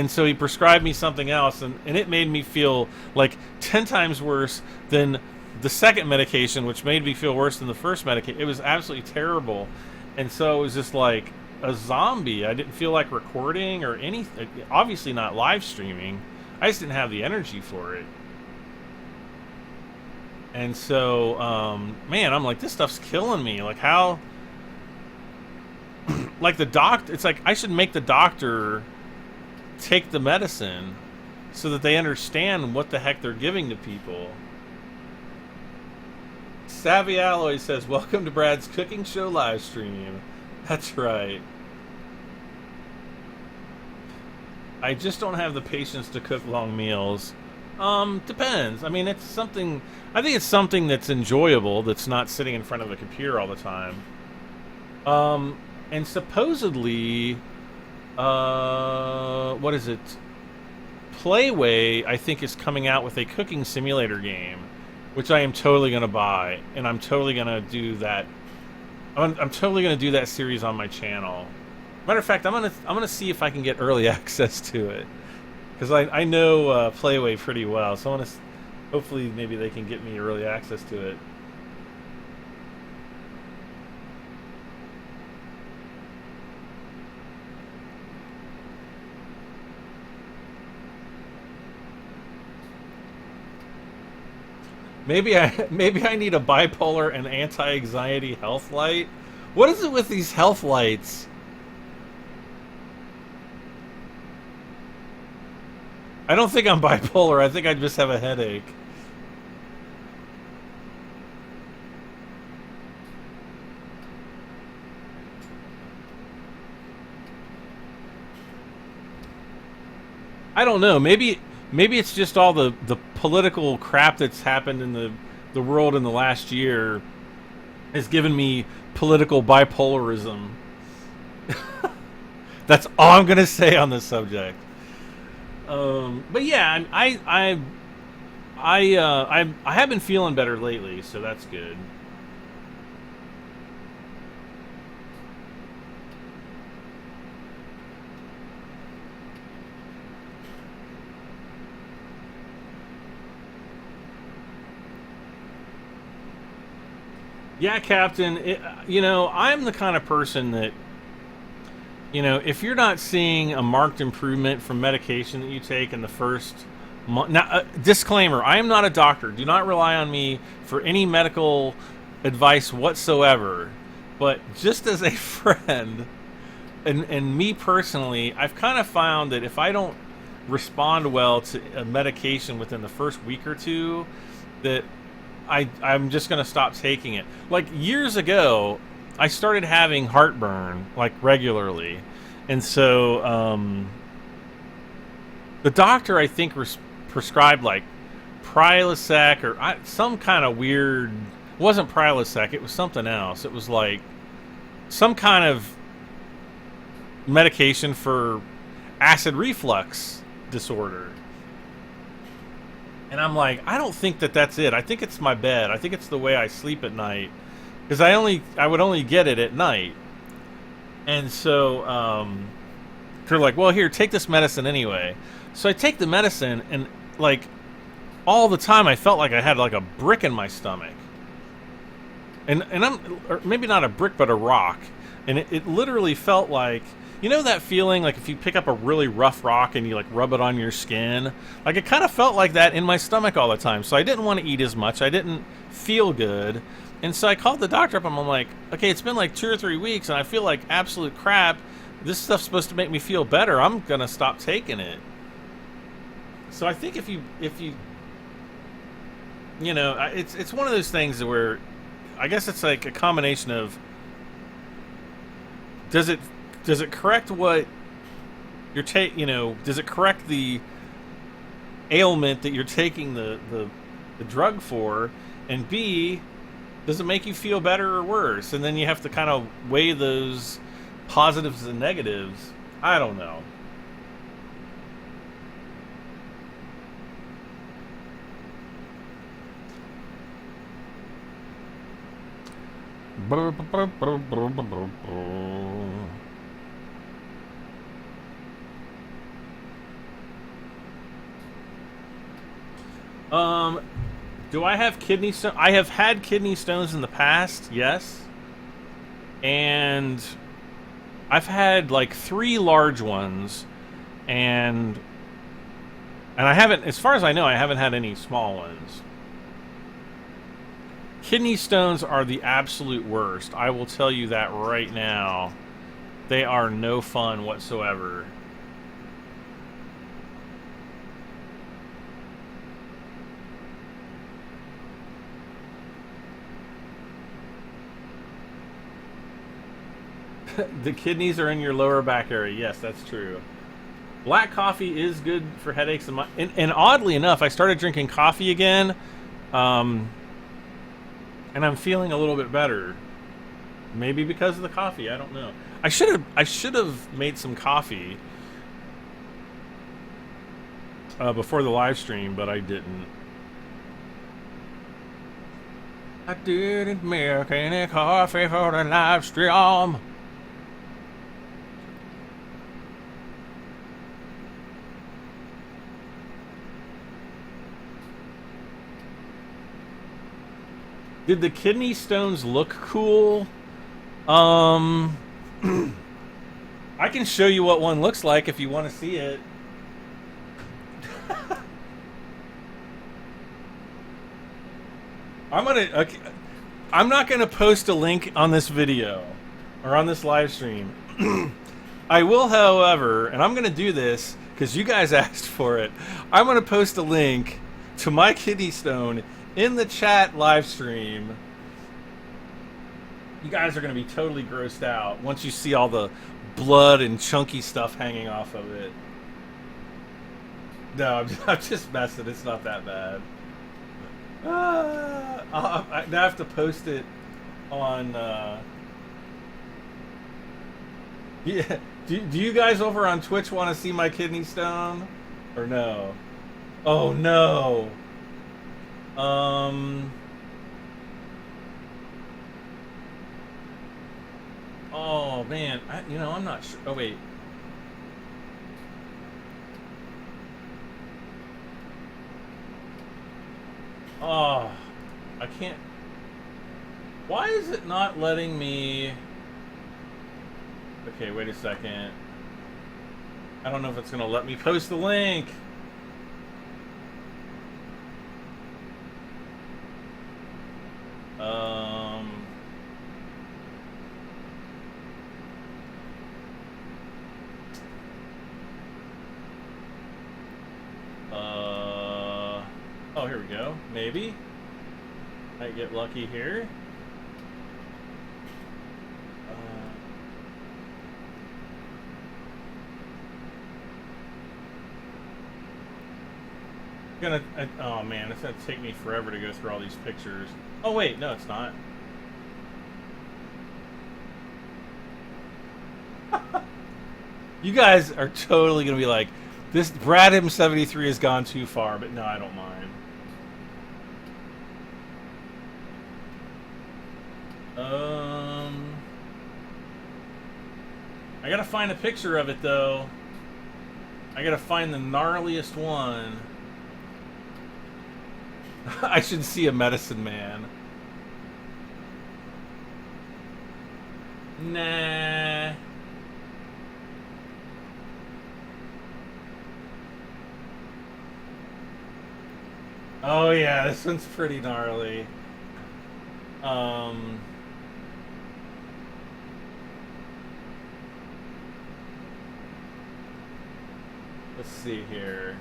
so he prescribed me something else, and it made me feel like 10 times worse than the second medication, which made me feel worse than the first medication. It was absolutely terrible. And so it was just like a zombie. I didn't feel like recording or anything. Obviously not live streaming. I just didn't have the energy for it. And so, man, I'm like, this stuff's killing me. Like, how... like, the doctor... It's like, I should make the doctor take the medicine so that they understand what the heck they're giving to people. Savvy Alloy says, welcome to Brad's Cooking Show live stream. That's right. I just don't have the patience to cook long meals. Depends. I mean, it's something... I think it's something that's enjoyable, that's not sitting in front of a computer all the time. And supposedly, what is it? Playway, I think, is coming out with a cooking simulator game, which I am totally going to buy, and I'm totally going to do that. I'm totally going to do that series on my channel. Matter of fact, I'm gonna see if I can get early access to it, because I know Playway pretty well, so I want to. Hopefully, maybe they can get me early access to it. Maybe I need a bipolar and anti-anxiety health light. What is it with these health lights? I don't think I'm bipolar. I think I just have a headache. I don't know. Maybe maybe it's just all the political crap that's happened in the world in the last year has given me political bipolarism. That's all I'm gonna say on this subject. But yeah, I have been feeling better lately, so that's good. Yeah, Captain. You know, I'm the kind of person that, you know, if you're not seeing a marked improvement from medication that you take in the first month. Now, disclaimer: I am not a doctor. Do not rely on me for any medical advice whatsoever. But just as a friend, and me personally, I've kind of found that if I don't respond well to a medication within the first week or two, that I'm just going to stop taking it. Like years ago, I started having heartburn like regularly. And so the doctor, I think, prescribed like Prilosec or some kind of weird... It wasn't Prilosec, it was something else. It was like some kind of medication for acid reflux disorder. And I'm like, I don't think that that's it. I think it's my bed. I think it's the way I sleep at night. Because I would only get it at night. And so they're like, well, here, take this medicine anyway. So I take the medicine, and like all the time I felt like I had like a brick in my stomach. And or maybe not a brick, but a rock. And it literally felt like, you know that feeling like if you pick up a really rough rock and you like rub it on your skin? Like it kind of felt like that in my stomach all the time. So I didn't want to eat as much. I didn't feel good. And so I called the doctor up and I'm like, okay, it's been like 2 or 3 weeks and I feel like absolute crap. This stuff's supposed to make me feel better. I'm going to stop taking it. So I think if you you know, it's one of those things where I guess it's like a combination of does it correct what you're you know, does it correct the ailment that you're taking the drug for, and B, does it make you feel better or worse? And then you have to kind of weigh those positives and negatives. I don't know. Do I have kidney stones? I have had kidney stones in the past, yes. And I've had like 3 large ones, and I haven't, as far as I know, I haven't had any small ones. Kidney stones are the absolute worst. I will tell you that right now. They are no fun whatsoever. The kidneys are in your lower back area. Yes, that's true. Black coffee is good for headaches. And oddly enough, I started drinking coffee again. And I'm feeling a little bit better. Maybe because of the coffee. I don't know. I should have made some coffee before the live stream, but I didn't. I didn't make any coffee for the live stream. Did the kidney stones look cool? I can show you what one looks like if you want to see it. I'm not gonna post a link on this video or on this live stream. I will, however, and I'm gonna do this because you guys asked for it. I'm gonna post a link to my kidney stone in the chat live stream. You guys are going to be totally grossed out once you see all the blood and chunky stuff hanging off of it. No, I'm just messing. It's not that bad. I now have to post it on. Yeah. Do you guys over on Twitch want to see my kidney stone, or no? Oh no. Oh man, I'm not sure. Oh wait. Oh, I can't. Why is it not letting me? Okay, wait a second. I don't know if it's gonna let me post the link. Oh, here we go. Maybe. Might get lucky here. Oh man, it's gonna take me forever to go through all these pictures. Oh wait, no, it's not. You guys are totally gonna be like, this Brad M73 has gone too far, but no, I don't mind. I gotta find a picture of it though. I gotta find the gnarliest one. I should see a medicine man. Nah. Oh yeah, this one's pretty gnarly. Let's see here.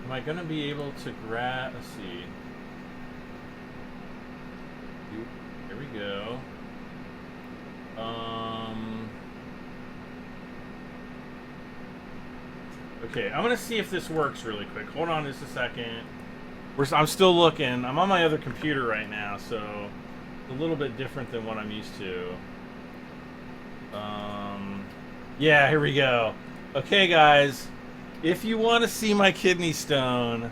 Am I gonna be able to grab? Let's see. Here we go. Okay, I'm gonna see if this works really quick. Hold on just a second. I'm still looking. I'm on my other computer right now, so it's a little bit different than what I'm used to. Yeah, here we go. Okay, guys. If you want to see my kidney stone,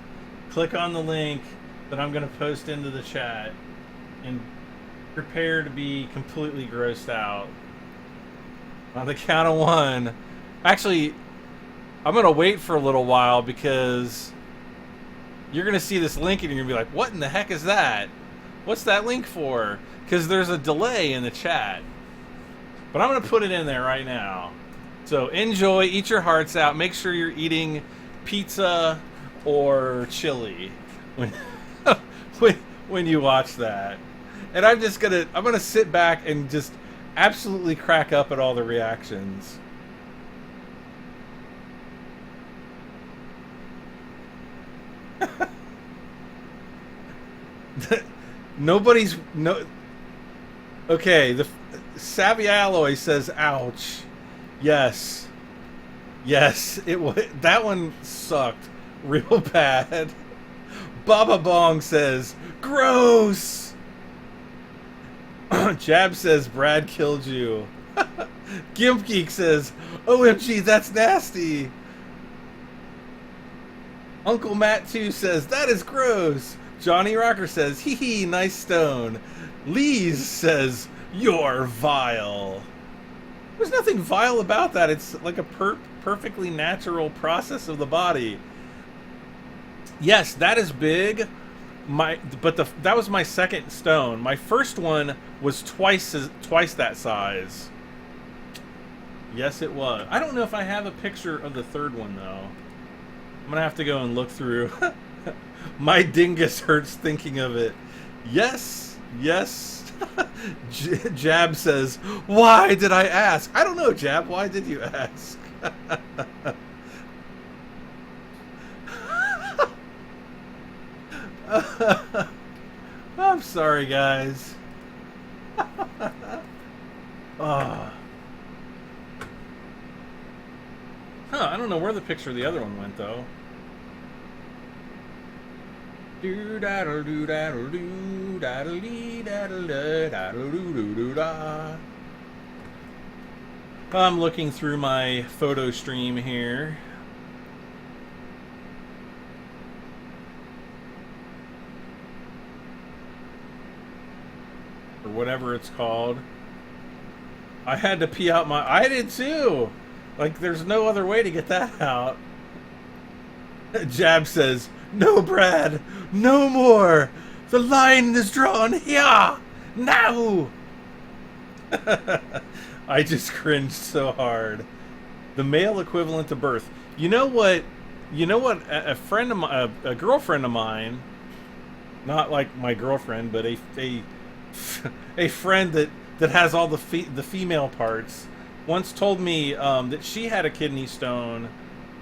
click on the link that I'm going to post into the chat and prepare to be completely grossed out. On the count of one. Actually, I'm going to wait for a little while because you're going to see this link and you're going to be like, what in the heck is that? What's that link for? Because there's a delay in the chat. But I'm going to put it in there right now. So enjoy, eat your hearts out. Make sure you're eating pizza or chili when you watch that. And I'm gonna sit back and just absolutely crack up at all the reactions. Okay, the Savvy Alloy says ouch. Yes, that one sucked real bad. Baba Bong says gross. Jab says Brad killed you. Gimp Geek says OMG, that's nasty. Uncle Matt 2 says that is gross. Johnny Rocker says hee hee, nice stone. Lees says you're vile. There's nothing vile about that. It's like a perfectly natural process of the body. Yes, that is big. That was my second stone. My first one was twice that size. Yes, it was. I don't know if I have a picture of the third one though. I'm gonna have to go and look through. My dingus hurts thinking of it. Yes. Jab says, why did I ask? I don't know, Jab. Why did you ask? I'm sorry, guys. Oh. Huh, I don't know where the picture of the other one went, though. I'm looking through my photo stream here. Or whatever it's called. I had to pee out my... I did too! Like, there's no other way to get that out. Jab says, "No, Brad! No more! The line is drawn here! Now!" I just cringed so hard. The male equivalent to birth. You know what? You know what? A friend of my, a girlfriend of mine, not like my girlfriend, but a friend that has all the female parts, once told me that she had a kidney stone,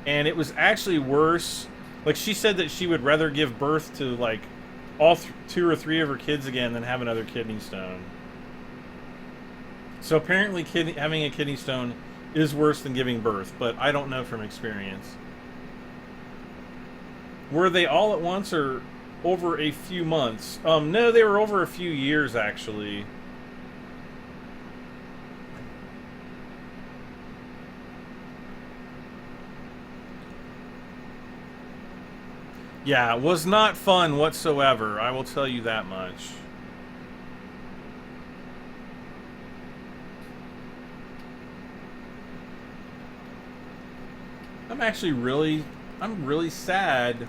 and it was actually worse. Like, she said that she would rather give birth to like all 2 or 3 of her kids again than have another kidney stone. So apparently having a kidney stone is worse than giving birth, but I don't know from experience. Were they all at once or over a few months? No, they were over a few years, actually. Yeah, it was not fun whatsoever, I will tell you that much. I'm really sad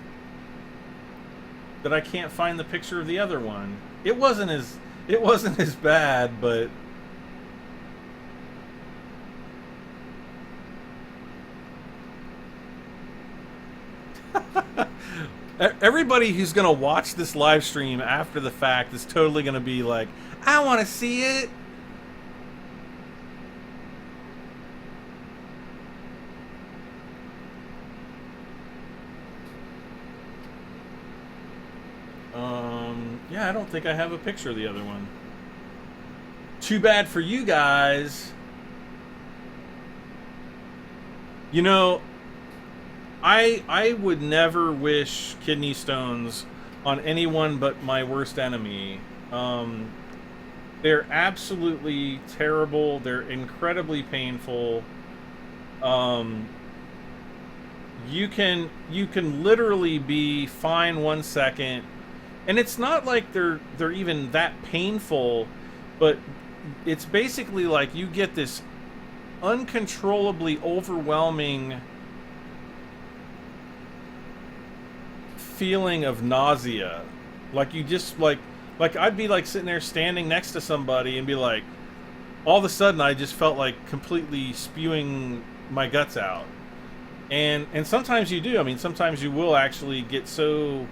that I can't find the picture of the other one. It wasn't as bad, but everybody who's gonna watch this live stream after the fact is totally gonna be like, I want to see it. Yeah, I don't think I have a picture of the other one. Too bad for you guys. You know, I would never wish kidney stones on anyone but my worst enemy. They're absolutely terrible. They're incredibly painful. You can literally be fine 1 second, and it's not like they're even that painful, but it's basically like you get this uncontrollably overwhelming feeling of nausea. Like you just like I'd be like sitting there standing next to somebody and be like, all of a sudden I just felt like completely spewing my guts out. And sometimes you do. I mean, sometimes you will actually get so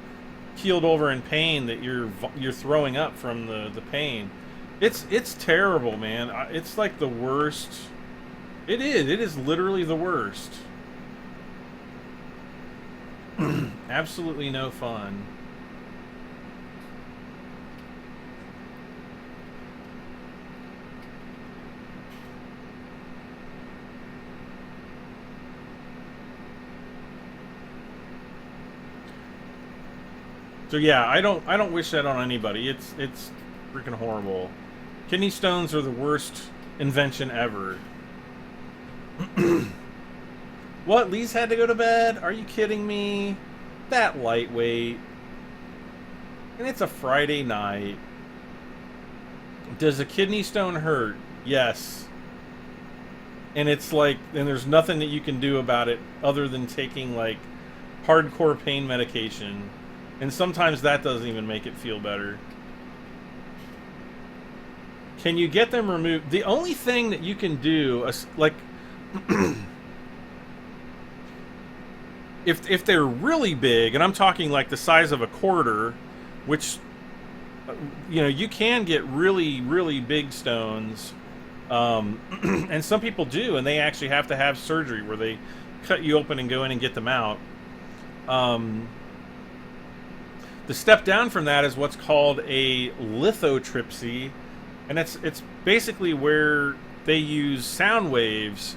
keeled over in pain that you're throwing up from the pain. It's terrible, man. It's like the worst. It is literally the worst. Absolutely no fun. So yeah, I don't wish that on anybody. It's freaking horrible. Kidney stones are the worst invention ever. What? Lee's had to go to bed? Are you kidding me? That lightweight. And it's a Friday night. Does a kidney stone hurt? Yes. And it's like, and there's nothing that you can do about it other than taking like hardcore pain medication. And sometimes that doesn't even make it feel better. Can you get them removed? The only thing that you can do, like, if they're really big, and I'm talking like the size of a quarter, which, you know, you can get really, really big stones. And some people do, and they actually have to have surgery where they cut you open and go in and get them out. The step down from that is what's called a lithotripsy, and it's basically where they use sound waves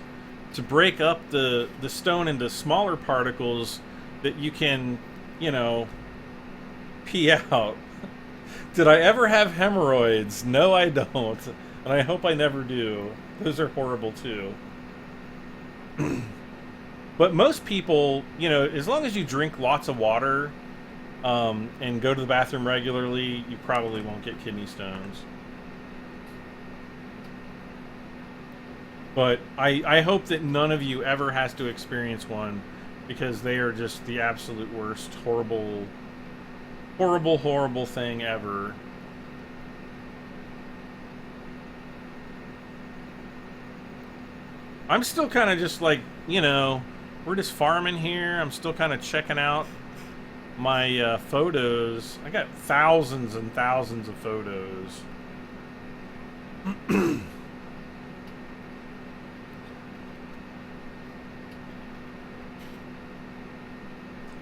to break up the stone into smaller particles that you can, you know, pee out. Did I ever have hemorrhoids? No, I don't. And I hope I never do. Those are horrible too. But most people, you know, as long as you drink lots of water and go to the bathroom regularly, you probably won't get kidney stones. But I hope that none of you ever has to experience one, because they are just the absolute worst, horrible, horrible, horrible thing ever. I'm still kind of just like, you know, we're just farming here. I'm still kind of checking out my photos. I got thousands and thousands of photos.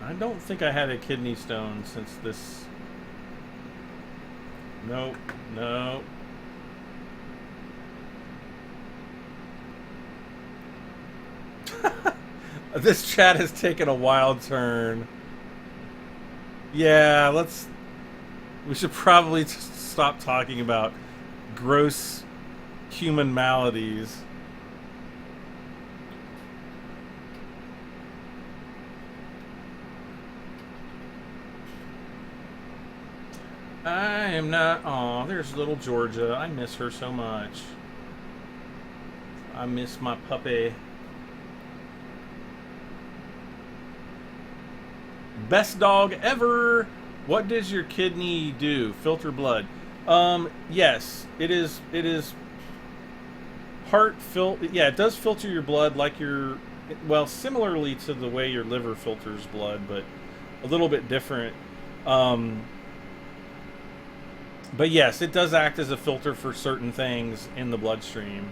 I don't think I had a kidney stone since this. Nope, no. This chat has taken a wild turn. Yeah, we should probably stop talking about gross human maladies. I am not. Aw, there's little Georgia. I miss her so much. I miss my puppy. Best dog ever. What does your kidney do? Filter blood. Yes, it is heart yeah, it does filter your blood like your, well, similarly to the way your liver filters blood, but a little bit different. But yes, it does act as a filter for certain things in the bloodstream.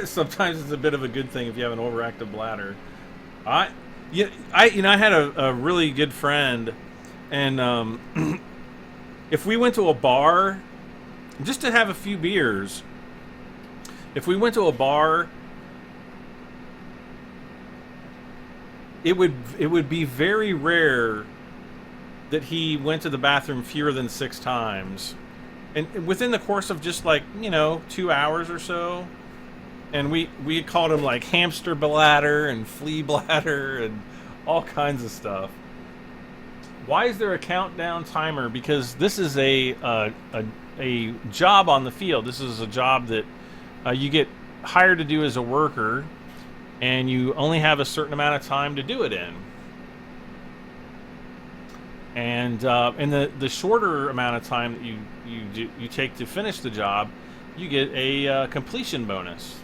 Sometimes it's a bit of a good thing if you have an overactive bladder. I had a really good friend, and if we went to a bar just to have a few beers, if we went to a bar, it would be very rare that he went to the bathroom fewer than 6 times, and within the course of just, like, you know, 2 hours or so. And we called him, like, hamster bladder and flea bladder and all kinds of stuff. Why is there a countdown timer? Because this is a job on the field. This is a job that you get hired to do as a worker, and you only have a certain amount of time to do it in. And in the shorter amount of time that you take to finish the job, you get a completion bonus.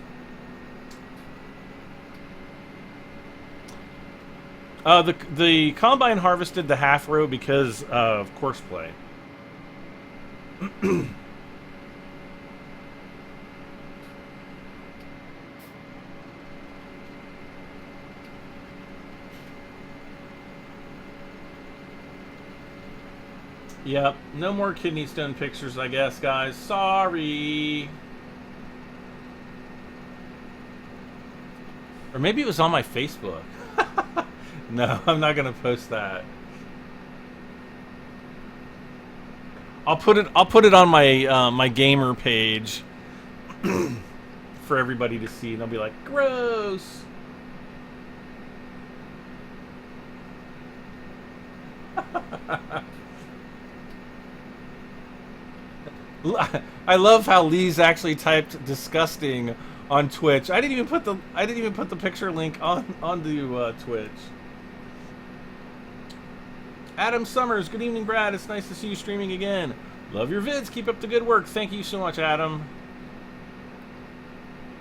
The Combine harvested the half row because of courseplay. Yep, no more kidney stone pictures, I guess, guys. Sorry. Or maybe it was on my Facebook. No, I'm not gonna post that. I'll put it on my my gamer page for everybody to see, and they'll be like, gross. I love how Lee's actually typed disgusting on Twitch. I didn't even put the picture link onto Twitch. Adam Summers, good evening, Brad. It's nice to see you streaming again. Love your vids. Keep up the good work. Thank you so much, Adam.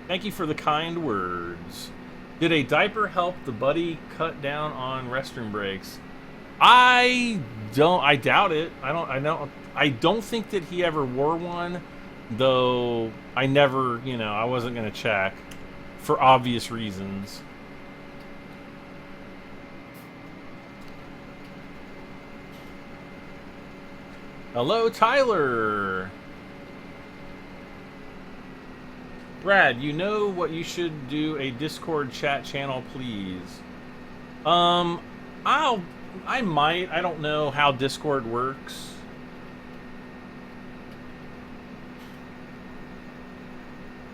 Thank you for the kind words. Did a diaper help the buddy cut down on restroom breaks? I doubt it. I don't think that he ever wore one, though I never, I wasn't going to check for obvious reasons. Hello, Tyler. Brad, you know what you should do? A Discord chat channel, please. I might. I don't know how Discord works.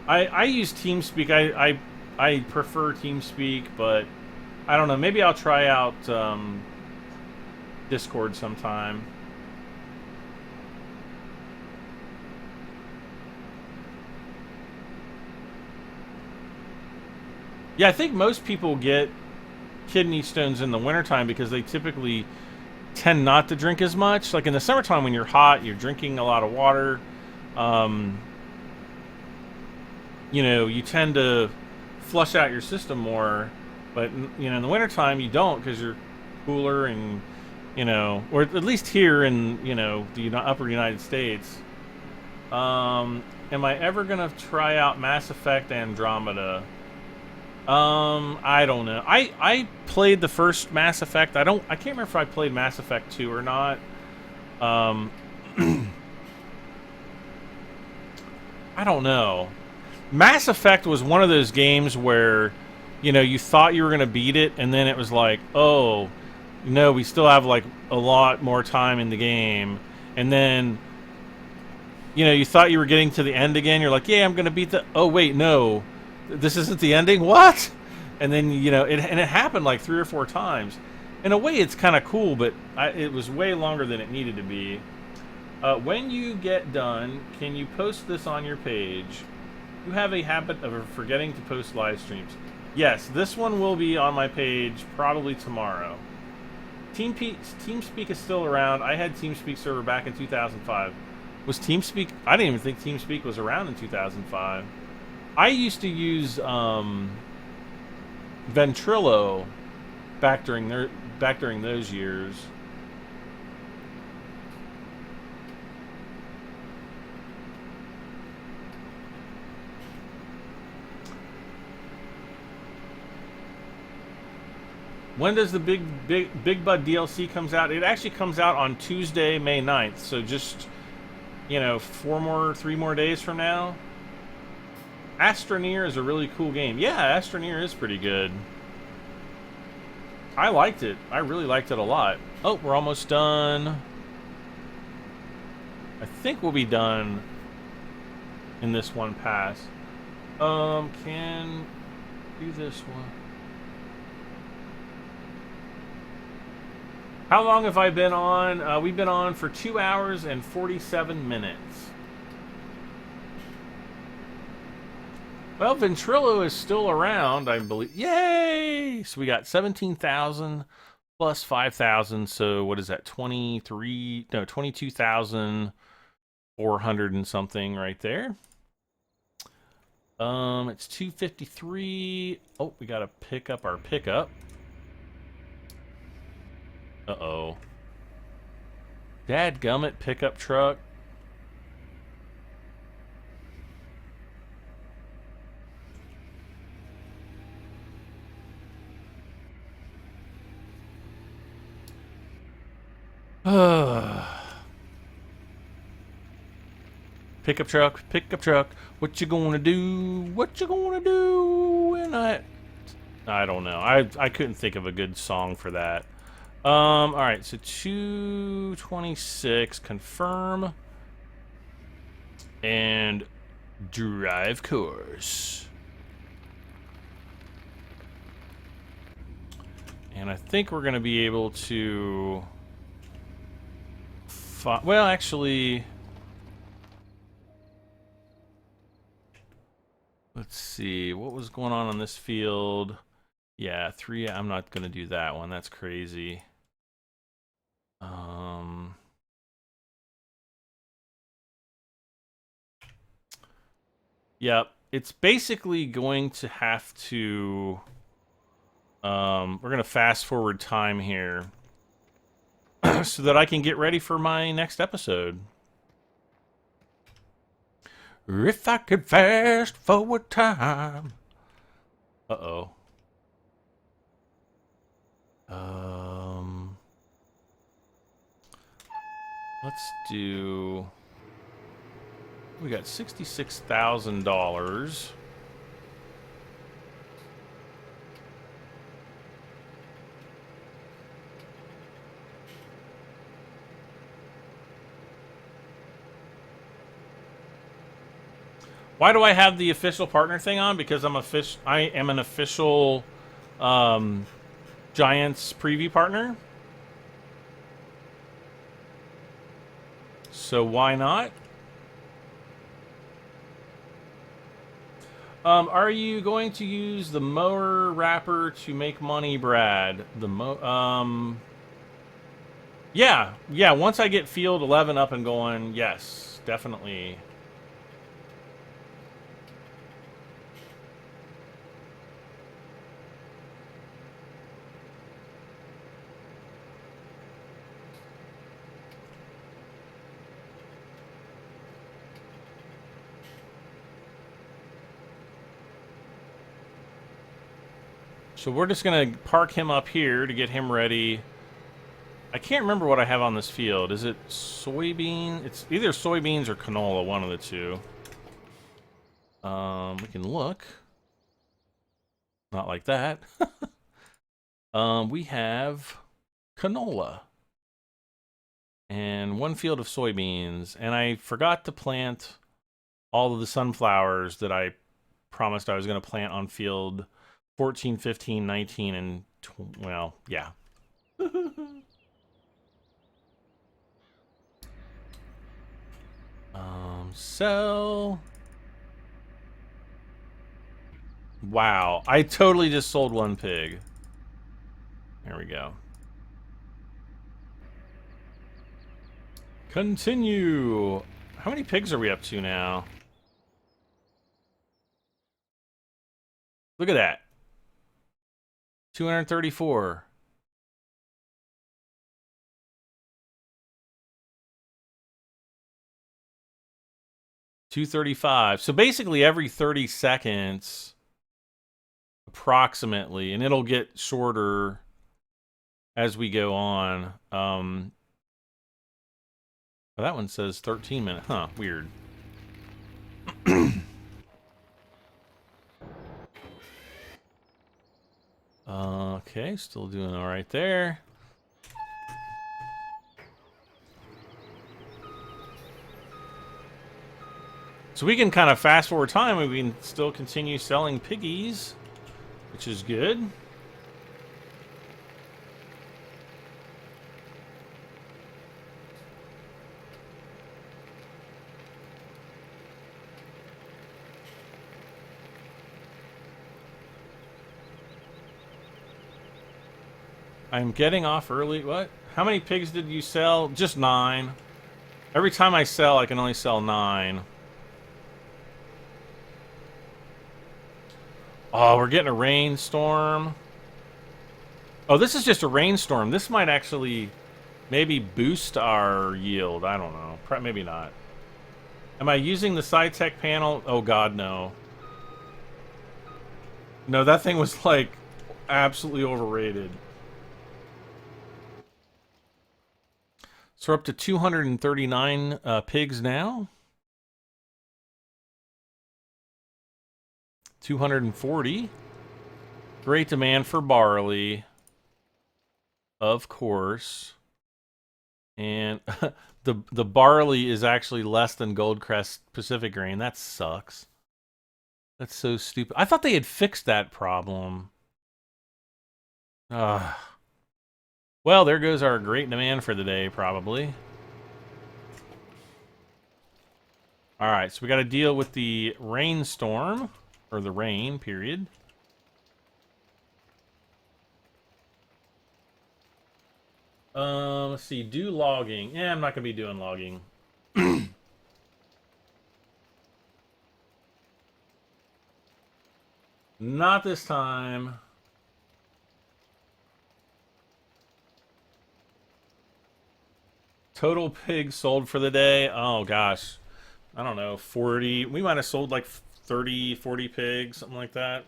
I use TeamSpeak. I prefer TeamSpeak, but I don't know. Maybe I'll try out Discord sometime. Yeah, I think most people get kidney stones in the wintertime because they typically tend not to drink as much. Like in the summertime when you're hot, you're drinking a lot of water. You know, you tend to flush out your system more. But, you know, in the wintertime you don't because you're cooler and, you know, or at least here in, you know, the upper United States. Am I ever going to try out Mass Effect Andromeda? I don't know. I played the first Mass Effect. I can't remember if I played Mass Effect 2 or not. I don't know. Mass Effect was one of those games where, you know, you thought you were going to beat it, and then it was like, oh, no, we still have, like, a lot more time in the game. And then, you know, you thought you were getting to the end again. You're like, yeah, I'm going to beat the... Oh, wait, no. This isn't the ending? What? And then, you know, it happened like 3 or 4 times. In a way, it's kind of cool, but it was way longer than it needed to be. When you get done, can you post this on your page? You have a habit of forgetting to post live streams. Yes, this one will be on my page probably tomorrow. TeamSpeak is still around. I had TeamSpeak server back in 2005. Was TeamSpeak... I didn't even think TeamSpeak was around in 2005. I used to use Ventrilo back during those years. When does the Big Bud DLC comes out? It actually comes out on Tuesday, May 9th. So just, you know, 3 more days from now. Astroneer is a really cool game. Yeah, Astroneer is pretty good. I liked it. I really liked it a lot. Oh, we're almost done. I think we'll be done in this one pass. Can do this one. How long have I been on? We've been on for 2 hours and 47 minutes. Well, Ventrilo is still around, I believe. Yay! So we got 17,000 plus 5,000. So what is that? 22,400 and something right there. It's 253. Oh, we got to pick up our pickup. Uh-oh. Dadgummit pickup truck. Pickup truck. What you gonna do? What you gonna do? And I don't know. I couldn't think of a good song for that. All right. So 226. Confirm. And drive course. And I think we're gonna be able to. Well, actually, let's see. What was going on this field? Yeah, 3. I'm not going to do that one. That's crazy. Yep. It's basically going to have to... we're going to fast forward time here. So that I can get ready for my next episode. If I could fast forward time. Uh-oh. Let's do... We got $66,000. Why do I have the official partner thing on? Because I am an official Giants preview partner. So why not? Are you going to use the mower wrapper to make money, Brad? Yeah. Once I get Field 11 up and going, yes, definitely. So we're just going to park him up here to get him ready. I can't remember what I have on this field. Is it soybean? It's either soybeans or canola, one of the two. We can look. Not like that. We have canola. And one field of soybeans. And I forgot to plant all of the sunflowers that I promised I was going to plant on field 14, 15, 19, and well, yeah. Sell. Wow, I totally just sold one pig. There we go. Continue. How many pigs are we up to now? Look at that. 234. $235. So basically every 30 seconds, approximately, and it'll get shorter as we go on. Well, that one says 13 minutes. Huh, weird. Okay, still doing all right there. So we can kind of fast forward time and we can still continue selling piggies, which is good. I'm getting off early. What? How many pigs did you sell? Just 9. Every time I sell, I can only sell 9. Oh, we're getting a rainstorm. Oh, this is just a rainstorm. This might actually maybe boost our yield. I don't know. Maybe not. Am I using the SciTech panel? Oh, God, no. No, that thing was, like, absolutely overrated. So we're up to 239 pigs now. 240. Great demand for barley, of course. And the barley is actually less than Goldcrest Pacific grain. That sucks. That's so stupid. I thought they had fixed that problem. Well, there goes our great demand for the day, probably. Alright, so we got to deal with the rainstorm. Or the rain, period. Let's see. Do logging. Yeah, I'm not going to be doing logging. Not this time. Total pigs sold for the day. Oh, gosh. I don't know. 40. We might have sold like 30, 40 pigs, something like that.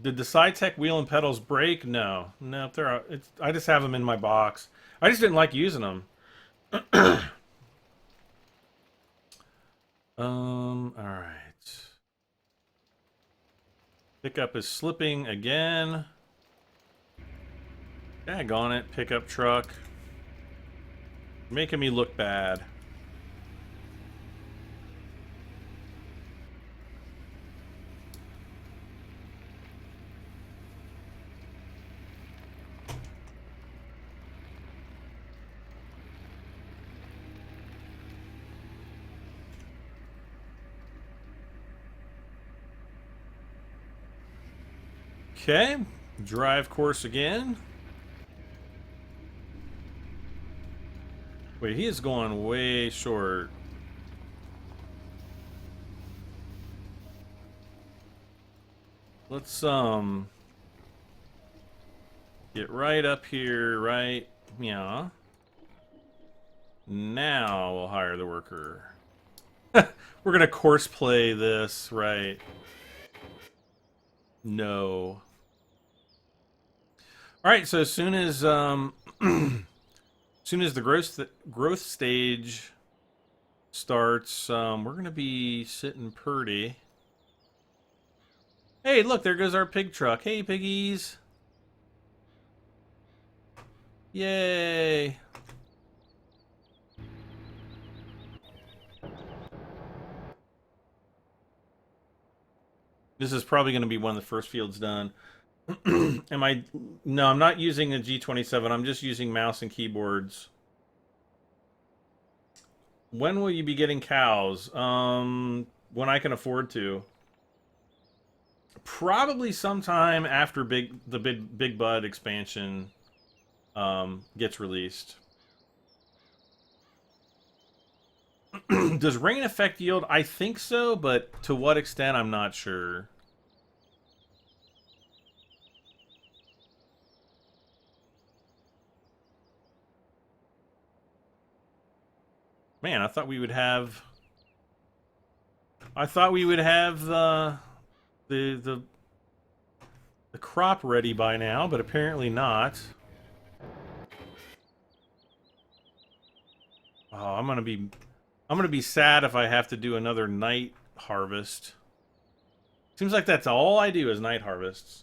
Did the SciTech wheel and pedals break? No. No, I just have them in my box. I just didn't like using them. Alright. Pickup is slipping again. Daggone it, pickup truck. Making me look bad. Okay, drive course again. Wait, he is going way short. Let's get right up here, right? Yeah. Now we'll hire the worker. We're gonna course play this, right? No. All right, so as soon as as soon as the growth stage starts, we're gonna be sitting pretty. Hey, look, there goes our pig truck. Hey, piggies! Yay! This is probably going to be one of the first fields done. No, I'm not using a G27. I'm just using mouse and keyboards. When will you be getting cows? When I can afford to. Probably sometime after the big bud expansion gets released. Does rain affect yield? I think so, but to what extent, I'm not sure. Man, I thought we would have the crop ready by now, but apparently not. Oh, I'm gonna be sad if I have to do another night harvest. Seems like that's all I do is night harvests.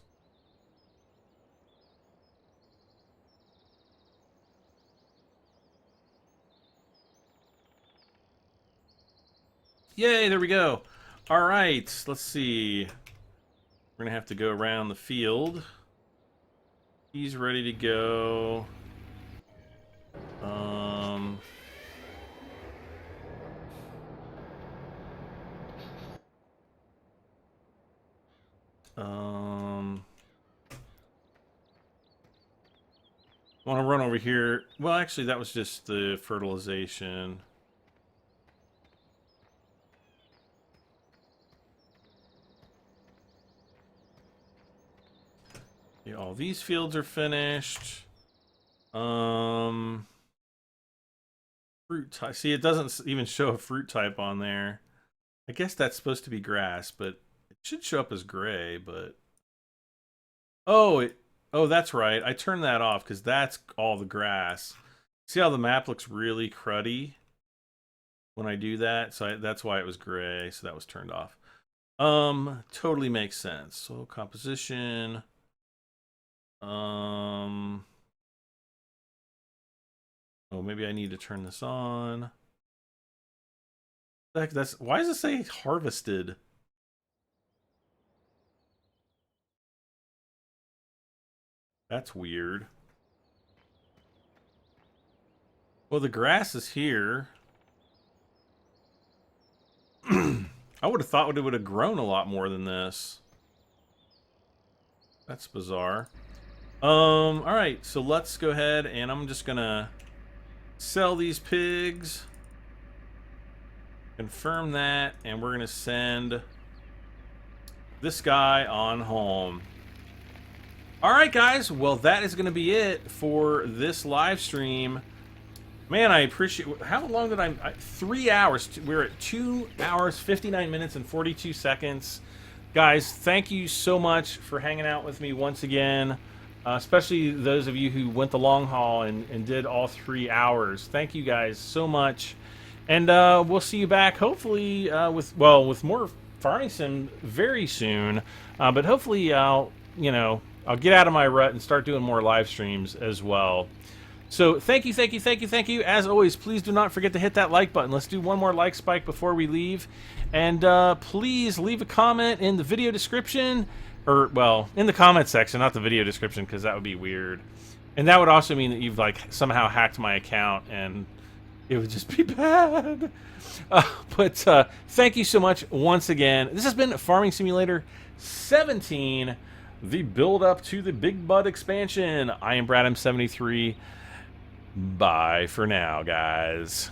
Yay, there we go. All right, let's see. We're gonna have to go around the field. He's ready to go. I want to run over here. Well, actually, that was just the fertilization. Yeah, all these fields are finished. Fruit type. See, it doesn't even show a fruit type on there. I guess that's supposed to be grass, but it should show up as gray, but... Oh, oh, that's right. I turned that off because that's all the grass. See how the map looks really cruddy when I do that? So that's why it was gray, so that was turned off. Totally makes sense. So composition... Oh, maybe I need to turn this on. That's why does it say harvested? That's weird. Well, the grass is here. I would have thought it would have grown a lot more than this. That's bizarre. All right, so let's go ahead and I'm just gonna sell these pigs, confirm that, and we're gonna send this guy on home. All right, guys, well, that is gonna be it for this live stream. Man, I appreciate. How long did I 3 hours. We're at 2 hours 59 minutes and 42 seconds. Guys, thank you so much for hanging out with me once again, especially those of you who went the long haul and did all 3 hours. Thank you guys so much. And we'll see you back, hopefully, with more Farming Sim very soon. But hopefully I'll get out of my rut and start doing more live streams as well. So thank you, thank you, thank you, thank you. As always, please do not forget to hit that like button. Let's do one more like spike before we leave. And please leave a comment in the video description. Or, well, in the comment section, not the video description, because that would be weird. And that would also mean that you've, like, somehow hacked my account, and it would just be bad. But thank you so much once again. This has been Farming Simulator 17, the build-up to the Big Bud expansion. I am Brad M73. Bye for now, guys.